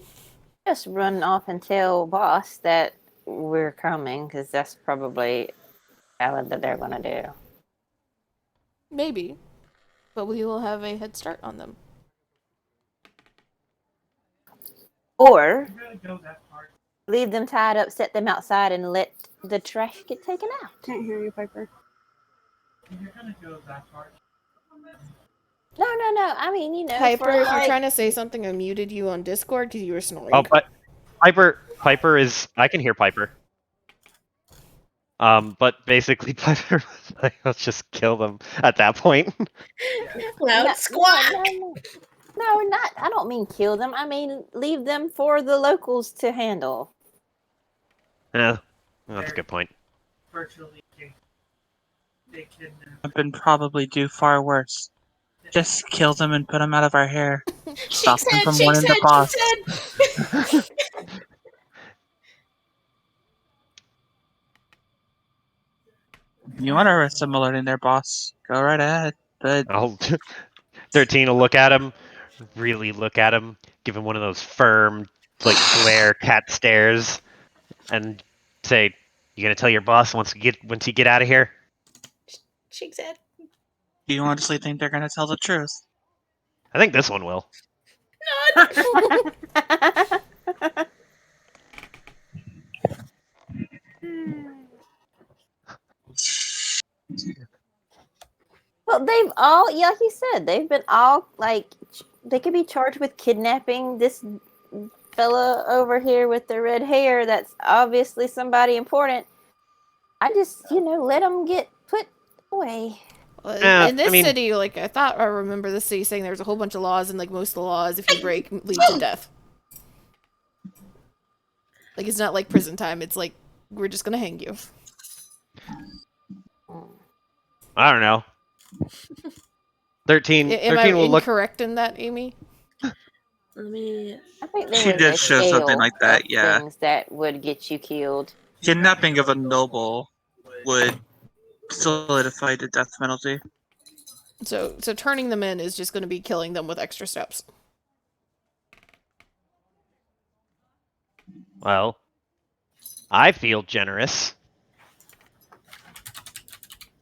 just run off and tell boss that we're coming, because that's probably valid that they're going to do. Maybe. But we will have a head start on them. Or leave them tied up, set them outside, and let the trash get taken out. Can't hear you, Piper. No. I mean, you know, Piper, for if you're like, trying to say something, I muted you on Discord because you were snoring. Oh, but Piper is. I can hear Piper. But basically, Piper was like, let's just kill them at that point. Loud squawk. No, not. I don't mean kill them. I mean leave them for the locals to handle. Yeah, that's a good point. They can probably do far worse. Just kill them and put them out of our hair. Stop Shakes them head, from shakes wanting head, the boss. shakes head. You want to arrest them alerting their boss? Go right ahead. But I'll 13 will look at him, really look at him, give him one of those firm, like glare cat stares, and say, "You gonna tell your boss once you get out of here?" Shakes head. do you honestly think they're gonna tell the truth? I think this one will. Well, they've all, yeah, like you said, they've been all like they could be charged with kidnapping this fella over here with the red hair. That's obviously somebody important. I just, let them get put away. Well, Yeah, in this I mean- city, like I thought, I remember the city saying there's a whole bunch of laws, and like most of the laws, if you break, lead to death. Like it's not like prison time. It's like we're just gonna hang you. I don't know. 13 Am I 13 will look. incorrect in that, Amy? Let me. I think there She was did a show something scale like that, of yeah. things that would get you killed. Kidnapping of a noble would solidify the death penalty. So turning them in is just going to be killing them with extra steps. Well, I feel generous.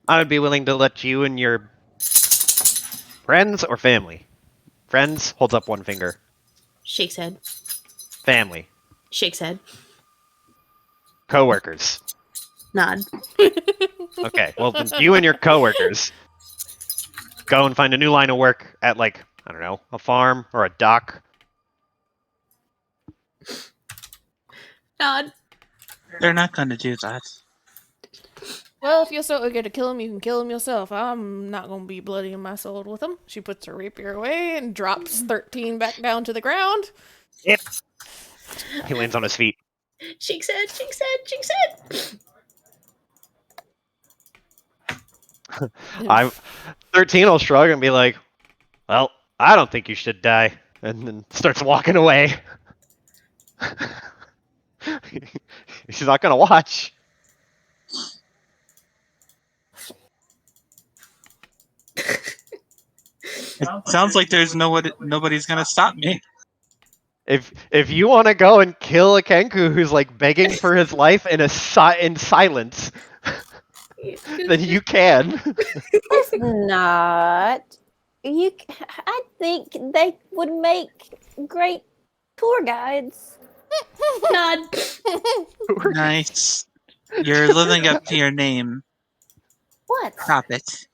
I would be willing to let you and your friends or family. Friends holds up one finger. Shakes head. Family. Shakes head. Coworkers. Nod. Okay, well then you and your coworkers go and find a new line of work at, like, I don't know, a farm or a dock. Nod. They're not gonna do that. Well, if you're so eager to kill him, you can kill him yourself. I'm not going to be bloodying my sword with him. She puts her rapier away and drops 13 back down to the ground. Yep. He lands on his feet. Shakes head. Shakes head. Shakes head. I'm 13 will shrug and be like, well, I don't think you should die. And then starts walking away. She's not gonna watch. It sounds like there's nobody's gonna stop me. If you want to go and kill a Kenku who's like begging for his life in in silence, then you can. It's not. I think they would make great tour guides. Nod. Nice. You're living up to your name. What? Stop it.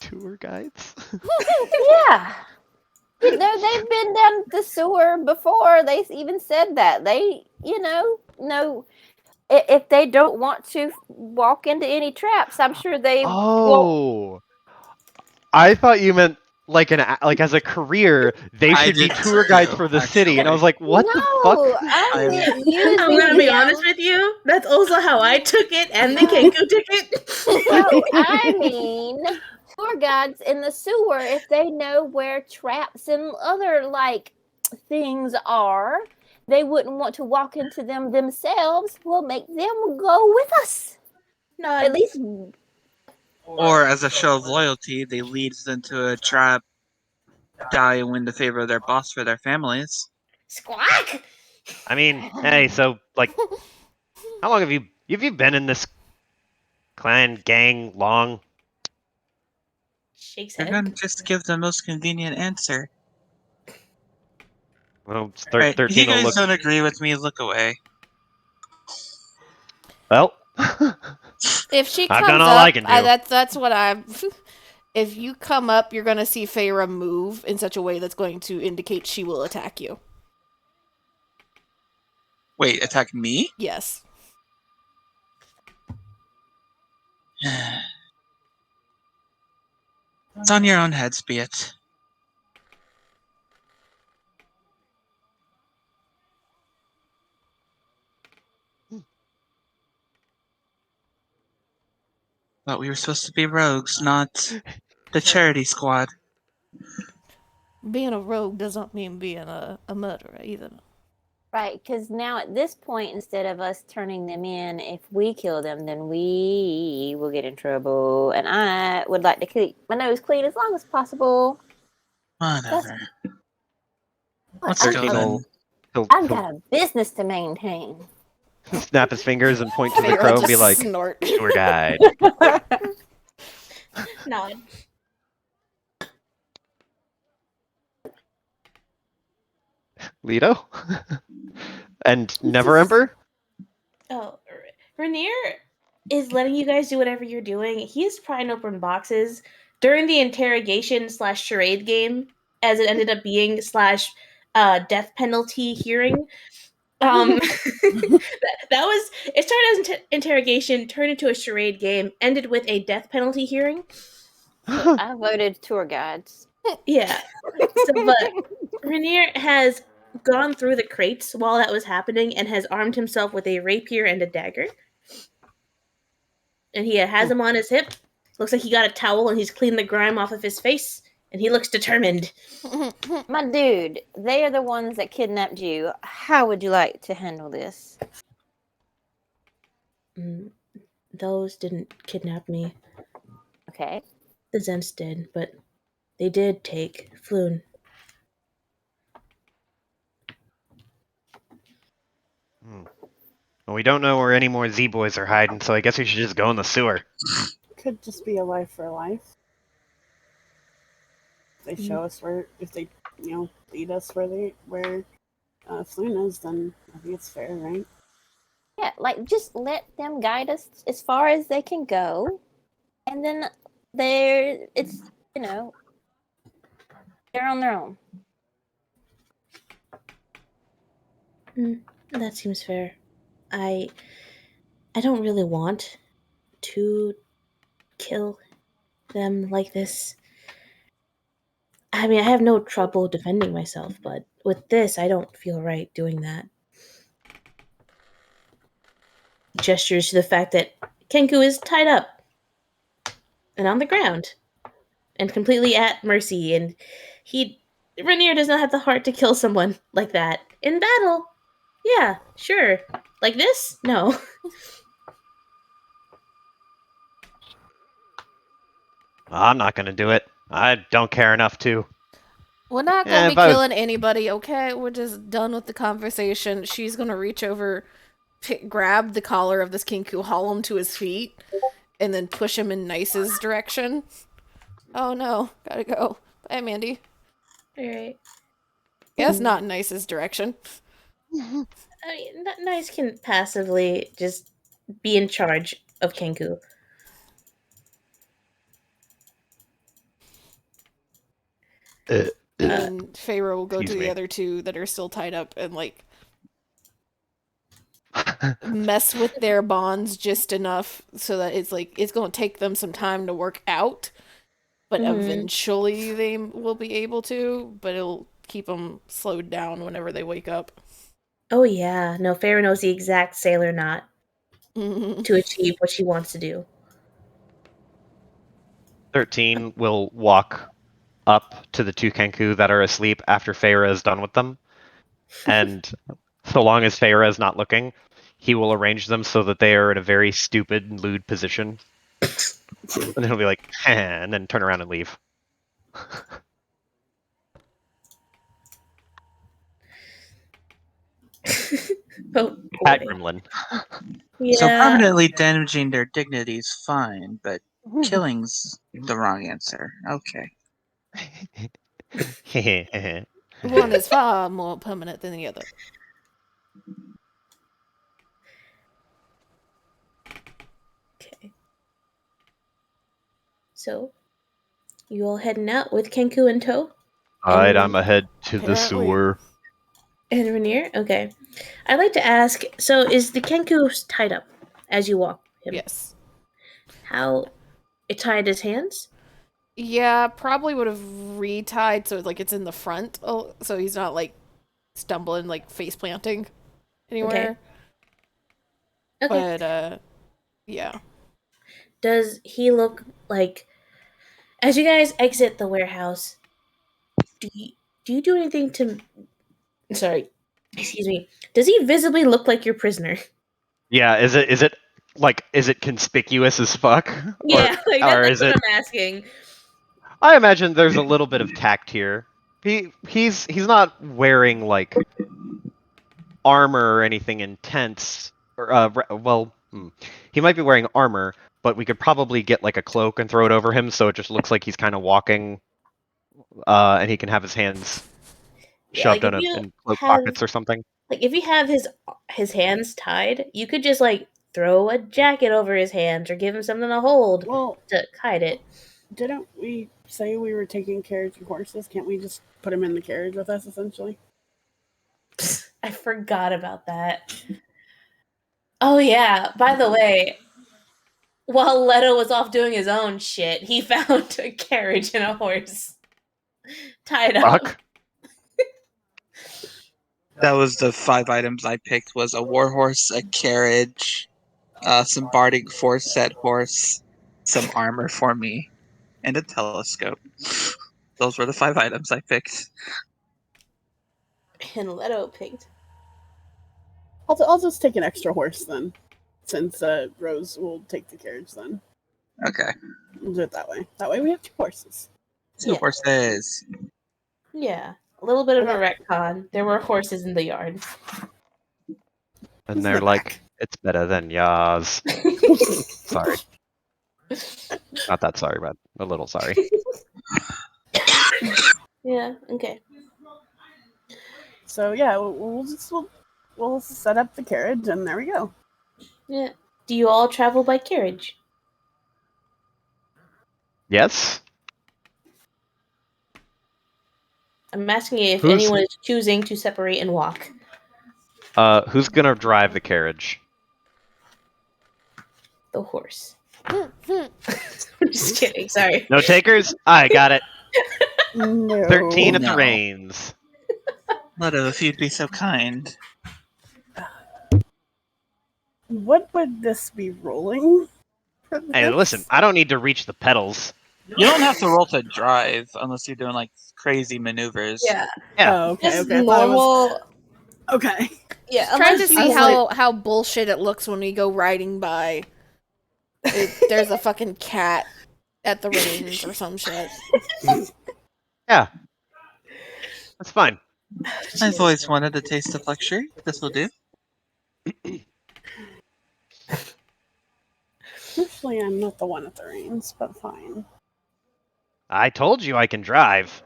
Tour guides. Yeah. They've been down the sewer before. They even said that. They, know, if they don't want to walk into any traps, I'm sure they won't. Oh, I thought you meant like as a career they I should be did tour guides too, for the city, and I was like, what the No, fuck? I'm I'm- using I'm gonna be them. honest with you. That's also how I took it, and the Kenku took it. No, I mean tour guides in the sewer, if they know where traps and other things are, they wouldn't want to walk into them themselves. We'll make them go with us. Nod. At least Or as a show of loyalty, they lead us into a trap, die and win the favor of their boss for their families. Squawk. I mean, hey, so like, how long have you been in this clan gang long? Shakes They're head. gonna just give the most convenient answer. Well, Alright, if 13 you will guys look. don't agree with me, look away. Well, If she I've comes done all up, I can do. that's what I'm. If you come up, you're gonna see Feyre move in such a way that's going to indicate she will attack you. Wait, attack me? Yes. It's on your own head, Spiet. But we were supposed to be rogues, not the charity squad. Being a rogue doesn't mean being a murderer either. Right, because now at this point, instead of us turning them in, if we kill them, then we will get in trouble. And I would like to keep my nose clean as long as possible. Whatever. Let's I've, go 13 then. will he'll I've got a business to maintain. snap his fingers and point to the Feyre crow and just be like, snort. tour guide. Nod. Leto? And Never Ember? Oh, Rainier is letting you guys do whatever you're doing. He's prying open boxes during the interrogation / charade game, as it ended up being / death penalty hearing. That was it. Started as interrogation, turned into a charade game, ended with a death penalty hearing. I voted tour guides. Yeah. So, but Rainier has gone through the crates while that was happening and has armed himself with a rapier and a dagger. And he has him on his hip. Looks like he got a towel and he's cleaned the grime off of his face. And he looks determined. My dude, they are the ones that kidnapped you. How would you like to handle this? Those didn't kidnap me. Okay. The Zents did, but they did take Floon. Well, we don't know where any more Z-boys are hiding, so I guess we should just go in the sewer. Could just be a life for life. If they show us where, if they, lead us where Floon is, then I think it's fair, right? Yeah, like just let them guide us as far as they can go, and then it's they're on their own. That seems fair. I don't really want to kill them like this. I mean, I have no trouble defending myself, but with this, I don't feel right doing that. Gestures to the fact that Kenku is tied up and on the ground and completely at mercy, and Rainier does not have the heart to kill someone like that in battle. Yeah, sure. Like this? No. I'm not gonna do it. I don't care enough to. We're not Yeah, gonna be if I was- killing anybody, okay? We're just done with the conversation. She's gonna reach over, grab the collar of this Kinku, haul him to his feet, and then push him in Nice's direction. Oh no, gotta go. Bye, Mandy. Alright. Yes, not Nice's direction. I mean, Nice can passively just be in charge of Kenku. And Feyre will go to Excuse the me. other two that are still tied up and mess with their bonds just enough so that it's going to take them some time to work out, but eventually they will be able to, but it'll keep them slowed down whenever they wake up. Oh yeah, no, Farah knows the exact sailor knot to achieve what she wants to do. 13 will walk up to the two Kenku that are asleep after Feyre is done with them. And so long as Feyre is not looking, he will arrange them so that they are in a very stupid and lewd position. And then he'll be like, and then turn around and leave. Oh, Cat boy. gremlin. Yeah. So permanently damaging their dignity is fine, but killing's the wrong answer. Okay. One is far more permanent than the other. Okay. So, you all heading out with Kenku in tow? Alright, I'm ahead to the Apparently. sewer. And Rainier? Okay. I'd like to ask, so is the Kenku tied up as you walk him? Yes. How it tied his hands? Yeah, probably would have retied so like it's in the front, so he's not like stumbling like face planting anywhere. Okay. But yeah. Does he look like, as you guys exit the warehouse, do you do anything to, sorry, excuse me, does he visibly look like your prisoner? Yeah, is it conspicuous as fuck? Yeah, like or that's is what it I'm asking. I imagine there's a little bit of tact here. He's not wearing like armor or anything intense or he might be wearing armor, but we could probably get like a cloak and throw it over him so it just looks like he's kind of walking and he can have his hands Yeah, like shoved if you in cloak have, pockets or something. like if you have his hands tied, you could just like throw a jacket over his hands or give him something to hold Well, to hide it. didn't we say we were taking carriage and horses? Can't we just put him in the carriage with us, essentially? I forgot about that. Oh yeah, by the way, while Leto was off doing his own shit, he found a carriage and a horse tied up. Fuck. That was the 5 items I picked: was a warhorse, a carriage, some Bardic 4-set horse, some armor for me, and a telescope. Those were the 5 items I picked. And Leto picked. I'll just take an extra horse then, since Rose will take the carriage then. Okay. We'll do it that way. That way we have 2 horses. 2 Yeah. horses. Yeah, a little bit of a retcon. There were horses in the yard. And they're like, it's better than yours. Sorry. Not that sorry, but a little sorry. Yeah, okay. So yeah, we'll set up the carriage and there we go. Yeah. Do you all travel by carriage? Yes? I'm asking you if Who's- anyone is choosing to separate and walk. Who's gonna drive the carriage? The horse. I'm just kidding, sorry. No takers? I got it. No. 13 at the No. reins. Leto, if you'd be so kind. What would this be rolling? for Hey, this? listen, I don't need to reach the pedals. You don't have to roll to drive unless you're doing like crazy maneuvers. Yeah. Yeah. Oh, okay, Just okay. I thought it was- normal. Okay. Yeah, Trying to unless see you how bullshit it looks when we go riding by. There's a fucking cat at the reins or some shit. Yeah. That's fine. I've always wanted a taste of luxury. This will do. Usually I'm not the one at the reins, but fine. I told you I can drive.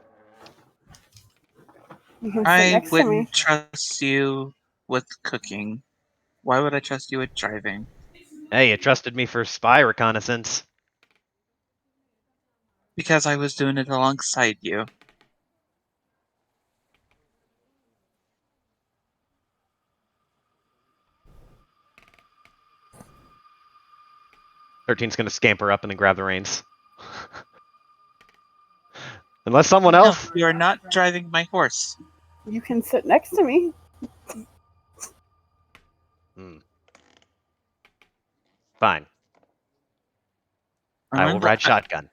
You can sit I next to me. wouldn't trust you with cooking. Why would I trust you with driving? Hey, you trusted me for spy reconnaissance. Because I was doing it alongside you. Thirteen's gonna scamper up and then grab the reins. Unless someone else. No, you are not driving my horse. You can sit next to me. Fine. I will ride shotgun.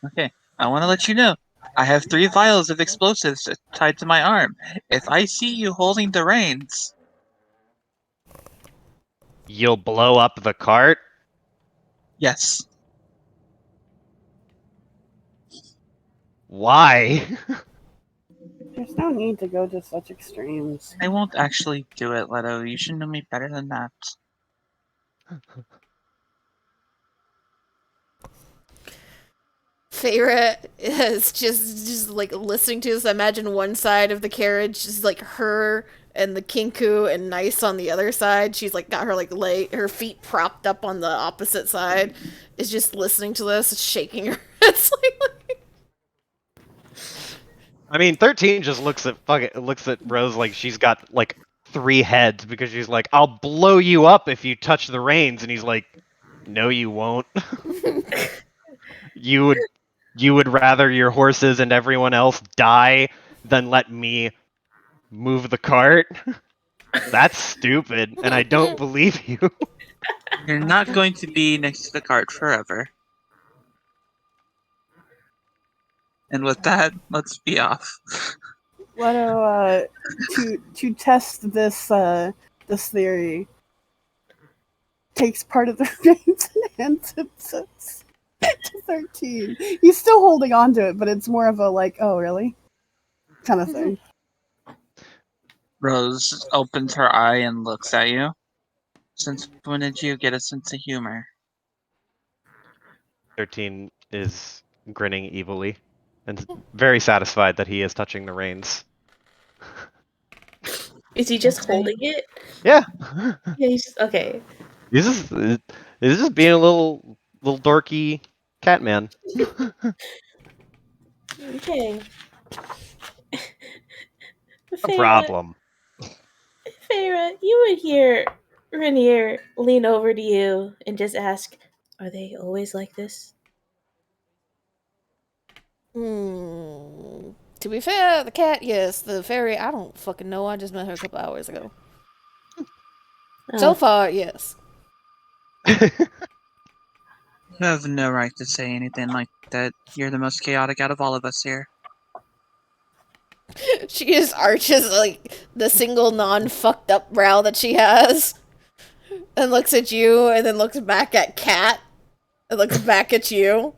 Okay, I want to let you know. I have 3 vials of explosives tied to my arm. If I see you holding the reins, You'll blow up the cart? yes. Why? There's no need to go to such extremes. I won't actually do it, Leto. You should know me better than that. Feyre is just like listening to this. Imagine one side of the carriage is like her and the Kinku and Nice on the other side. She's like got her her feet propped up on the opposite side. Is just listening to this, shaking her honestly. I mean, 13 just looks at Rose like she's got like 3 heads because she's like, "I'll blow you up if you touch the reins," and he's like, "No, you won't. you would rather your horses and everyone else die than let me move the cart? That's stupid, and I don't believe you." You're not going to be next to the cart forever. And with that, let's be off. Leto, to test this this theory, takes part of the reins and hands it to 13. He's still holding on to it, but it's more of a like, oh really, kind of thing. Rose opens her eye and looks at you. Since when did you get a sense of humor? 13 is grinning evilly and very satisfied that he is touching the reins. Is he just Okay. holding it? Yeah. Yeah, he's okay. He's just being a little dorky cat man. Okay. A problem. Feyre, you would hear Rainier lean over to you and just ask, "Are they always like this?" To be fair, the cat, yes. The fairy, I don't fucking know. I just met her a couple hours ago. So Oh, far, yes. You have no right to say anything like that. You're the most chaotic out of all of us here. She just arches like the single non-fucked up brow that she has, and looks at you, and then looks back at Cat, and looks back at you.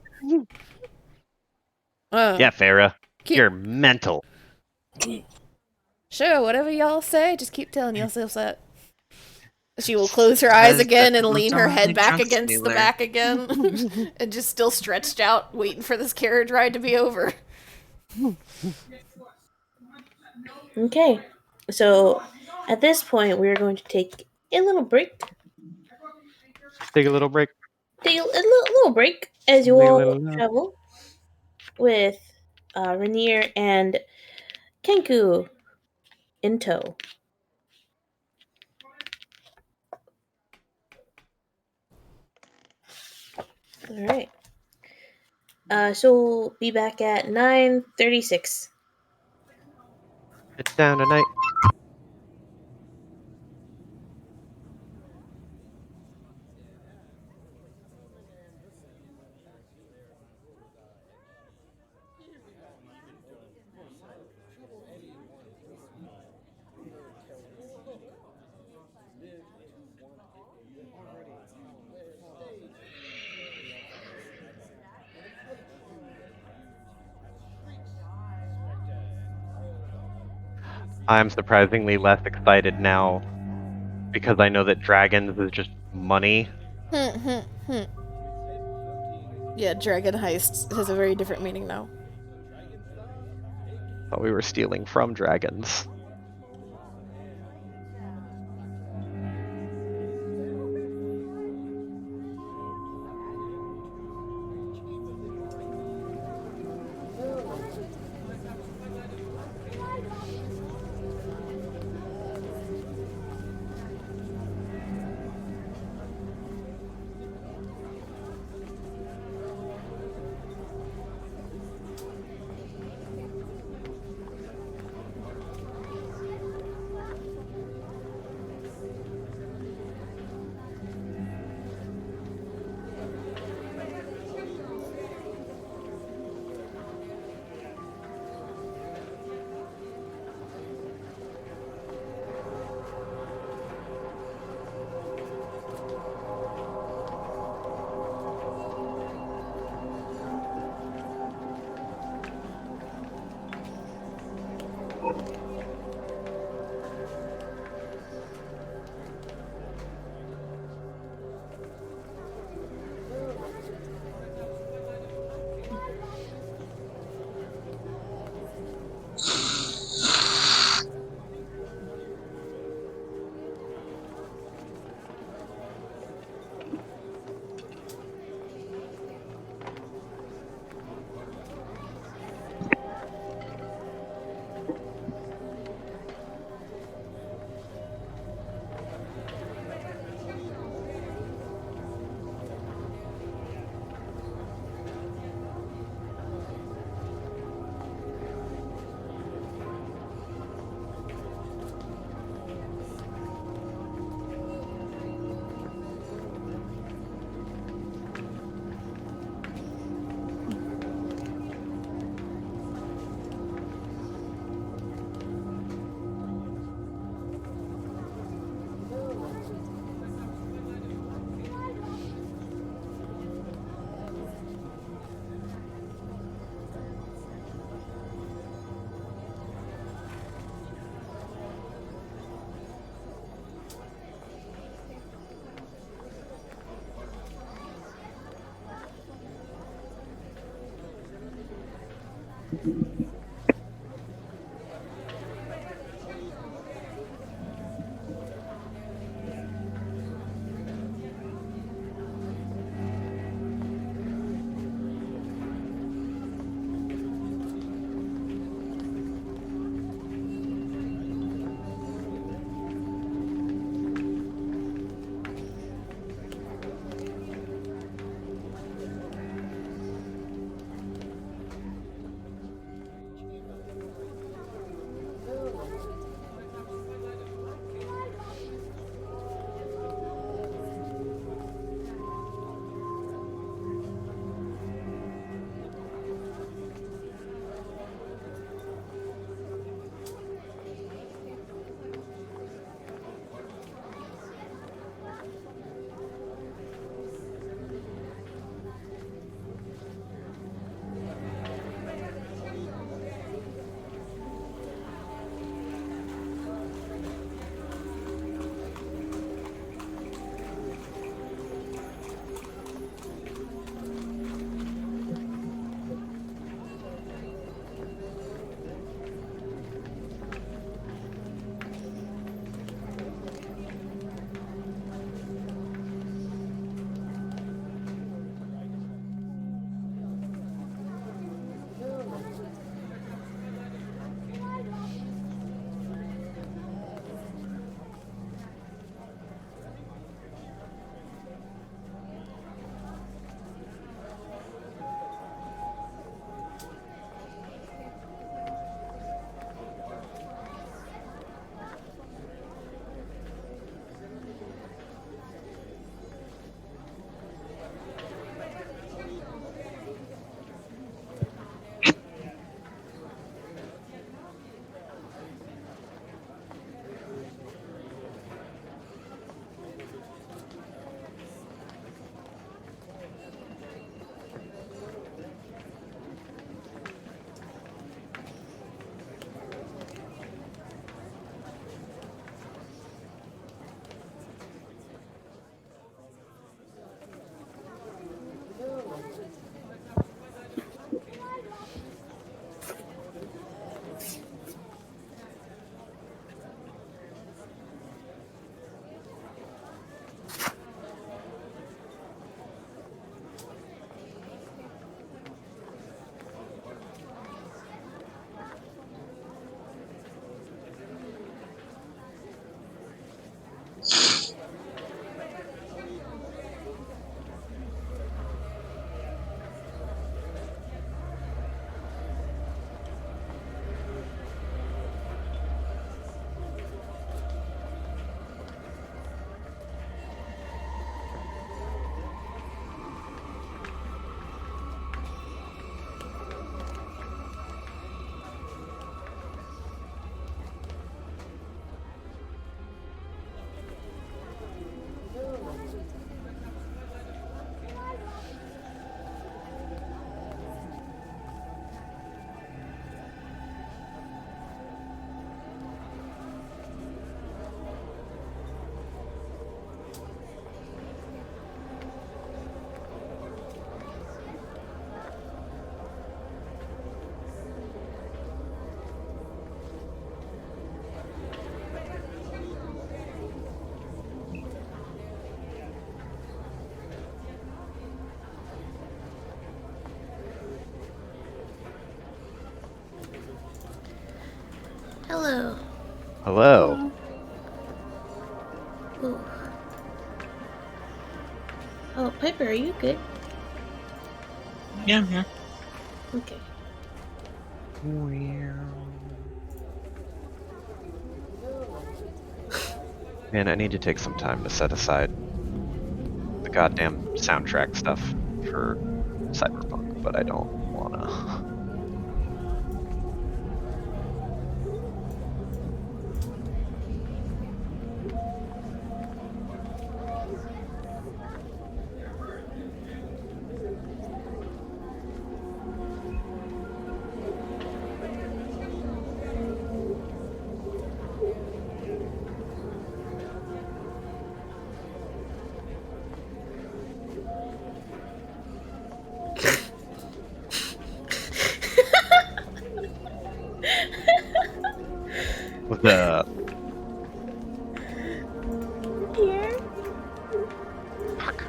Yeah, Farah. Keep- You're mental. Sure, whatever y'all say, just keep telling yourselves that. She will close her eyes again and lean her head back against the back again, and just still stretched out, waiting for this carriage ride to be over. okay. So at this point, we're going to take a little break. Take a little break. Take a little break as you Take a all little nap. travel with Rainier and Kenku in tow. All right. So we'll be back at 9:36. It's down tonight. I'm surprisingly less excited now because I know that dragons is just money. Yeah, Dragon Heist has a very different meaning now. Thought we were stealing from dragons. Hello. Hello. Ooh. Oh, Piper, are you good? Yeah, I'm here. Okay. Man, I need to take some time to set aside the goddamn soundtrack stuff for Cyberpunk, but I don't wanna. What's up? Here. Fuck.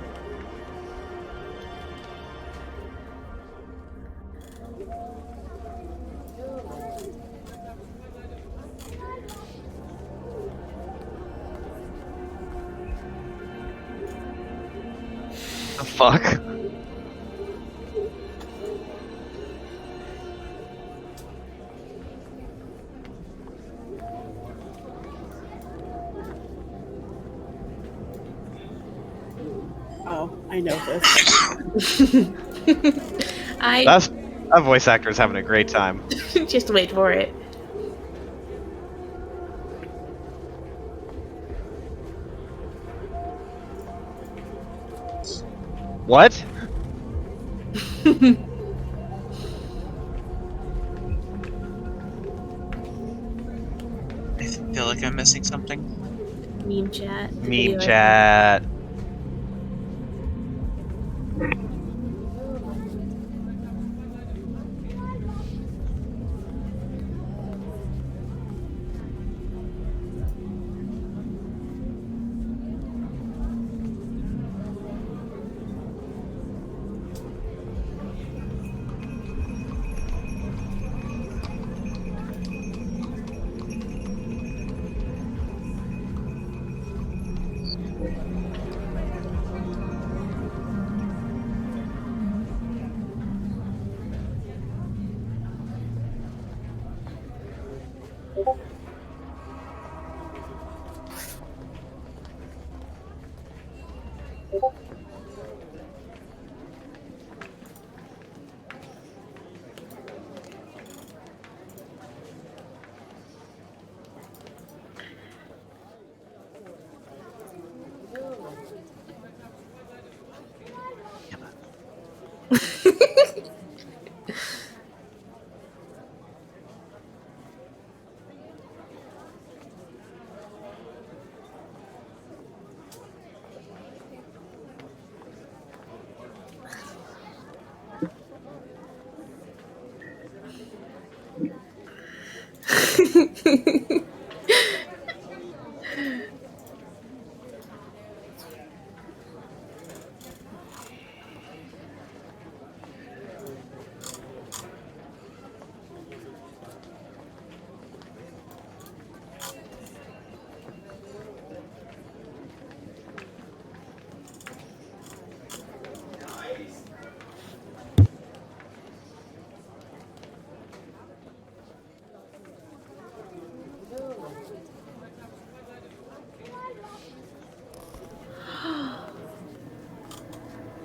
The fuck? Oh, I know this. That voice actor is having a great time. Just wait for it. What? I feel like I'm missing something. Meme chat. the Meme video I chat.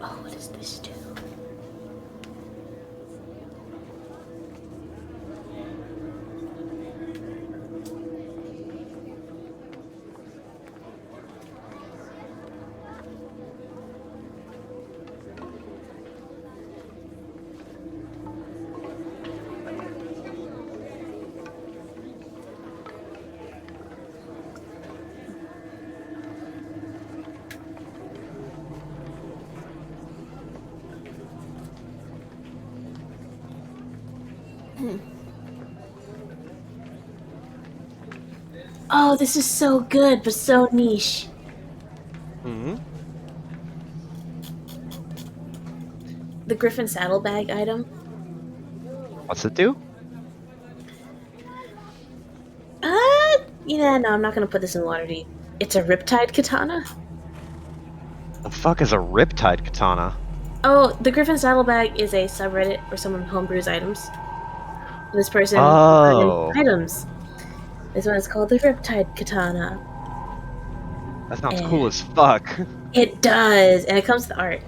Oh, what does this do? Oh, this is so good, but so niche. Hmm. The Griffin saddlebag item. What's it do? Yeah, no, I'm not gonna put this in Waterdeep. It's a Riptide katana. The fuck is a Riptide katana? Oh, the Griffin saddlebag is a subreddit where someone homebrews items. This person Oh. items. This one is called the Riptide katana. That sounds And cool as fuck. it does, and it comes with art.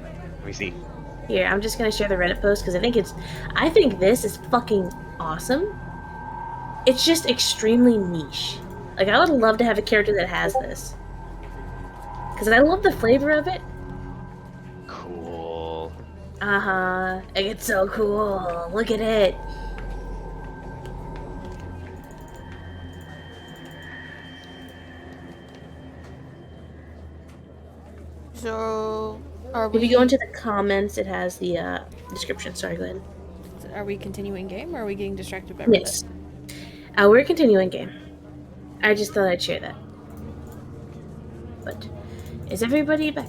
Let me see. Here, I'm just gonna share the Reddit post because I think this is fucking awesome. It's just extremely niche. Like, I would love to have a character that has this. Because I love the flavor of it. Cool. Uh-huh. It's so cool. Look at it. So, are we? If you go into the comments, it has the description. Sorry, go ahead. Are we continuing game, or are we getting distracted by Reddit? Yes. We're continuing game. I just thought I'd share that. But is everybody back?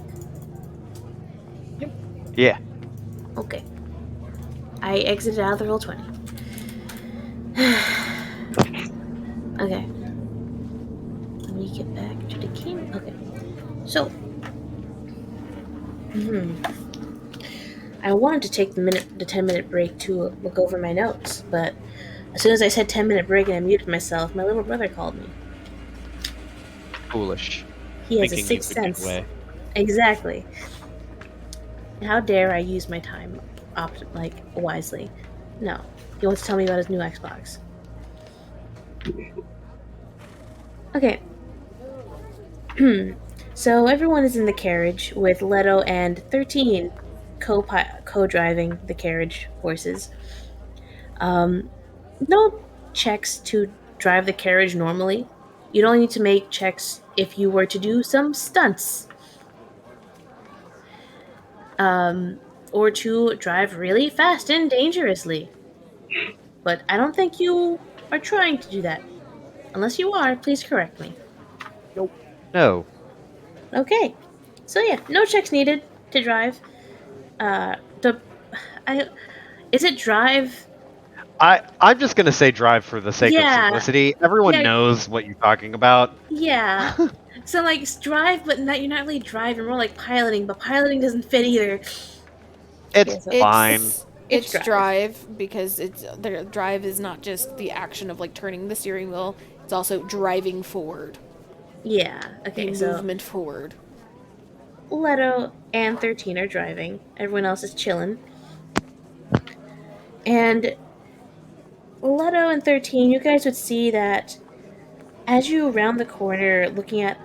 Yeah. Okay. I exited out of the roll 20. Okay. Let me get back to the game. Okay. So. I wanted to take the 10-minute break to look over my notes, but as soon as I said 10-minute break and I muted myself, my little brother called me. Foolish. He has a Thinking you sixth could get sense. away. Exactly. How dare I use my time wisely? No. He wants to tell me about his new Xbox. Okay. So everyone is in the carriage with Leto and 13 co-driving the carriage horses. No checks to drive the carriage normally. You'd only need to make checks if you were to do some stunts. Or to drive really fast and dangerously. But I don't think you are trying to do that. Unless you are, please correct me. No. Okay. So yeah, no checks needed to drive. The I is it drive? I'm just gonna say drive for the sake of Yeah, simplicity. Everyone yeah, knows what you're talking about. yeah. So like drive, but you're not really driving. You're more like piloting, but piloting doesn't fit either. It's Yeah, so fine. it's It's drive. drive because the drive is not just the action of like turning the steering wheel. It's also driving forward, Yeah. the Okay. So movement forward. Leto and 13 are driving. Everyone else is chilling. And Leto and 13, you guys would see that as you round the corner, looking at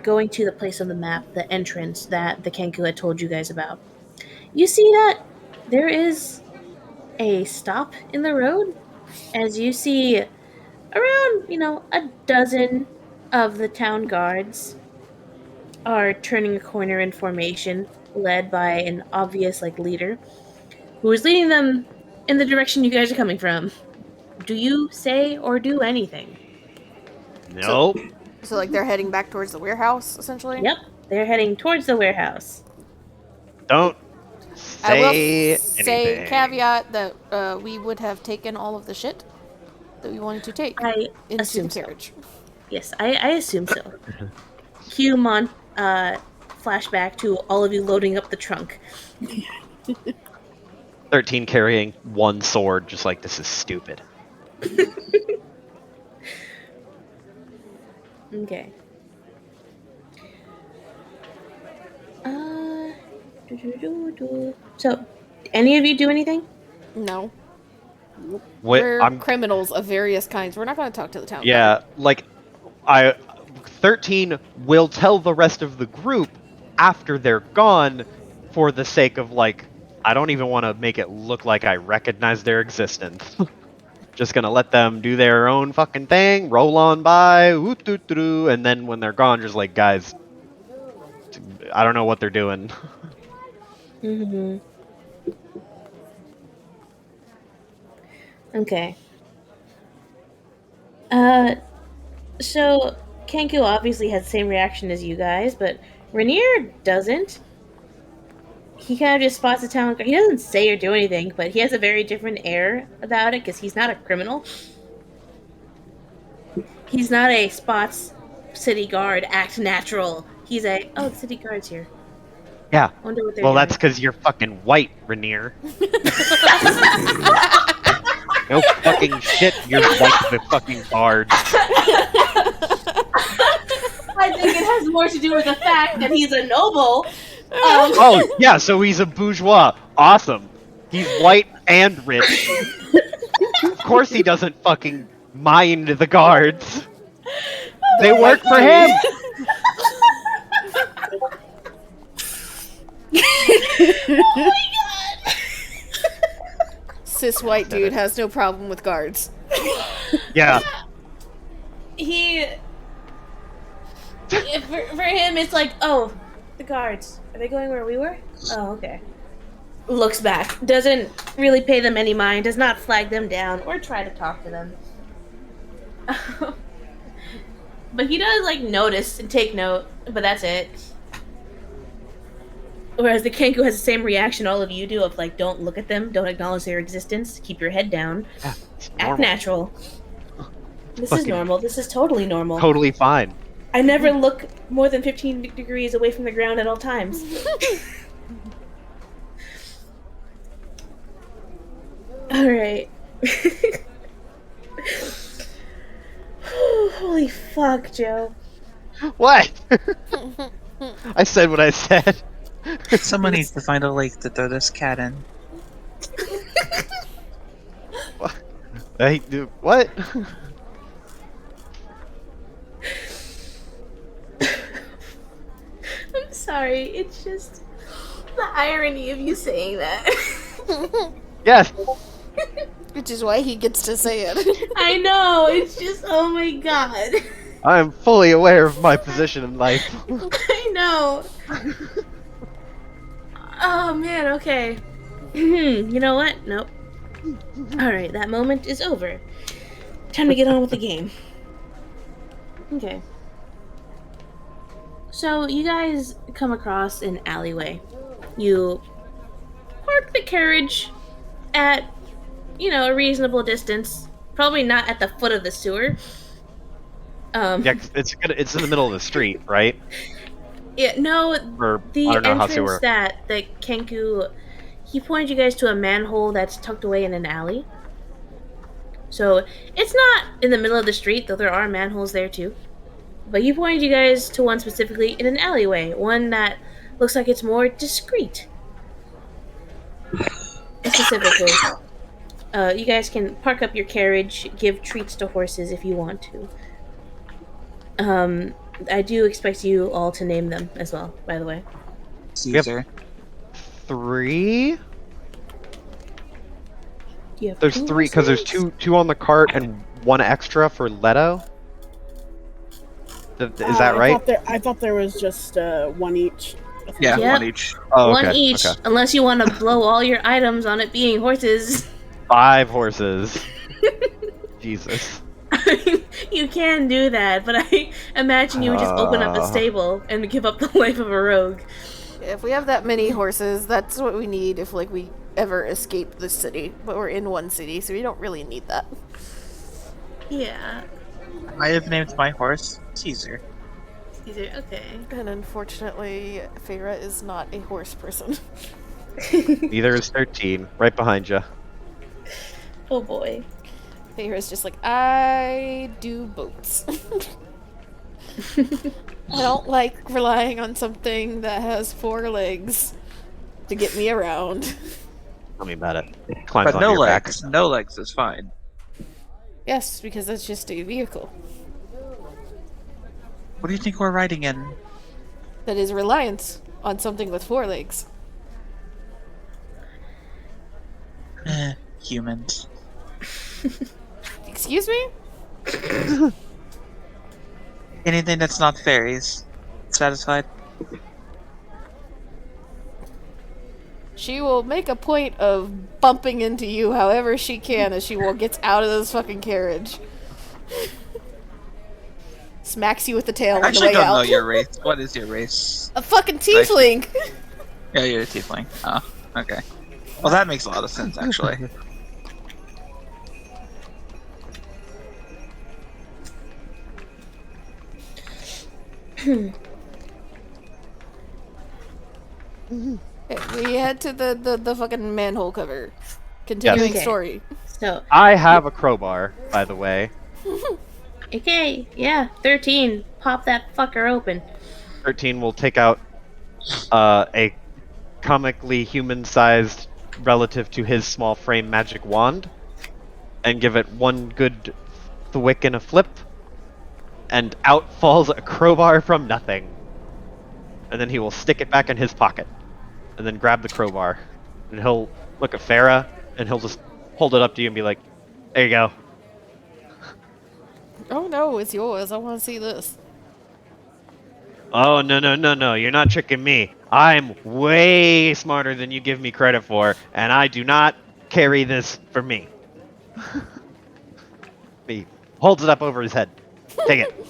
going to the place on the map, the entrance that the Kenku had told you guys about, you see that there is a stop in the road. As you see around, a dozen of the town guards are turning a corner in formation, led by an obvious leader who is leading them in the direction you guys are coming from. Do you say or do anything? So, Nope. so like they're heading back towards the warehouse, essentially. Yep, they're heading towards the warehouse. Don't I will say say anything. caveat that we would have taken all of the shit that we wanted to take I into the assume so. carriage. Yes, I assume so. Cue flashback to all of you loading up the trunk. 13 carrying one sword, just like this is stupid. Okay. So, any of you do anything? No, What we're I'm criminals of various kinds. We're not going to talk to the town guard. Yeah, like I 13 will tell the rest of the group after they're gone for the sake of I don't even want to make it look like I recognize their existence. Just gonna let them do their own fucking thing, roll on by, and then when they're gone, just like, guys, I don't know what they're doing. Mm-hmm. Okay. So Kenku obviously has the same reaction as you guys, but Rainier doesn't. He kind of just spots the town. He doesn't say or do anything, but he has a very different air about it because he's not a criminal. He's not a spots city guard, act natural. He's the city guard's here. Yeah. I wonder what they're Well, that's doing. because you're fucking white, Rainier. No fucking shit, you're like the fucking guards. I think it has more to do with the fact that he's a noble. Oh, yeah, so he's a bourgeois. Awesome. He's white and rich. Of course he doesn't fucking mind the guards. They work for him. Cis white dude has no problem with guards. Yeah. For him, it's like, oh, the guards. Are they going where we were? Oh, okay. Looks back. Doesn't really pay them any mind. Does not flag them down or try to talk to them. But he does like notice and take note, but that's it. Whereas the Kenku has the same reaction all of you do of like, don't look at them, don't acknowledge their existence, keep your head down, Yeah, it's act normal. natural. This is Fucking normal. This is totally normal. Totally fine. I never look more than 15 degrees away from the ground at all times. Alright. Holy fuck, Joe. What? I said what I said. Someone needs to find a lake to throw this cat in. Hey, what? I'm sorry, it's just the irony of you saying that. Yes. Which is why he gets to say it. I know, it's just, oh my god. I am fully aware of my position in life. I know. Oh man, okay. You know what? Nope. Alright, that moment is over. Time to get on with the game. Okay. So, you guys come across an alleyway. You park the carriage at, a reasonable distance. Probably not at the foot of the sewer. Yeah, 'cause it's in the middle of the street, right? Yeah, no, Or the I don't know how entrance sewer. that the Kenku, he pointed you guys to a manhole that's tucked away in an alley. So it's not in the middle of the street, though there are manholes there too. But he pointed you guys to one specifically in an alleyway, one that looks like it's more discreet. Specifically, you guys can park up your carriage, give treats to horses if you want to. I do expect you all to name them as well, by the way. Caesar. 3? You have There's two 3 because there's horses? two on the cart and 1 extra for Leto. Is that right? I thought there was just one each. Yeah, Yep. one each. Oh, One okay. each, Okay. unless you want to blow all your items on it being horses. 5 horses. Jesus. You can do that, but I imagine you would just open up a stable and give up the life of a rogue. If we have that many horses, that's what we need if we ever escape this city. But we're in one city, so we don't really need that. Yeah. I have named my horse Caesar. Okay. And unfortunately, Feyre is not a horse person. Neither is 13. Right behind you. Oh boy. Feyre's just like, I do boats. I don't like relying on something that has 4 legs to get me around. Tell me about it. Climbs But onto no your back. legs. No legs is fine. Yes, because that's just a vehicle What do you think we're riding in? that is reliant on something with 4 legs. Humans. Excuse me? Anything that's not fairies. Satisfied? She will make a point of bumping into you however she can as she gets out of this fucking carriage. Smacks you with the tail I on the actually way don't out. know your race. What is your race? A fucking tiefling! Yeah, you're a tiefling. Oh, okay. Well, that makes a lot of sense, actually. Okay, we head to the fucking manhole cover. Continuing Okay. story. So, I have a crowbar, by the way. okay, yeah, 13. Pop that fucker open. 13 will take out a comically human-sized relative to his small frame magic wand and give it one good thwick and a flip, and out falls a crowbar from nothing. And then he will stick it back in his pocket and then grab the crowbar, and he'll look at Farah and he'll just hold it up to you and be like, there you go. Oh no, it's yours. I want to see this. Oh, no, you're not tricking me. I'm way smarter than you give me credit for, and I do not carry this for me. Me Holds it up over his head. Take it.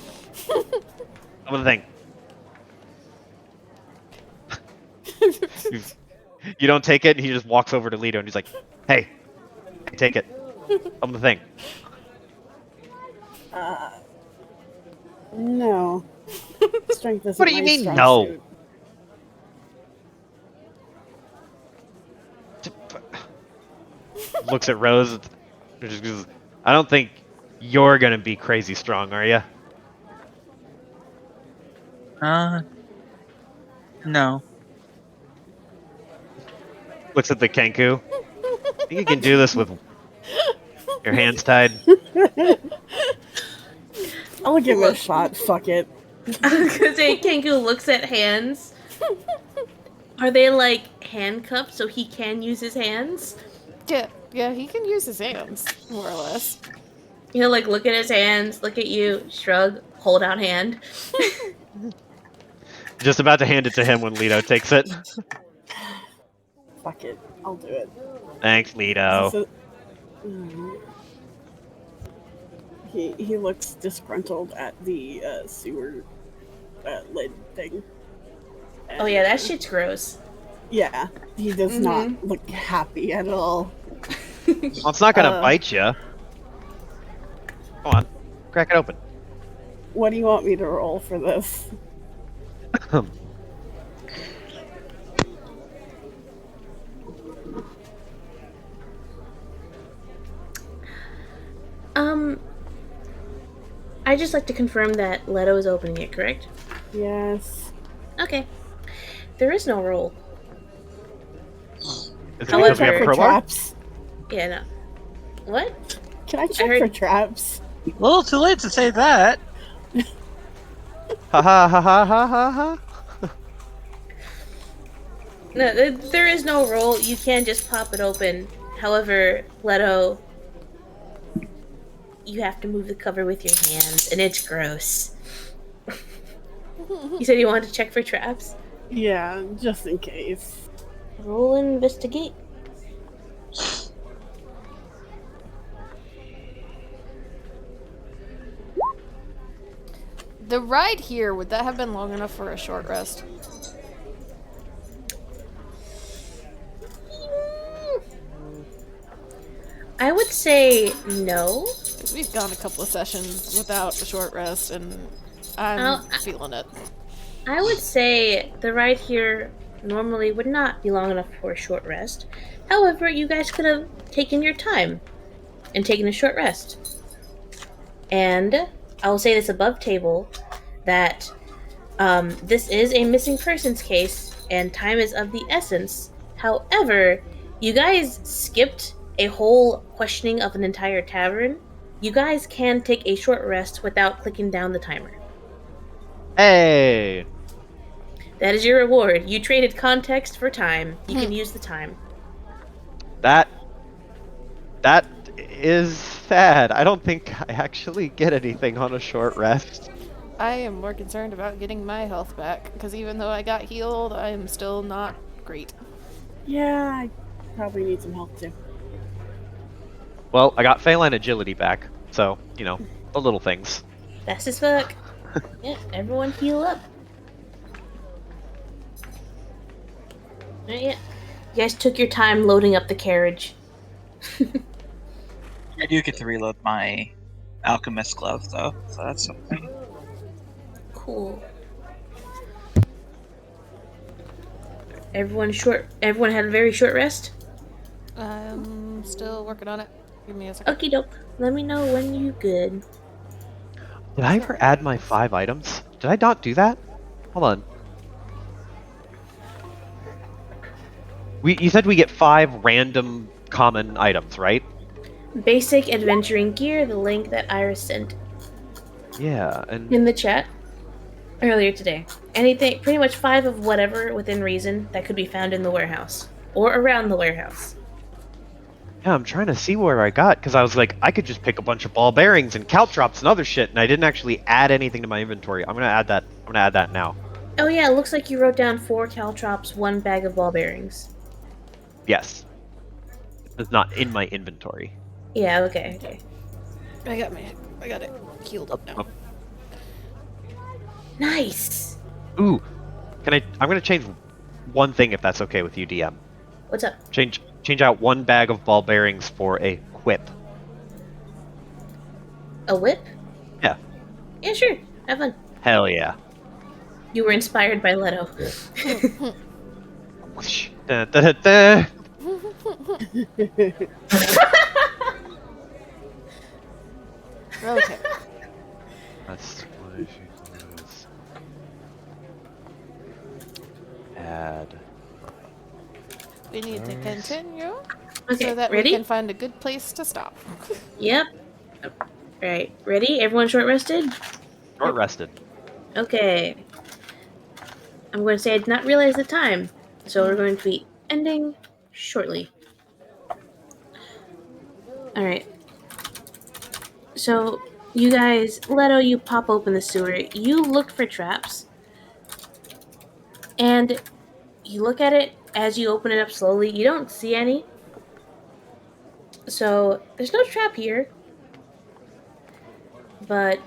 Over the thing. You don't take it, and he just walks over to Leto, and he's like, "Hey, take it. Over the thing." No. Strength isn't What do you my mean, strong no? suit. Looks at Rose. I don't think you're gonna be crazy strong, are you? No. Looks at the Kenku. Think you can do this with your hands tied? I'll give it a shot. Fuck it. I was gonna say, Kenku looks at hands. Are they like handcuffed so he can use his hands? Yeah, he can use his hands, more or less. He'll like look at his hands, look at you, shrug, hold out hand. Just about to hand it to him when Leto takes it. Fuck it. I'll do it. Thanks, Leto. So- he looks disgruntled at the sewer lid thing. Oh yeah, that shit's gross. Yeah, he does not look happy at all. Well, it's not gonna bite you. Come on, crack it open. What do you want me to roll for this? I'd just like to confirm that Leto is opening it, correct? Yes. Okay. There is no roll. Is it However- because we have For crowbar? traps. Yeah, no. What? Can I check heard- for traps? A little too late to say that. Ha ha ha ha ha ha ha. No, there is no roll. You can just pop it open. However, Leto, you have to move the cover with your hands, and it's gross. You said you wanted to check for traps? Yeah, just in case. Roll and investigate. The ride here, would that have been long enough for a short rest? I would say no. 'Cause we've gone a couple of sessions without a short rest, and I'm Oh, feeling it. I would say the ride here normally would not be long enough for a short rest. However, you guys could have taken your time and taken a short rest. And I will say this above table that this is a missing persons case and time is of the essence. However, you guys skipped a whole questioning of an entire tavern. You guys can take a short rest without clicking down the timer. Hey. That is your reward. You traded context for time. You can use the time. That is sad. I don't think I actually get anything on a short rest. I am more concerned about getting my health back, because even though I got healed, I am still not great. Yeah, I probably need some help too. Well, I got Phalanx agility back, so, you know, the little things. Fast as fuck. Yeah, everyone heal up. Alright, yeah. You guys took your time loading up the carriage. I do get to reload my alchemist glove though, so that's something. Cool. Everyone had a very short rest? I'm still working on it. Give me a second. Okie doke. Let me know when you good. Did I ever add my 5 items? Did I not do that? Hold on. You said we get 5 random common items, right? Basic adventuring gear, the link that Iris sent Yeah, and in the chat earlier today. Anything, pretty much 5 of whatever within reason that could be found in the warehouse or around the warehouse. yeah, I'm trying to see where I got, because I was like, I could just pick a bunch of ball bearings and caltrops and other shit, and I didn't actually add anything to my inventory. I'm gonna add that now. Oh yeah, it looks like you wrote down 4 caltrops, 1 bag of ball bearings. Yes. It's not in my inventory. Yeah, okay. I got my I got it healed up now. Nice. Ooh, I'm gonna change one thing if that's okay with you, DM. What's up? Change out one bag of ball bearings for a whip. A whip? Yeah. Yeah, sure. Have fun. Hell yeah. You were inspired by Leto. Whoosh. Da, da, da, da. Okay. That's what she was. Add. We need to continue Okay, so that ready? we can find a good place to stop. Yep. Alright, ready? Everyone short rested? Short rested. Okay. I'm going to say I did not realize the time, so we're going to be ending shortly. Alright. So, you guys, Leto, you pop open the sewer. You look for traps. And you look at it as you open it up slowly. You don't see any. So, there's no trap here. But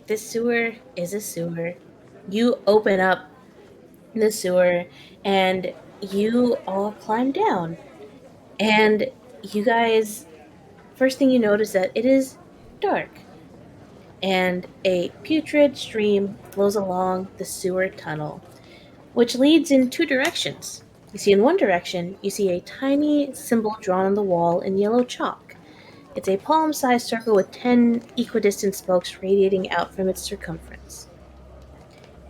this sewer is a sewer. You open up the sewer and you all climb down. And you guys, first thing you notice that it is dark. And a putrid stream flows along the sewer tunnel, which leads in two directions. You see, in one direction, you see a tiny symbol drawn on the wall in yellow chalk. It's a palm-sized circle with 10 equidistant spokes radiating out from its circumference.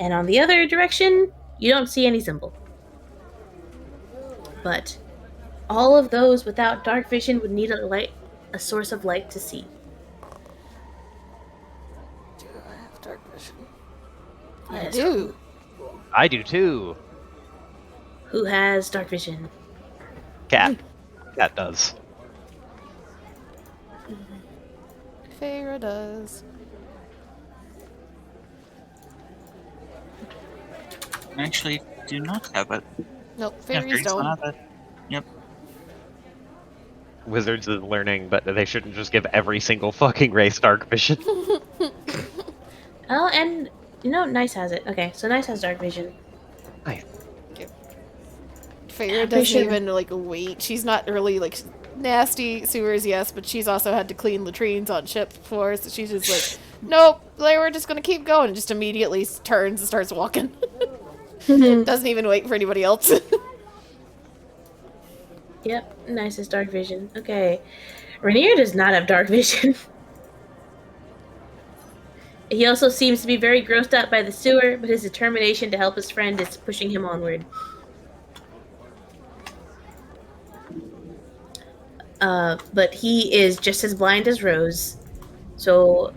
And on the other direction, you don't see any symbol. But all of those without dark vision would need a source of light to see. Do I have dark vision? Yes. I do. I do too. Who has dark vision? Cat. Cat does. Feyre does. I actually do not have it. Nope, Yeah, fairies fairies don't don't. have it. Yep. Wizards is learning, but they shouldn't just give every single fucking race dark vision. Oh, and Nice has it. Okay, so Nice has dark vision. Feyre doesn't even wait. She's not really nasty sewers, yes, but she's also had to clean latrines on ships before, so she's just like, nope, we're just gonna keep going, and just immediately turns and starts walking. Doesn't even wait for anybody else. Yep, Nice has dark vision. Okay, Rainier does not have dark vision. He also seems to be very grossed out by the sewer, but his determination to help his friend is pushing him onward. But he is just as blind as Rose. So,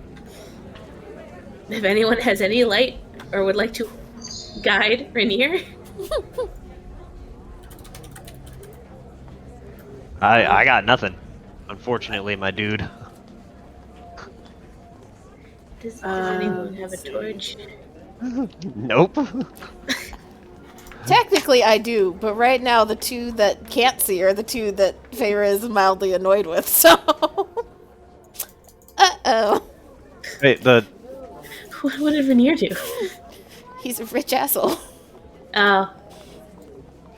if anyone has any light or would like to guide Rainier, I got nothing. Unfortunately, my dude. does anyone have a let's see. torch? Nope. Technically, I do, but right now the two that can't see are the two that Feyre is mildly annoyed with, so... Uh-oh. Wait, What did Rainier do? He's a rich asshole. Oh,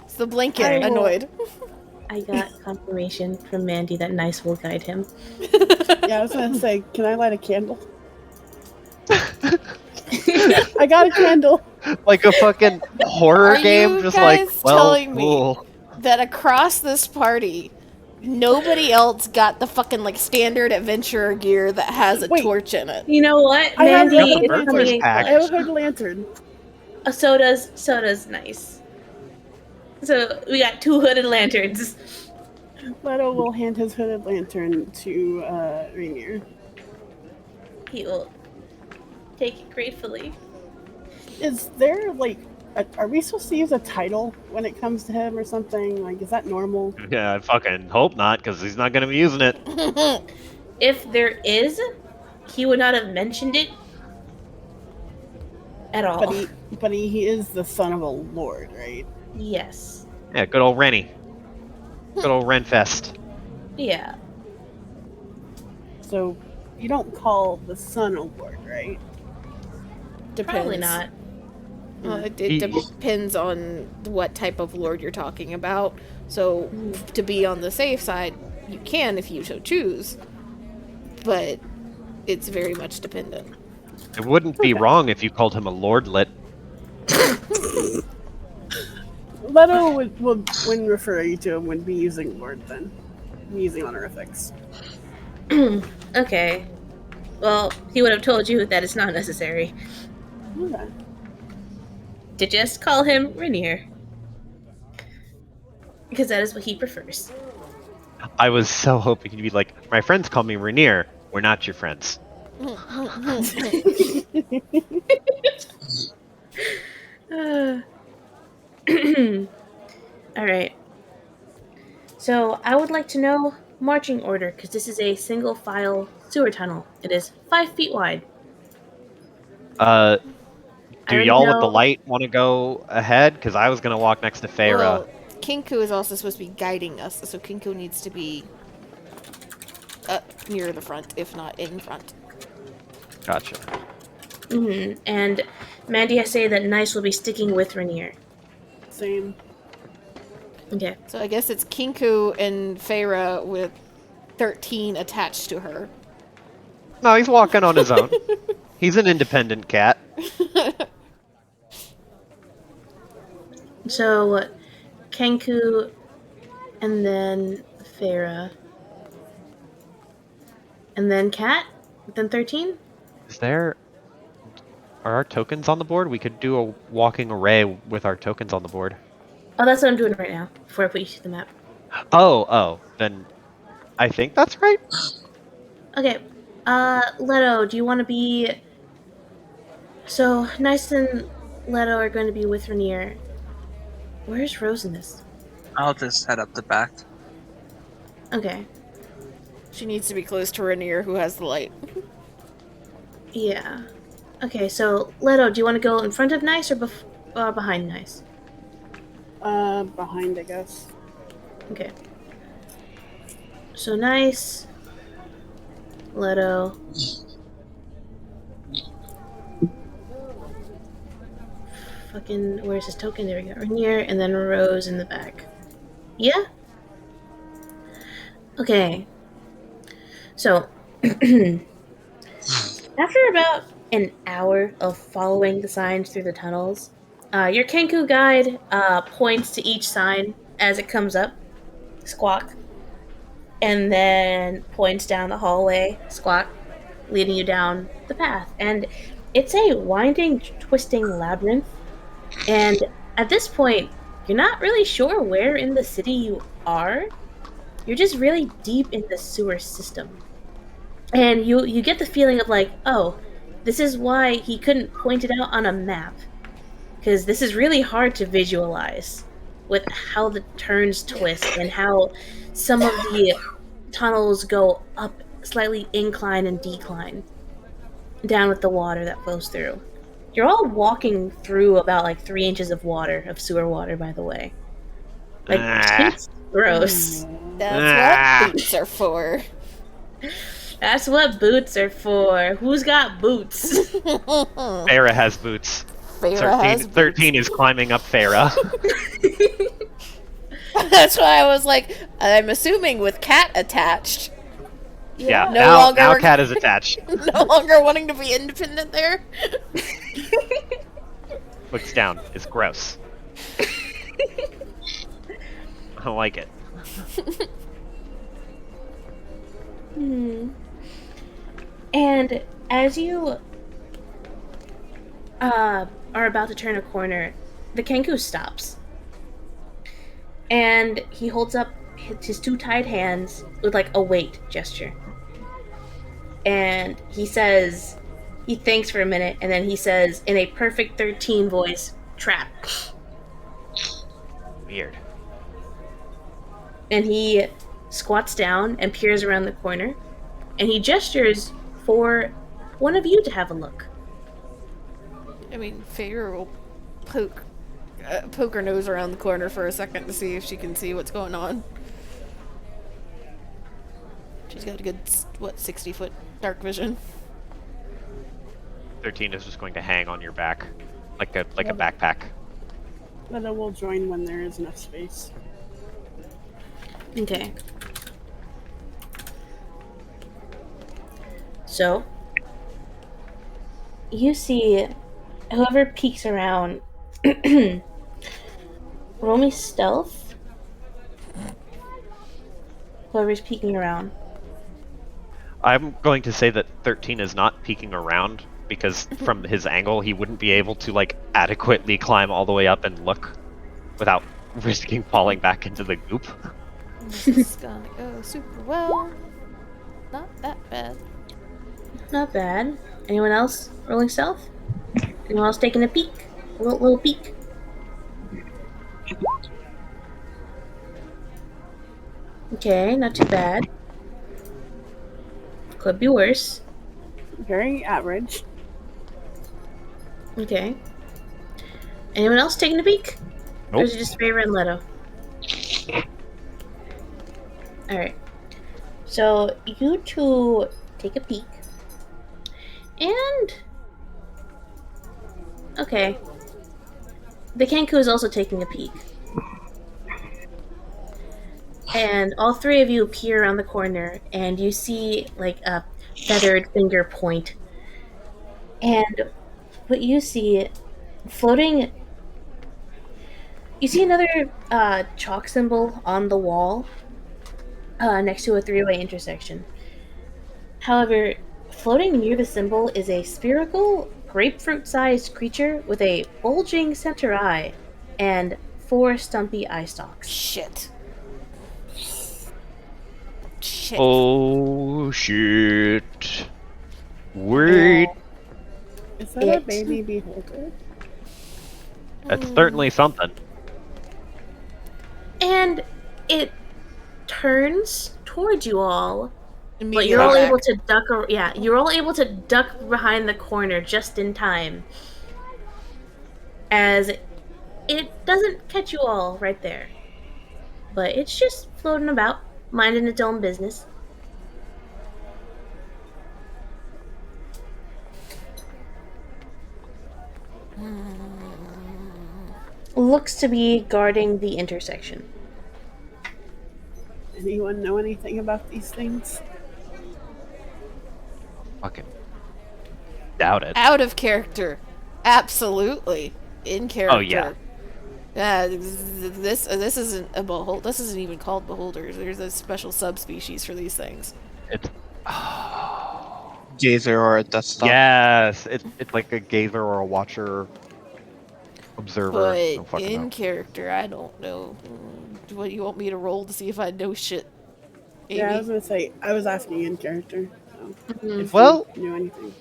It's the blinking annoyed. I got confirmation from Mandy that Nice will guide him. Yeah, I was gonna say, can I light a candle? I got a candle. like a fucking horror Are game, you just guys like, well, telling me cool. that across this party, nobody else got the fucking standard adventurer gear that has a Wait. torch in it? You know what? I have Mandy a is hood coming in lantern. pack. I have a hood lantern. So does Nice. So we got two hooded lanterns. Leto will hand his hooded lantern to Rainier. He will take it gratefully. Is there are we supposed to use a title when it comes to him or something? Is that normal? Yeah, I fucking hope not, because he's not gonna be using it. If there is, he would not have mentioned it at all. But he is the son of a lord, right? Yes. Yeah, good old Rennie. Good old Renfest. Yeah. So you don't call the son a lord, right? Depends. Probably not. It depends on what type of lord you're talking about. So, to be on the safe side, you can if you so choose. But it's very much dependent. It wouldn't be wrong if you called him a lordlet. Leto would when referring to him, would be using lord then. Using honorifics. Okay. Well, he would have told you that it's not necessary. Okay. To just call him Rainier. Because that is what he prefers. I was so hoping you'd be like, my friends call me Rainier. We're not your friends. Alright. So, I would like to know marching order, because this is a single file sewer tunnel. It is 5 feet wide. Do I already y'all with the know- light want to go ahead? Because I was going to walk next to Feyre. Well, Kinku is also supposed to be guiding us, so Kinku needs to be near the front, if not in front. Gotcha. And Mandy, I say that Nice will be sticking with Rainier. Same. Okay. So I guess it's Kinku and Feyre with 13 attached to her. No, he's walking on his own. He's an independent cat. So, Kenku, and then Feyre, and then Cat, then 13? Are our tokens on the board? We could do a walking array with our tokens on the board. Oh, that's what I'm doing right now, before I put you to the map. Oh, then I think that's right. Okay, Leto, do you want to be... So, Nice and Leto are going to be with Rainier. Where's Rose in this? I'll just head up the back. Okay, She needs to be close to Rainier, who has the light. yeah. Okay, so, Leto, do you want to go in front of Nice or behind Nice? Behind, I guess. Okay. So, Nice, Leto... Fucking, where's his token? There we go. Rainier, and then Rose in the back. Yeah? Okay. So, after about an hour of following the signs through the tunnels, your Kenku guide points to each sign as it comes up, squawk, and then points down the hallway, squawk, leading you down the path. And it's a winding, twisting labyrinth. And at this point, you're not really sure where in the city you are. You're just really deep in the sewer system. And you get the feeling of like, oh, this is why he couldn't point it out on a map. Because this is really hard to visualize with how the turns twist and how some of the tunnels go up, slightly incline and decline, down with the water that flows through. You're all walking through about like 3 inches of water, of sewer water, by the way. Like, it's gross. That's what boots are for. That's what boots are for. Who's got boots? Feyre has boots. Feyre has boots. 13 is climbing up Feyre. That's why I was like, I'm assuming with Cat attached. Yeah, No now longer- Cat is attached. No longer wanting to be independent there. Looks down. It's gross. I don't like it. And as you are about to turn a corner, the Kenku stops. And he holds up his 2 tied hands with like a wait gesture. And he says, he thinks for a minute, and then he says in a perfect 13 voice, "Trap." Weird. And he squats down and peers around the corner, and he gestures for one of you to have a look. I mean, Feyre will poke her nose around the corner for a second to see if she can see what's going on. She's got a good, 60-foot Dark vision. 13 is just going to hang on your back, like a backpack. But I will join when there is enough space. Okay. So, you see whoever peeks around. Roll me stealth. Whoever's peeking around. I'm going to say that 13 is not peeking around because from his angle he wouldn't be able to like adequately climb all the way up and look without risking falling back into the goop. This is gonna go super well. Not that bad. Not bad. Anyone else rolling stealth? Anyone else taking a peek? A little peek. Okay, not too bad. Could be worse. Very average. Okay. Anyone else taking a peek? Or Nope. is it just Favor and Leto? Alright. So, you two take a peek. And... Okay. The Kenku is also taking a peek. And all three of you peer around the corner, and you see, like, a feathered finger point. And what you see, floating... You see another chalk symbol on the wall next to a three-way intersection. However, floating near the symbol is a spherical, grapefruit-sized creature with a bulging center eye and 4 stumpy eye stalks. Shit. Shit. Oh shit! Wait, Is that a It- baby beholder? that's certainly something. And it turns towards you all, but Immediately you're all back. able to duck. You're all able to duck behind the corner just in time, as it doesn't catch you all right there. But it's just floating about, minding its own business. Looks to be guarding the intersection. Anyone know anything about these things? Fucking doubt it. Out of character. Absolutely. In character. Oh, yeah. This isn't a behold. This isn't even called beholders. There's a special subspecies for these things. It's Gazer or a Death Star. yes, it's like a gazer or a watcher, observer. But Don't fucking in know. character, I don't know. What you want me to roll to see if I know shit? Amy? Yeah, I was gonna say, I was asking in character. So if Well- you knew anything.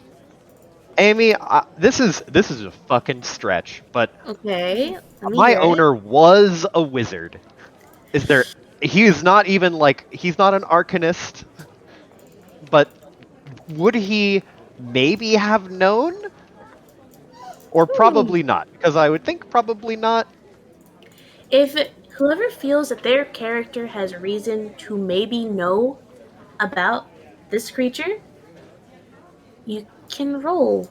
Amy, this is a fucking stretch, but Okay. Let me my hear it. owner was a wizard. Is there? He is not even like he's not an arcanist, but would he maybe have known, or probably not? Because I would think probably not. If whoever feels that their character has reason to maybe know about this creature, you can roll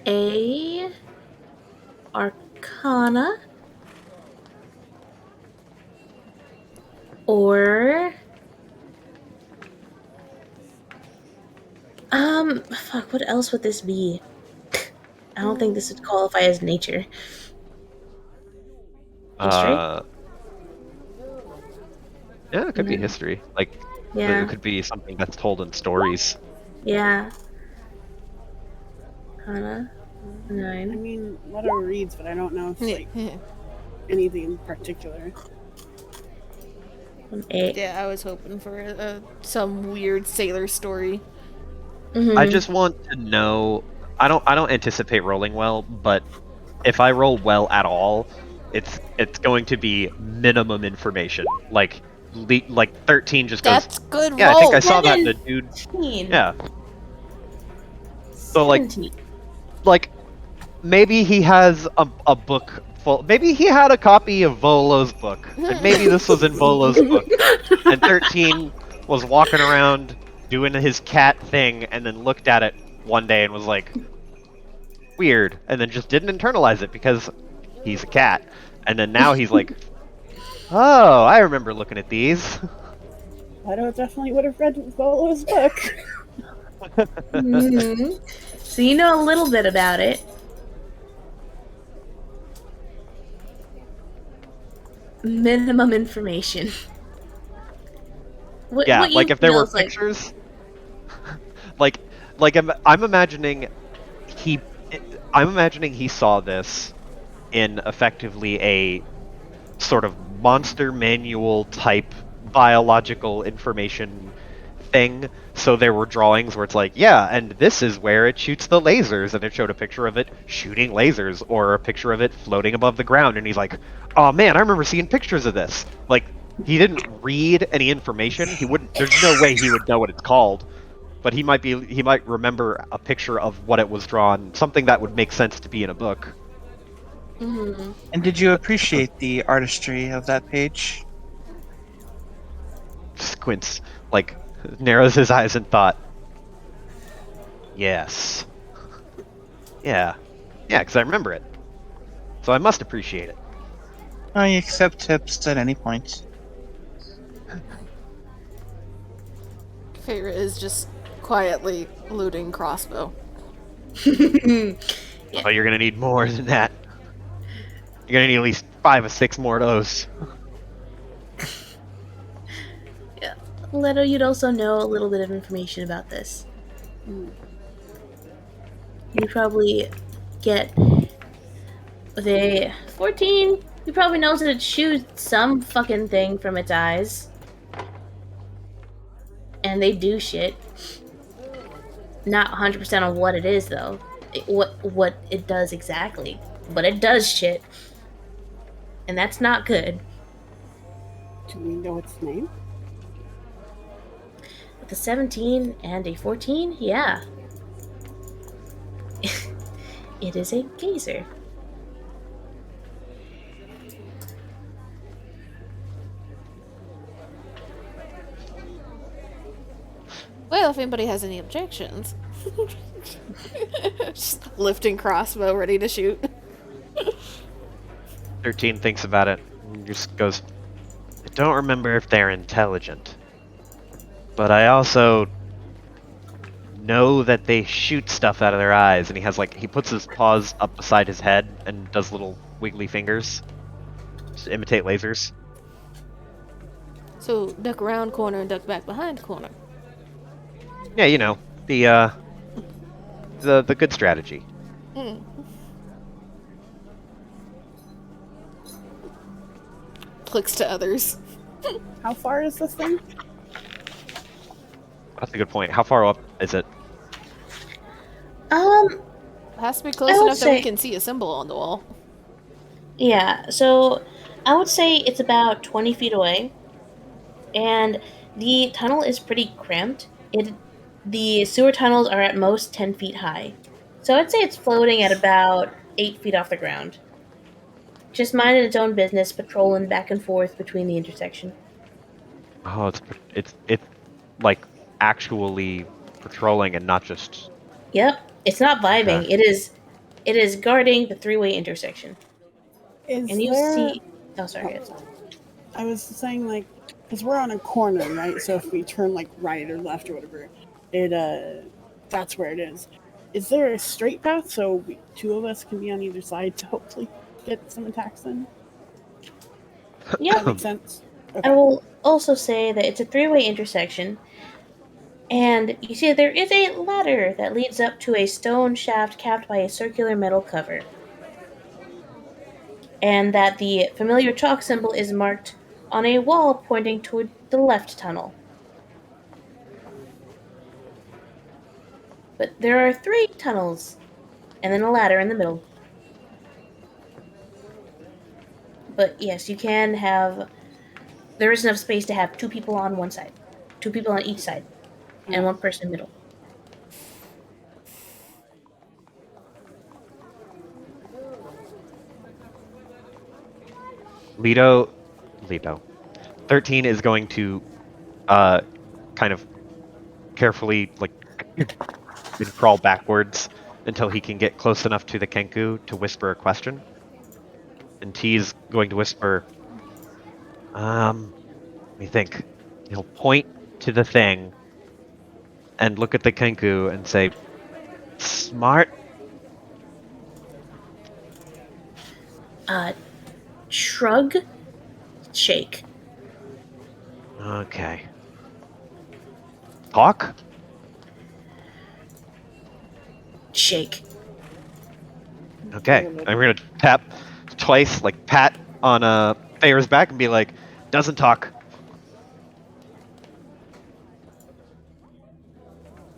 a Arcana or fuck, what else would this be? I don't think this would qualify as nature. History? Yeah, it could be Mhm. history. Like Yeah. it could be something that's told in stories. Yeah. Arcana I 9. mean, Leto reads, but I don't know if like anything in particular. 8. Yeah, I was hoping for some weird sailor story. Mhm. I just want to know. I don't anticipate rolling well, but if I roll well at all, it's going to be minimum information. Like 13 just goes. That's good Yeah, I roll. think I saw that the dude. 17. Yeah. So like 17. maybe he has a book full. Maybe he had a copy of Volo's book, and maybe this was in Volo's book. And 13 was walking around doing his cat thing and then looked at it one day and was like, weird, and then just didn't internalize it because he's a cat. And then now he's like, oh, I remember looking at these. Lido definitely would have read Volo's book. Mhm. So you know a little bit about it. Minimum information. Yeah, what like you if there know were is like, pictures, like I'm imagining he, I'm imagining he saw this in effectively a sort of monster manual type biological information thing. So there were drawings where it's like, yeah, and this is where it shoots the lasers, and it showed a picture of it shooting lasers or a picture of it floating above the ground, and he's like, oh man, I remember seeing pictures of this. Like, he didn't read any information. He wouldn't. There's no way he would know what it's called, but he might remember a picture of what it was drawn, something that would make sense to be in a book. mhm. And did you appreciate the artistry of that page? Squints, like, narrows his eyes in thought. Yes. Yeah. Yeah, because I remember it. So I must appreciate it. I accept tips at any point. Feyre is just quietly looting crossbow. Oh, you're gonna need more than that. You're gonna need at least 5 or 6 more of those. Leto, you'd also know a little bit of information about this. You probably get with a 14. You probably knows that it shoots some fucking thing from its eyes. And they do shit. Not 100% on what it is, though. What it does exactly. But it does shit. And that's not good. Do we know its name? With a 17 and a 14, yeah. It is a gazer. Well, if anybody has any objections. Just lifting crossbow, ready to shoot. 13 thinks about it and just goes, I don't remember if they're intelligent. But I also know that they shoot stuff out of their eyes. And he has, like, he puts his paws up beside his head and does little wiggly fingers to imitate lasers. So duck around corner and duck back behind corner. Yeah, you know, the good strategy. Clicks to others. How far is this thing? That's a good point. How far up is it? Um, Has to be close I would enough that we say- can see a symbol on the wall. yeah, so I would say it's about 20 feet away. And the tunnel is pretty cramped. The sewer tunnels are at most 10 feet high. So I'd say it's floating at about 8 feet off the ground. Just minding its own business, patrolling back and forth between the intersection. Oh, it's like actually patrolling and not just. Yep, it's not vibing. Okay. It is guarding the three-way intersection. Is And you there... see. Oh, sorry. Yes. I was saying, like, because we're on a corner, right? So if we turn, like, right or left or whatever, that's where it is. Is there a straight path so two of us can be on either side to hopefully get some attacks in? Yeah. That makes sense. I will also say that it's a three-way intersection. And you see there is a ladder that leads up to a stone shaft capped by a circular metal cover. And that the familiar chalk symbol is marked on a wall pointing toward the left tunnel. But there are 3 tunnels, and then a ladder in the middle. But yes, you can have... There is enough space to have 2 people on one side. 2 people on each side. And 1 person in the middle. Leto. 13 is going to kind of carefully like and crawl backwards until he can get close enough to the Kenku to whisper a question. And T's going to whisper, let me think. He'll point to the thing and look at the Kenku and say, smart. Shrug, shake. Okay. Talk? Shake. Okay. I'm gonna tap twice, like pat on Thayor's back and be like, doesn't talk.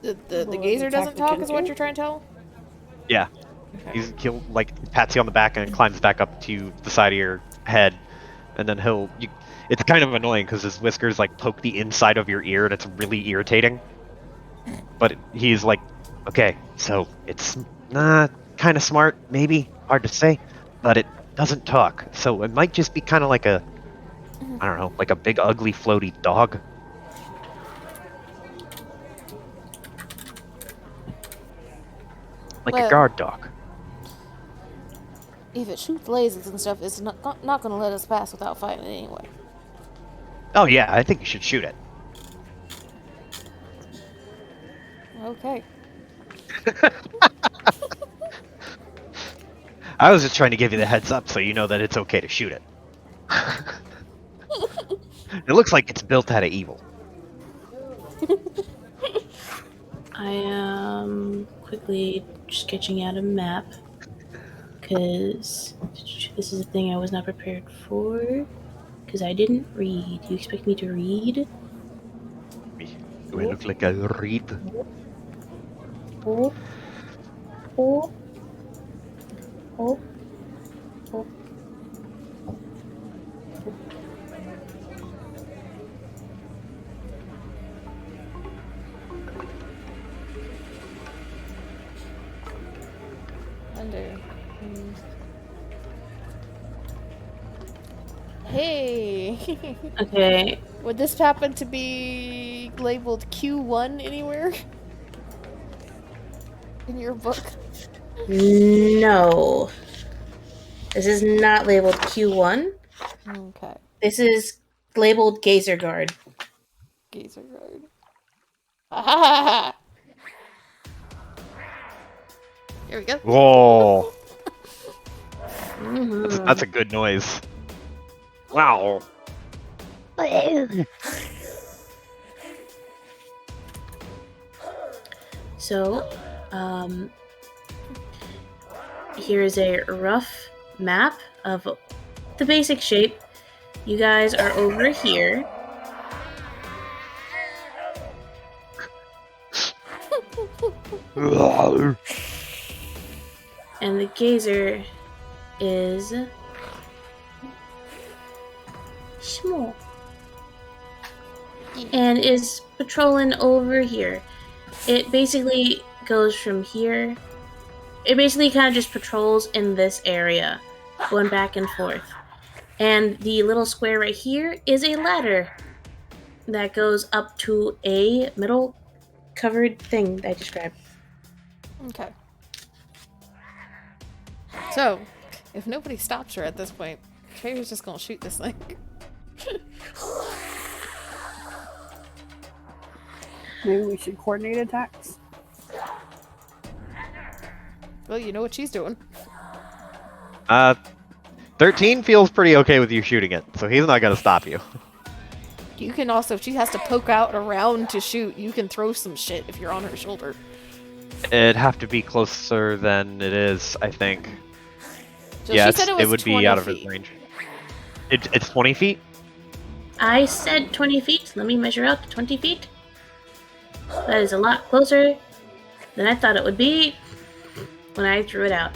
The Will gazer it doesn't attack the talk, is what Kenku? you're trying to tell? Yeah. Okay. He'll like pats you on the back and climbs back up to the side of your head, and then it's kind of annoying because his whiskers like poke the inside of your ear and it's really irritating. But he's like, okay, so it's kind of smart, maybe, hard to say, but it doesn't talk. So it might just be kind of like I don't know, like a big ugly floaty dog. Like a Well- guard dog. If it shoots lasers and stuff, it's not going to let us pass without fighting it anyway. Oh yeah, I think you should shoot it. Okay. I was just trying to give you the heads up so you know that it's okay to shoot it. It looks like it's built out of evil. I am quickly sketching out a map because this is a thing I was not prepared for because I didn't read. You expect me to read? Do I look like I read? Oh, oh, oh, oh. Under. Hey! Okay, Would this happen to be labeled Q1 anywhere? In your book? no. This is not labeled Q1. Okay. This is labeled Gazer Guard. Gazer guard. Ah! Here we go. Whoa, Mhm. that's a good noise. Wow. So, here is a rough map of the basic shape. You guys are over here. And the gazer is small. And is patrolling over here. It basically goes from here. It basically kind of just patrols in this area, going back and forth. And the little square right here is a ladder that goes up to a metal covered thing that I described. Okay. So, if nobody stops her at this point, Trader's just gonna shoot this thing. Maybe we should coordinate attacks. Well, you know what she's doing. 13 feels pretty okay with you shooting it, so he's not gonna stop you. You can also, if she has to poke out around to shoot, you can throw some shit if you're on her shoulder. It'd have to be closer than it is, I think. So Yeah, she said it would be 20 out of his feet. range. It's 20 feet? I said 20 feet. Let me measure out to 20 feet. That is a lot closer than I thought it would be when I threw it out.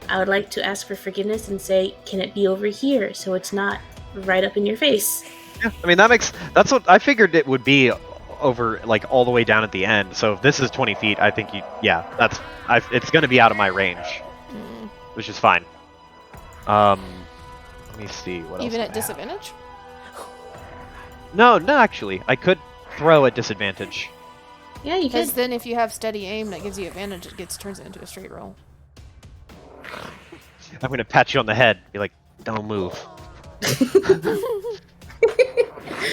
I would like to ask for forgiveness and say, can it be over here so it's not right up in your face? Yeah, I mean, that's what I figured it would be over, like, all the way down at the end. So if this is 20 feet, I think it's gonna be out of my range, which is fine. Let me see what else. Even do at I have? disadvantage? No, actually, I could throw at disadvantage. Yeah, you Because could. then if you have steady aim, that gives you advantage. It turns it into a straight roll. I'm gonna pat you on the head, be like, "Don't move."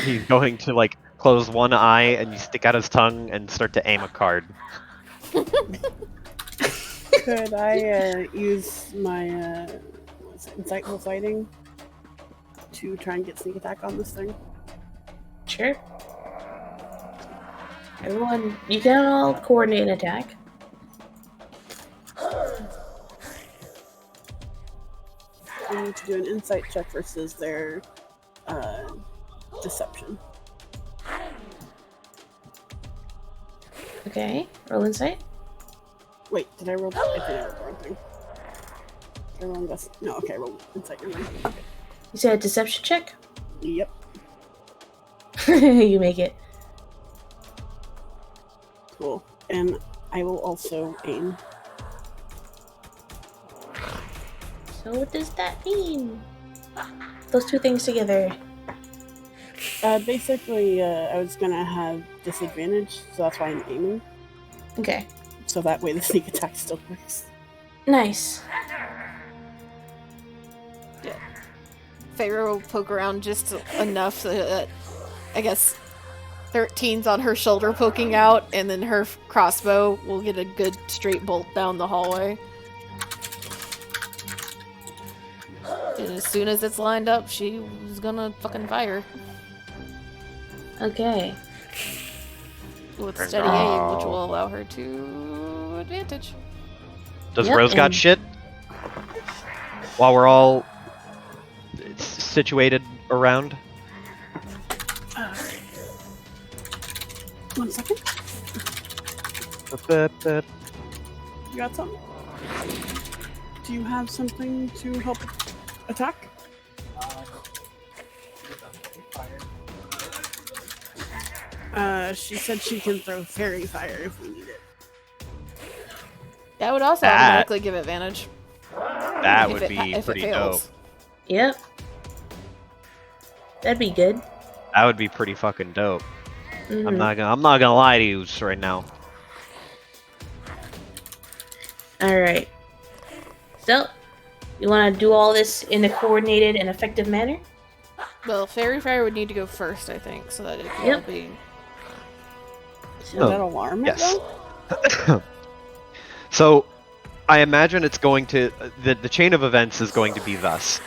He's going to like close one eye and you stick out his tongue and start to aim a card. Could I use my insightful fighting to try and get sneak attack on this thing? Sure. Everyone, you can all coordinate an attack. We need to do an insight check versus their deception. Okay, roll insight. Wait, did I roll? I think I rolled the wrong thing. Did I roll no, okay, roll insight. You're right. Okay. You said a deception check? Yep. You make it. Cool. And I will also aim. So what does that mean? Those two things together. Basically, I was gonna have disadvantage, so that's why I'm aiming. Okay. So that way the sneak attack still works. Nice. Feyre will poke around just enough so that, I guess, 13's on her shoulder poking out, and then her crossbow will get a good straight bolt down the hallway. And as soon as it's lined up, she was gonna fucking fire. Okay. With steady aim, which will allow her to advantage. Does Yep, Rose got and- shit? While we're all situated around? 1 second. You got something? Do you have something to help attack? She said she can throw fairy fire if we need it. That would also That- automatically give advantage. That if would it- be if it pretty dope. fails. Yep. That'd be good. That would be pretty fucking dope. Mhm. I'm not gonna lie to you right now. Alright. So, you want to do all this in a coordinated and effective manner? Well, fairy fire would need to go first, I think, so that it can Yep. all be. Does Oh, that alarm it yes. though? So, I imagine it's going to the chain of events is going to be thus.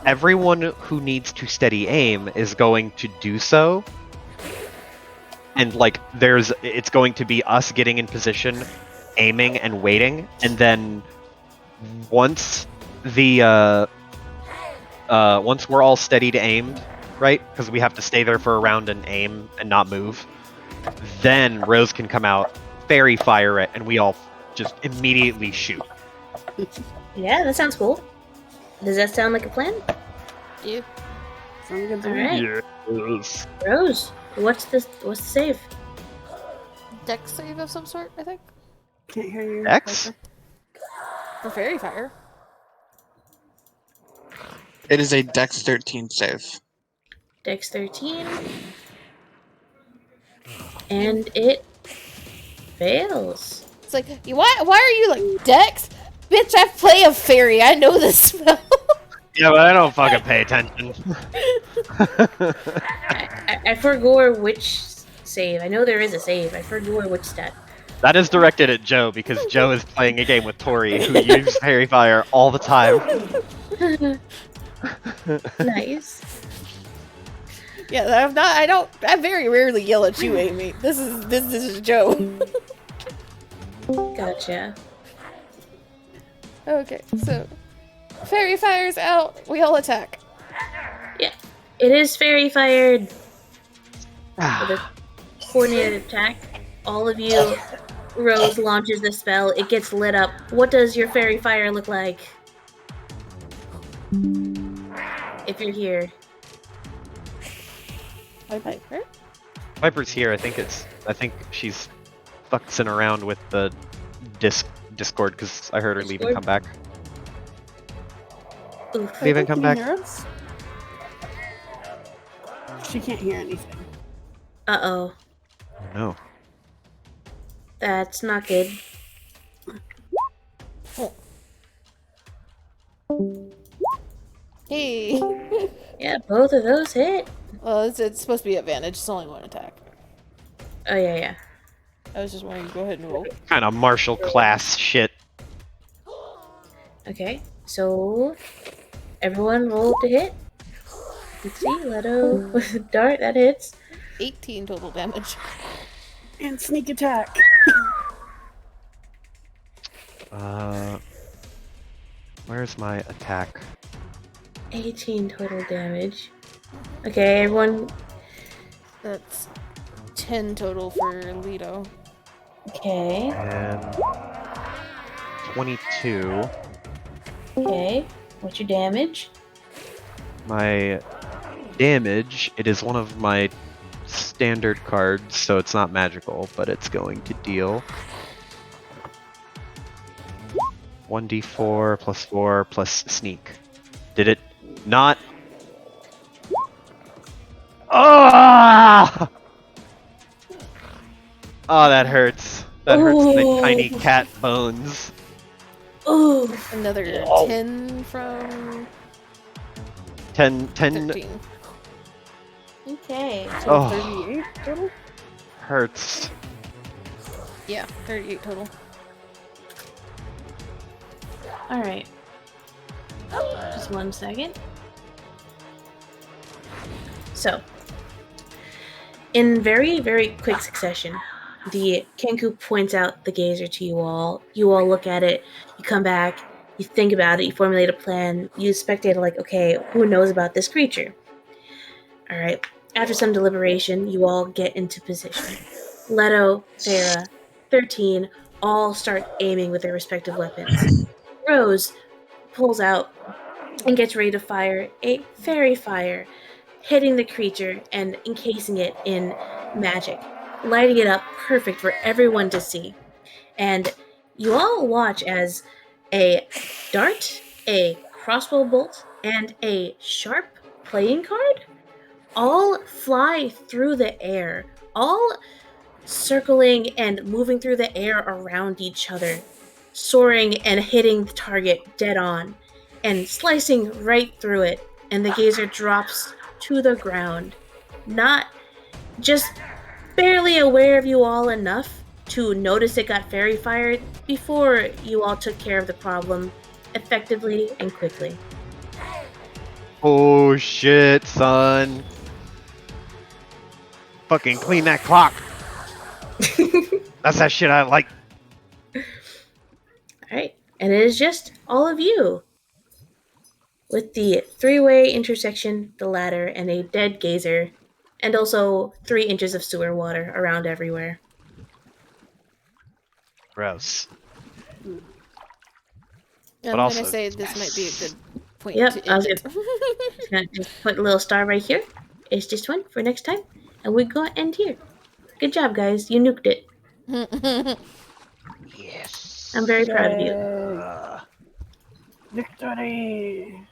Everyone who needs to steady aim is going to do so. And like it's going to be us getting in position, aiming and waiting, and then once once we're all steady to aimed, right? Because we have to stay there for a round and aim and not move. Then Rose can come out, fairy fire it, and we all just immediately shoot. Yeah, that sounds cool. Does that sound like a plan? Yeah. Sounds good to me. Alright. Yes. Rose, what's the save? Dex save of some sort, I think. Can't hear you. X? Piper. For fairy fire. It is a Dex 13 save. Dex 13. And it fails. It's like, why are you like, Dex? Bitch, I play a fairy. I know this spell. Yeah, but I don't fucking pay attention. I forgot which save. I know there is a save. I forgot which stat. That is directed at Joe because Joe is playing a game with Tori who uses fairy fire all the time. Nice. Yeah, I very rarely yell at you, Amy. This is Joe. Gotcha. Okay, so fairy fire's out. We all attack. Yeah. It is fairy fired with a coordinated attack. All of you, Rose launches the spell. It gets lit up. What does your fairy fire look like? If you're here. Piper? Viper's here. I think she's fucking around with the Discord because I heard her leave and come back. Oof. Leave and come Can you back. hear us? She can't hear anything. Uh-oh. No. That's not good. Hey. Yeah, both of those hit. Well, it's supposed to be advantage. It's only one attack. Oh, yeah. I was just wondering. Go ahead and roll. Kind of martial class shit. Okay, so everyone roll to hit. Let's see, Leto with a dart, that hits. 18 total damage. And sneak attack. Where's my attack? 18 total damage. Okay, everyone. That's 10 total for Leto. Okay, And 22. okay. What's your damage? My damage, it is one of my standard cards, so it's not magical, but it's going to deal 1d4 plus 4 plus sneak. Did it not? Oh! Oh, that hurts. That hurts my tiny cat bones. Ooh. Another 10 from 10. 13. Okay. So Oh. 38 total? Hurts. Yeah, 38 total. Alright. Just 1 second. So, in very, very quick succession, the Kenku points out the gazer to you all. You all look at it, you come back, you think about it, you formulate a plan, you spectate like, okay, who knows about this creature? Alright. After some deliberation, you all get into position. Leto, Farah, 13 all start aiming with their respective weapons. Rose pulls out and gets ready to fire a fairy fire, hitting the creature and encasing it in magic, lighting it up perfect for everyone to see. And you all watch as a dart, a crossbow bolt, and a sharp playing card all fly through the air, all circling and moving through the air around each other, soaring and hitting the target dead on, and slicing right through it, and the gazer drops to the ground, not just barely aware of you all enough to notice it got fairy fired before you all took care of the problem effectively and quickly. Oh shit, son. Fucking clean that clock. That's that shit I like. Alright, and it is just all of you. With the 3-way intersection, the ladder, and a dead gazer, and also 3 inches of sewer water around everywhere. Gross. I'm But gonna also, say this might be a good point Yep, to I was end it. gonna just put a little star right here. It's just one for next time, and we're gonna end here. Good job, guys. You nuked it. yes. I'm very proud of you. Yay. Victory!